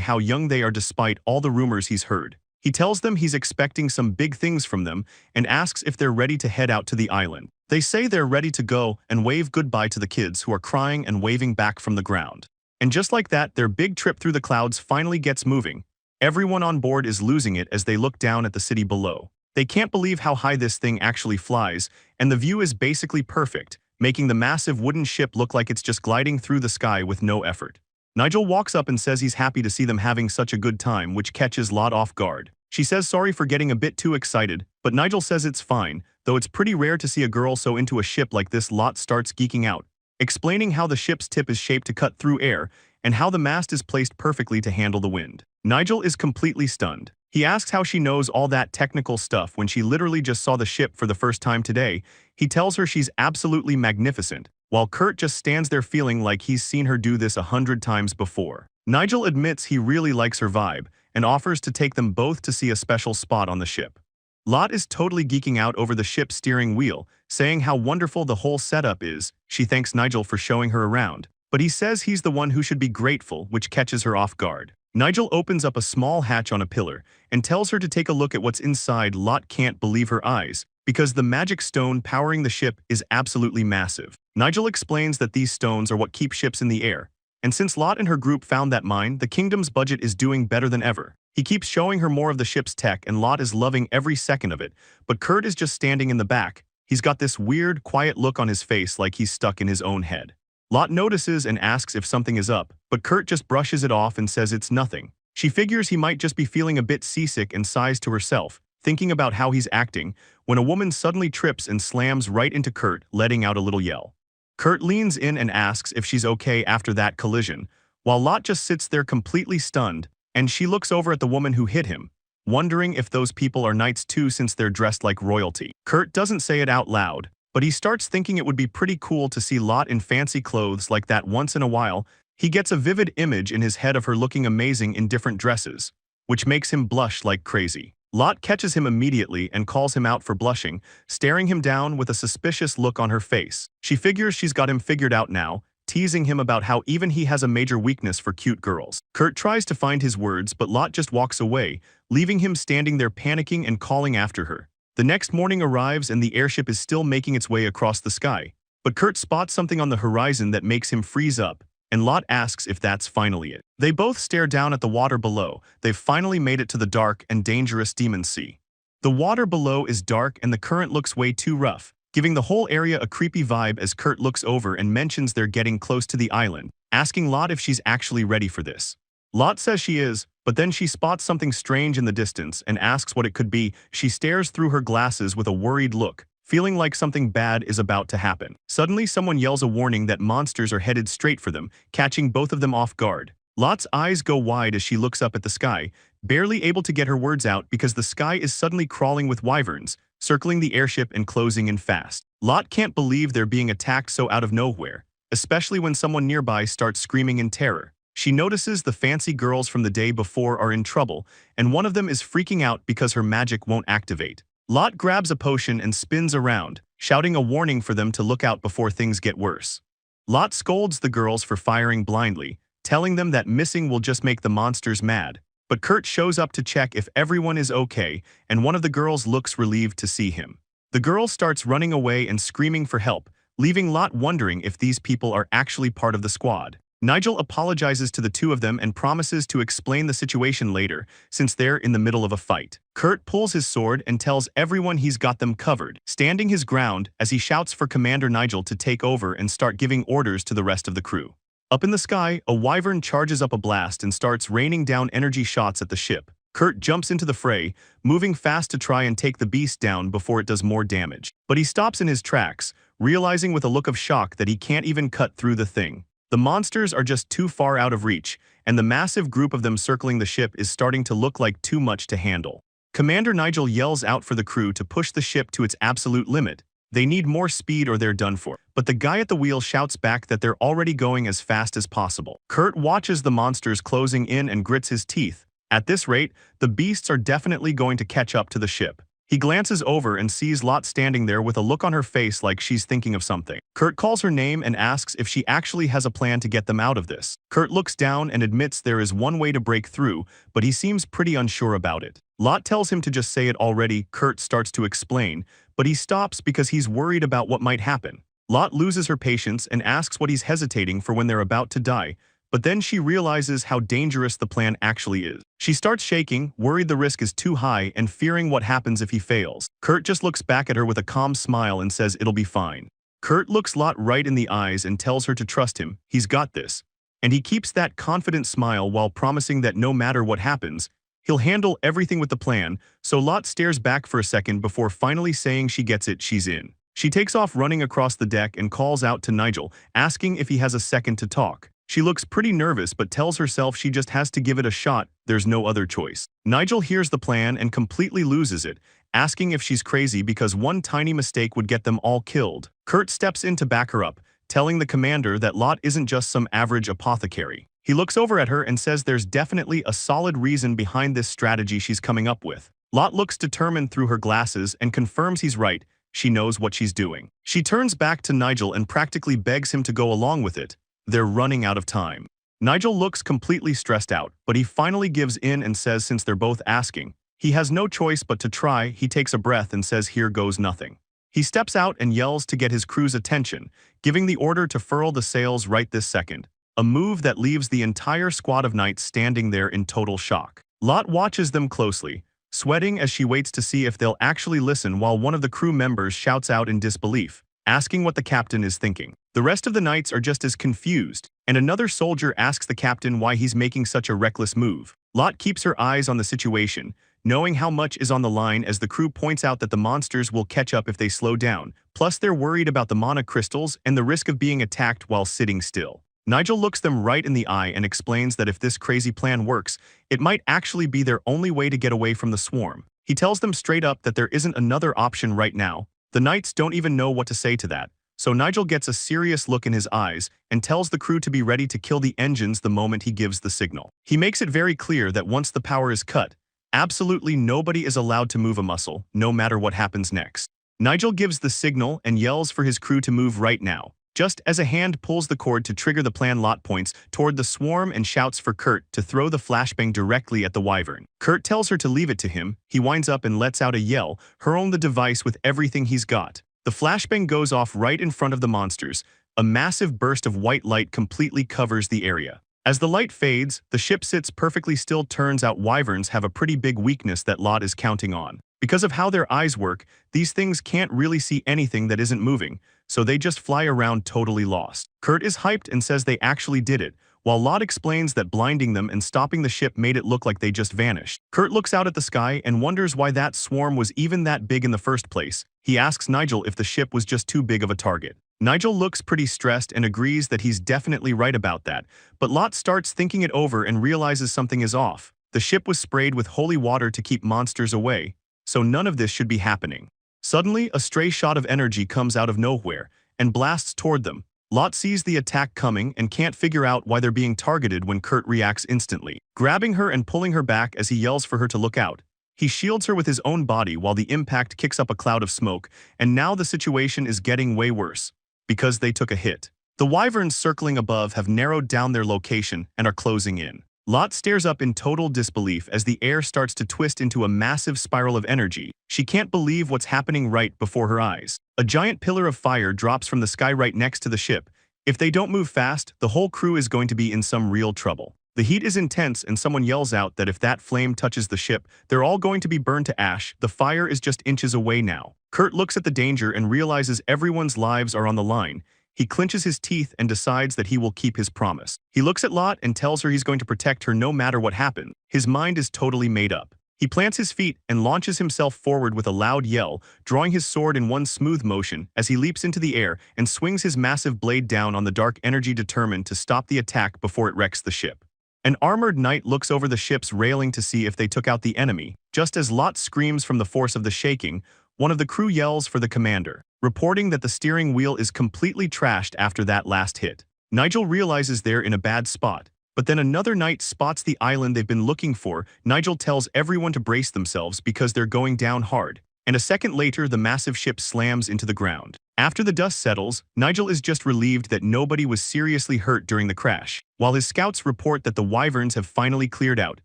how young they are despite all the rumors he's heard. He tells them he's expecting some big things from them and asks if they're ready to head out to the island. They say they're ready to go and wave goodbye to the kids who are crying and waving back from the ground. And just like that, their big trip through the clouds finally gets moving. Everyone on board is losing it as they look down at the city below. They can't believe how high this thing actually flies, and the view is basically perfect, making the massive wooden ship look like it's just gliding through the sky with no effort. Nigel walks up and says he's happy to see them having such a good time, which catches Lot off guard. She says sorry for getting a bit too excited, but Nigel says it's fine, though it's pretty rare to see a girl so into a ship like this. Lot starts geeking out, explaining how the ship's tip is shaped to cut through air, and how the mast is placed perfectly to handle the wind. Nigel is completely stunned. He asks how she knows all that technical stuff when she literally just saw the ship for the first time today. He tells her she's absolutely magnificent, while Kurt just stands there feeling like he's seen her do this 100 times before. Nigel admits he really likes her vibe, and offers to take them both to see a special spot on the ship. Lot is totally geeking out over the ship's steering wheel, saying how wonderful the whole setup is. She thanks Nigel for showing her around, but he says he's the one who should be grateful, which catches her off guard. Nigel opens up a small hatch on a pillar and tells her to take a look at what's inside. Lot can't believe her eyes, because the magic stone powering the ship is absolutely massive. Nigel explains that these stones are what keep ships in the air, and since Lot and her group found that mine, the kingdom's budget is doing better than ever. He keeps showing her more of the ship's tech, and Lot is loving every second of it, but Kurt is just standing in the back. He's got this weird, quiet look on his face like he's stuck in his own head. Lot notices and asks if something is up, but Kurt just brushes it off and says it's nothing. She figures he might just be feeling a bit seasick and sighs to herself, thinking about how he's acting, when a woman suddenly trips and slams right into Kurt, letting out a little yell. Kurt leans in and asks if she's okay after that collision, while Lot just sits there completely stunned, and she looks over at the woman who hit him, wondering if those people are knights too since they're dressed like royalty. Kurt doesn't say it out loud, but he starts thinking it would be pretty cool to see Lot in fancy clothes like that once in a while. He gets a vivid image in his head of her looking amazing in different dresses, which makes him blush like crazy. Lot catches him immediately and calls him out for blushing, staring him down with a suspicious look on her face. She figures she's got him figured out now, teasing him about how even he has a major weakness for cute girls. Kurt tries to find his words, but Lot just walks away, leaving him standing there panicking and calling after her. The next morning arrives and the airship is still making its way across the sky, but Kurt spots something on the horizon that makes him freeze up, and Lot asks if that's finally it. They both stare down at the water below. They've finally made it to the dark and dangerous Demon Sea. The water below is dark and the current looks way too rough, giving the whole area a creepy vibe as Kurt looks over and mentions they're getting close to the island, asking Lot if she's actually ready for this. Lot says she is, but then she spots something strange in the distance and asks what it could be. She stares through her glasses with a worried look, feeling like something bad is about to happen. Suddenly, someone yells a warning that monsters are headed straight for them, catching both of them off guard. Lot's eyes go wide as she looks up at the sky, barely able to get her words out because the sky is suddenly crawling with wyverns, circling the airship and closing in fast. Lot can't believe they're being attacked so out of nowhere, especially when someone nearby starts screaming in terror. She notices the fancy girls from the day before are in trouble, and one of them is freaking out because her magic won't activate. Lot grabs a potion and spins around, shouting a warning for them to look out before things get worse. Lot scolds the girls for firing blindly, telling them that missing will just make the monsters mad. But Kurt shows up to check if everyone is okay, and one of the girls looks relieved to see him. The girl starts running away and screaming for help, leaving Lot wondering if these people are actually part of the squad. Nigel apologizes to the two of them and promises to explain the situation later, since they're in the middle of a fight. Kurt pulls his sword and tells everyone he's got them covered, standing his ground as he shouts for Commander Nigel to take over and start giving orders to the rest of the crew. Up in the sky, a wyvern charges up a blast and starts raining down energy shots at the ship. Kurt jumps into the fray, moving fast to try and take the beast down before it does more damage. But he stops in his tracks, realizing with a look of shock that he can't even cut through the thing. The monsters are just too far out of reach, and the massive group of them circling the ship is starting to look like too much to handle. Commander Nigel yells out for the crew to push the ship to its absolute limit. They need more speed or they're done for. But the guy at the wheel shouts back that they're already going as fast as possible. Kurt watches the monsters closing in and grits his teeth. At this rate, the beasts are definitely going to catch up to the ship. He glances over and sees Lot standing there with a look on her face like she's thinking of something. Kurt calls her name and asks if she actually has a plan to get them out of this. Kurt looks down and admits there is one way to break through, but he seems pretty unsure about it. Lot tells him to just say it already. Kurt starts to explain, but he stops because he's worried about what might happen. Lot loses her patience and asks what he's hesitating for when they're about to die, but then she realizes how dangerous the plan actually is. She starts shaking, worried the risk is too high and fearing what happens if he fails. Kurt just looks back at her with a calm smile and says it'll be fine. Kurt looks Lot right in the eyes and tells her to trust him, he's got this. And he keeps that confident smile while promising that no matter what happens, he'll handle everything with the plan, so Lot stares back for a second before finally saying she gets it, she's in. She takes off running across the deck and calls out to Nigel, asking if he has a second to talk. She looks pretty nervous but tells herself she just has to give it a shot, there's no other choice. Nigel hears the plan and completely loses it, asking if she's crazy because one tiny mistake would get them all killed. Kurt steps in to back her up, telling the commander that Lot isn't just some average apothecary. He looks over at her and says there's definitely a solid reason behind this strategy she's coming up with. Lot looks determined through her glasses and confirms he's right, she knows what she's doing. She turns back to Nigel and practically begs him to go along with it. They're running out of time. Nigel looks completely stressed out, but he finally gives in and says since they're both asking, he has no choice but to try. He takes a breath and says here goes nothing. He steps out and yells to get his crew's attention, giving the order to furl the sails right this second, a move that leaves the entire squad of knights standing there in total shock. Lot watches them closely, sweating as she waits to see if they'll actually listen while one of the crew members shouts out in disbelief, asking what the captain is thinking. The rest of the knights are just as confused, and another soldier asks the captain why he's making such a reckless move. Lot keeps her eyes on the situation, knowing how much is on the line as the crew points out that the monsters will catch up if they slow down, plus they're worried about the mana crystals and the risk of being attacked while sitting still. Nigel looks them right in the eye and explains that if this crazy plan works, it might actually be their only way to get away from the swarm. He tells them straight up that there isn't another option right now. The knights don't even know what to say to that. So Nigel gets a serious look in his eyes and tells the crew to be ready to kill the engines the moment he gives the signal. He makes it very clear that once the power is cut, absolutely nobody is allowed to move a muscle, no matter what happens next. Nigel gives the signal and yells for his crew to move right now. Just as a hand pulls the cord to trigger the plan, Lot points toward the swarm and shouts for Kurt to throw the flashbang directly at the wyvern. Kurt tells her to leave it to him. He winds up and lets out a yell, hurling the device with everything he's got. The flashbang goes off right in front of the monsters. A massive burst of white light completely covers the area. As the light fades, the ship sits perfectly still. Turns out wyverns have a pretty big weakness that Lot is counting on. Because of how their eyes work, these things can't really see anything that isn't moving, so they just fly around totally lost. Kurt is hyped and says they actually did it, while Lot explains that blinding them and stopping the ship made it look like they just vanished. Kurt looks out at the sky and wonders why that swarm was even that big in the first place. He asks Nigel if the ship was just too big of a target. Nigel looks pretty stressed and agrees that he's definitely right about that, but Lot starts thinking it over and realizes something is off. The ship was sprayed with holy water to keep monsters away, so none of this should be happening. Suddenly, a stray shot of energy comes out of nowhere and blasts toward them. Lot sees the attack coming and can't figure out why they're being targeted when Kurt reacts instantly, grabbing her and pulling her back as he yells for her to look out. He shields her with his own body while the impact kicks up a cloud of smoke, and now the situation is getting way worse, because they took a hit. The wyverns circling above have narrowed down their location and are closing in. Lot stares up in total disbelief as the air starts to twist into a massive spiral of energy. She can't believe what's happening right before her eyes. A giant pillar of fire drops from the sky right next to the ship. If they don't move fast, the whole crew is going to be in some real trouble. The heat is intense and someone yells out that if that flame touches the ship, they're all going to be burned to ash. The fire is just inches away now. Kurt looks at the danger and realizes everyone's lives are on the line. He clenches his teeth and decides that he will keep his promise. He looks at Lot and tells her he's going to protect her no matter what happens. His mind is totally made up. He plants his feet and launches himself forward with a loud yell, drawing his sword in one smooth motion as he leaps into the air and swings his massive blade down on the dark energy determined to stop the attack before it wrecks the ship. An armored knight looks over the ship's railing to see if they took out the enemy. Just as Lot screams from the force of the shaking, one of the crew yells for the commander, reporting that the steering wheel is completely trashed after that last hit. Nigel realizes they're in a bad spot, but then another knight spots the island they've been looking for. Nigel tells everyone to brace themselves because they're going down hard, and a second later the massive ship slams into the ground. After the dust settles, Nigel is just relieved that nobody was seriously hurt during the crash, while his scouts report that the wyverns have finally cleared out.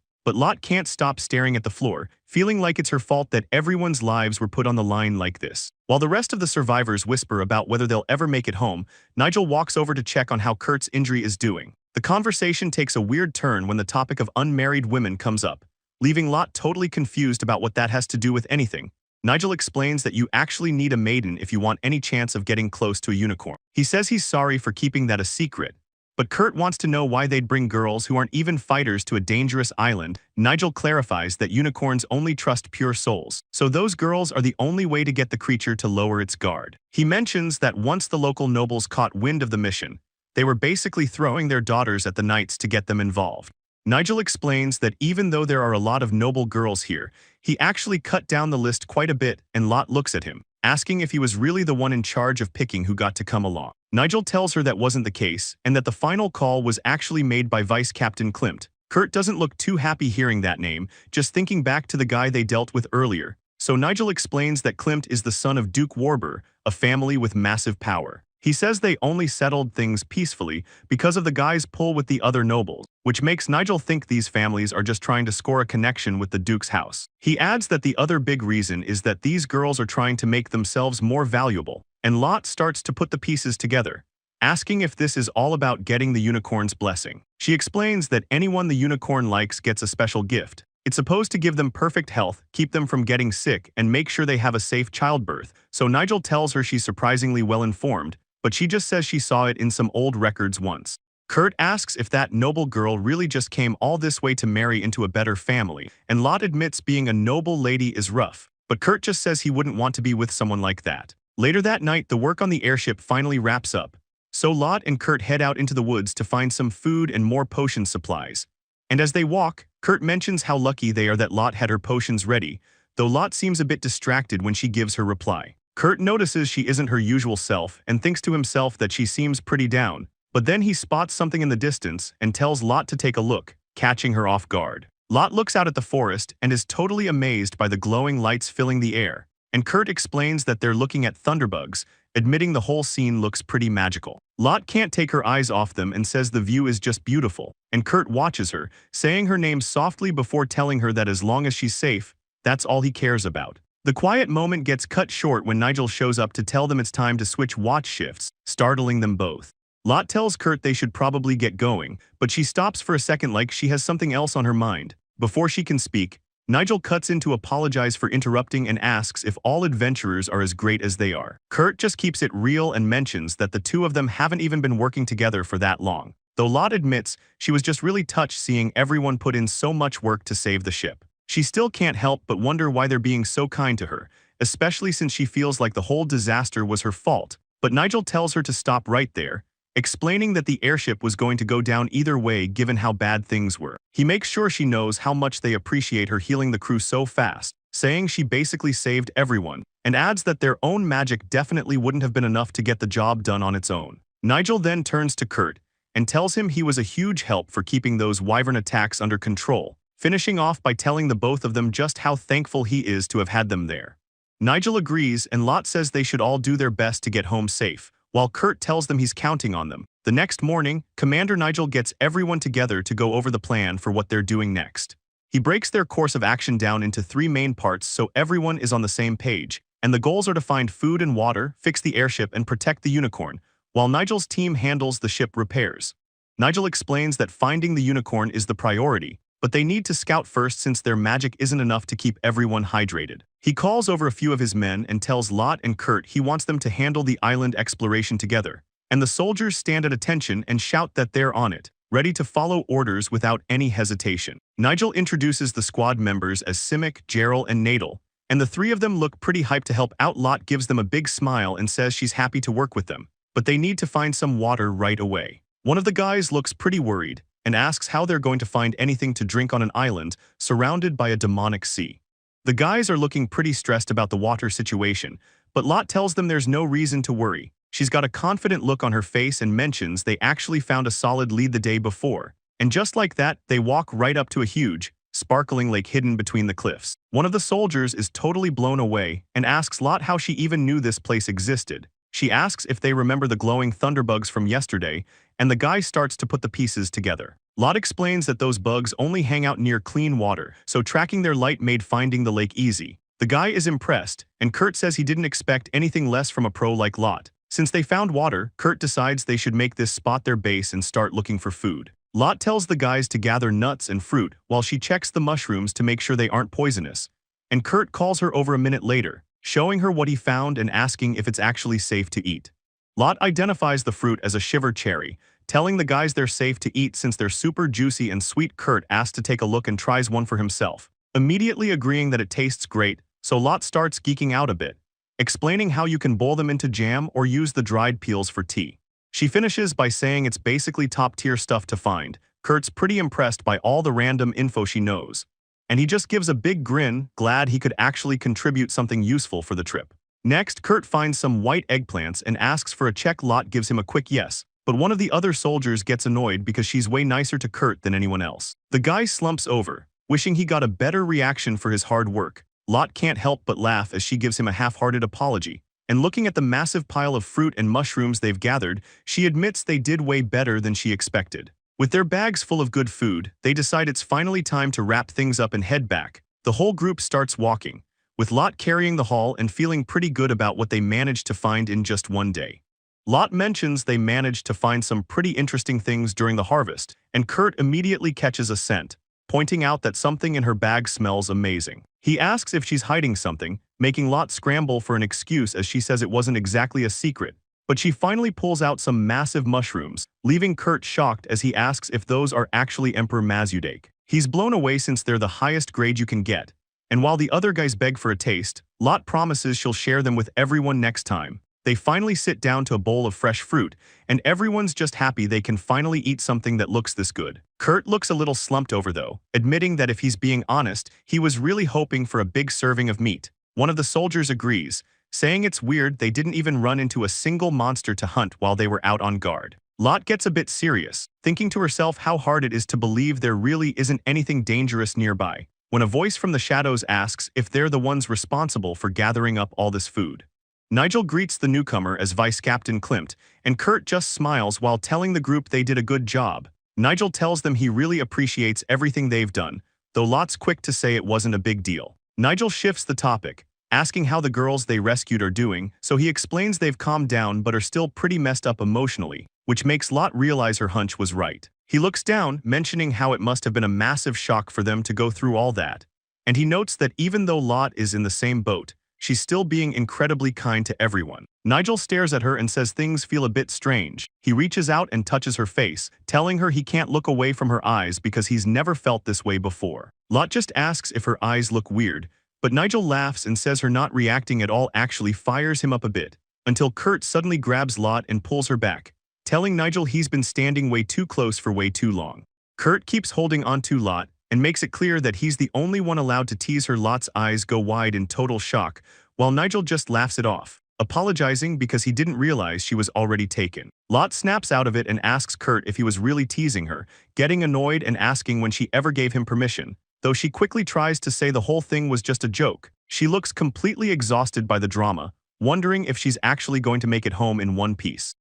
But Lot can't stop staring at the floor, feeling like it's her fault that everyone's lives were put on the line like this. While the rest of the survivors whisper about whether they'll ever make it home, Nigel walks over to check on how Kurt's injury is doing. The conversation takes a weird turn when the topic of unmarried women comes up, leaving Lot totally confused about what that has to do with anything. Nigel explains that you actually need a maiden if you want any chance of getting close to a unicorn. He says he's sorry for keeping that a secret, but Kurt wants to know why they'd bring girls who aren't even fighters to a dangerous island. Nigel clarifies that unicorns only trust pure souls, so those girls are the only way to get the creature to lower its guard. He mentions that once the local nobles caught wind of the mission, they were basically throwing their daughters at the knights to get them involved. Nigel explains that even though there are a lot of noble girls here, he actually cut down the list quite a bit, and Lot looks at him, asking if he was really the one in charge of picking who got to come along. Nigel tells her that wasn't the case, and that the final call was actually made by Vice Captain Klimt. Kurt doesn't look too happy hearing that name, just thinking back to the guy they dealt with earlier. So Nigel explains that Klimt is the son of Duke Warburg, a family with massive power. He says they only settled things peacefully because of the guy's pull with the other nobles, which makes Nigel think these families are just trying to score a connection with the Duke's house. He adds that the other big reason is that these girls are trying to make themselves more valuable, and Lot starts to put the pieces together, asking if this is all about getting the unicorn's blessing. She explains that anyone the unicorn likes gets a special gift. It's supposed to give them perfect health, keep them from getting sick, and make sure they have a safe childbirth. So Nigel tells her she's surprisingly well informed, but she just says she saw it in some old records once. Kurt asks if that noble girl really just came all this way to marry into a better family, and Lot admits being a noble lady is rough, but Kurt just says he wouldn't want to be with someone like that. Later that night, the work on the airship finally wraps up, so Lot and Kurt head out into the woods to find some food and more potion supplies. And as they walk, Kurt mentions how lucky they are that Lot had her potions ready, though Lot seems a bit distracted when she gives her reply. Kurt notices she isn't her usual self and thinks to himself that she seems pretty down, but then he spots something in the distance and tells Lot to take a look, catching her off guard. Lot looks out at the forest and is totally amazed by the glowing lights filling the air, and Kurt explains that they're looking at thunderbugs, admitting the whole scene looks pretty magical. Lot can't take her eyes off them and says the view is just beautiful, and Kurt watches her, saying her name softly before telling her that as long as she's safe, that's all he cares about. The quiet moment gets cut short when Nigel shows up to tell them it's time to switch watch shifts, startling them both. Lot tells Kurt they should probably get going, but she stops for a second like she has something else on her mind. Before she can speak, Nigel cuts in to apologize for interrupting and asks if all adventurers are as great as they are. Kurt just keeps it real and mentions that the two of them haven't even been working together for that long. Though Lot admits she was just really touched seeing everyone put in so much work to save the ship. She still can't help but wonder why they're being so kind to her, especially since she feels like the whole disaster was her fault. But Nigel tells her to stop right there, explaining that the airship was going to go down either way given how bad things were. He makes sure she knows how much they appreciate her healing the crew so fast, saying she basically saved everyone, and adds that their own magic definitely wouldn't have been enough to get the job done on its own. Nigel then turns to Kurt and tells him he was a huge help for keeping those wyvern attacks under control, finishing off by telling the both of them just how thankful he is to have had them there. Nigel agrees and Lot says they should all do their best to get home safe, while Kurt tells them he's counting on them. The next morning, Commander Nigel gets everyone together to go over the plan for what they're doing next. He breaks their course of action down into 3 main parts so everyone is on the same page, and the goals are to find food and water, fix the airship, and protect the unicorn, while Nigel's team handles the ship repairs. Nigel explains that finding the unicorn is the priority, but they need to scout first since their magic isn't enough to keep everyone hydrated. He calls over a few of his men and tells Lot and Kurt he wants them to handle the island exploration together, and the soldiers stand at attention and shout that they're on it, ready to follow orders without any hesitation. Nigel introduces the squad members as Simic, Gerald, and Nadal, and the 3 of them look pretty hyped to help out. Lot gives them a big smile and says she's happy to work with them, but they need to find some water right away. One of the guys looks pretty worried and asks how they're going to find anything to drink on an island surrounded by a demonic sea. The guys are looking pretty stressed about the water situation, but Lot tells them there's no reason to worry. She's got a confident look on her face and mentions they actually found a solid lead the day before. And just like that, they walk right up to a huge, sparkling lake hidden between the cliffs. One of the soldiers is totally blown away and asks Lot how she even knew this place existed. She asks if they remember the glowing thunderbugs from yesterday, and the guy starts to put the pieces together. Lot explains that those bugs only hang out near clean water, so tracking their light made finding the lake easy. The guy is impressed, and Kurt says he didn't expect anything less from a pro like Lot. Since they found water, Kurt decides they should make this spot their base and start looking for food. Lot tells the guys to gather nuts and fruit while she checks the mushrooms to make sure they aren't poisonous, and Kurt calls her over a minute later, showing her what he found and asking if it's actually safe to eat. Lot identifies the fruit as a shiver cherry, telling the guys they're safe to eat since they're super juicy and sweet. Kurt asks to take a look and tries one for himself, immediately agreeing that it tastes great, so Lot starts geeking out a bit, explaining how you can boil them into jam or use the dried peels for tea. She finishes by saying it's basically top-tier stuff to find. Kurt's pretty impressed by all the random info she knows, and he just gives a big grin, glad he could actually contribute something useful for the trip. Next, Kurt finds some white eggplants and asks for a check. Lot gives him a quick yes, but one of the other soldiers gets annoyed because she's way nicer to Kurt than anyone else. The guy slumps over, wishing he got a better reaction for his hard work. Lot can't help but laugh as she gives him a half-hearted apology, and looking at the massive pile of fruit and mushrooms they've gathered, she admits they did way better than she expected. With their bags full of good food, they decide it's finally time to wrap things up and head back. The whole group starts walking, with Lot carrying the haul and feeling pretty good about what they managed to find in just one day. Lot mentions they managed to find some pretty interesting things during the harvest, and Kurt immediately catches a scent, pointing out that something in her bag smells amazing. He asks if she's hiding something, making Lot scramble for an excuse as she says it wasn't exactly a secret, but she finally pulls out some massive mushrooms, leaving Kurt shocked as he asks if those are actually Emperor Mazudake. He's blown away since they're the highest grade you can get, and while the other guys beg for a taste, Lot promises she'll share them with everyone next time. They finally sit down to a bowl of fresh fruit, and everyone's just happy they can finally eat something that looks this good. Kurt looks a little slumped over though, admitting that if he's being honest, he was really hoping for a big serving of meat. One of the soldiers agrees, saying it's weird they didn't even run into a single monster to hunt while they were out on guard. Lot gets a bit serious, thinking to herself how hard it is to believe there really isn't anything dangerous nearby, when a voice from the shadows asks if they're the ones responsible for gathering up all this food. Nigel greets the newcomer as Vice Captain Klimt, and Kurt just smiles while telling the group they did a good job. Nigel tells them he really appreciates everything they've done, though Lot's quick to say it wasn't a big deal. Nigel shifts the topic, asking how the girls they rescued are doing, so he explains they've calmed down but are still pretty messed up emotionally, which makes Lot realize her hunch was right. He looks down, mentioning how it must have been a massive shock for them to go through all that, And he notes that even though Lot is in the same boat, she's still being incredibly kind to everyone. Nigel stares at her and says things feel a bit strange. He reaches out and touches her face, telling her he can't look away from her eyes because he's never felt this way before. Lot just asks if her eyes look weird, but Nigel laughs and says her not reacting at all actually fires him up a bit, until Kurt suddenly grabs Lot and pulls her back, telling Nigel he's been standing way too close for way too long. Kurt keeps holding onto Lot and makes it clear that he's the only one allowed to tease her. Lot's eyes go wide in total shock, while Nigel just laughs it off, apologizing because he didn't realize she was already taken. Lot snaps out of it and asks Kurt if he was really teasing her, getting annoyed and asking when she ever gave him permission, though she quickly tries to say the whole thing was just a joke. She looks completely exhausted by the drama, wondering if she's actually going to make it home in one piece.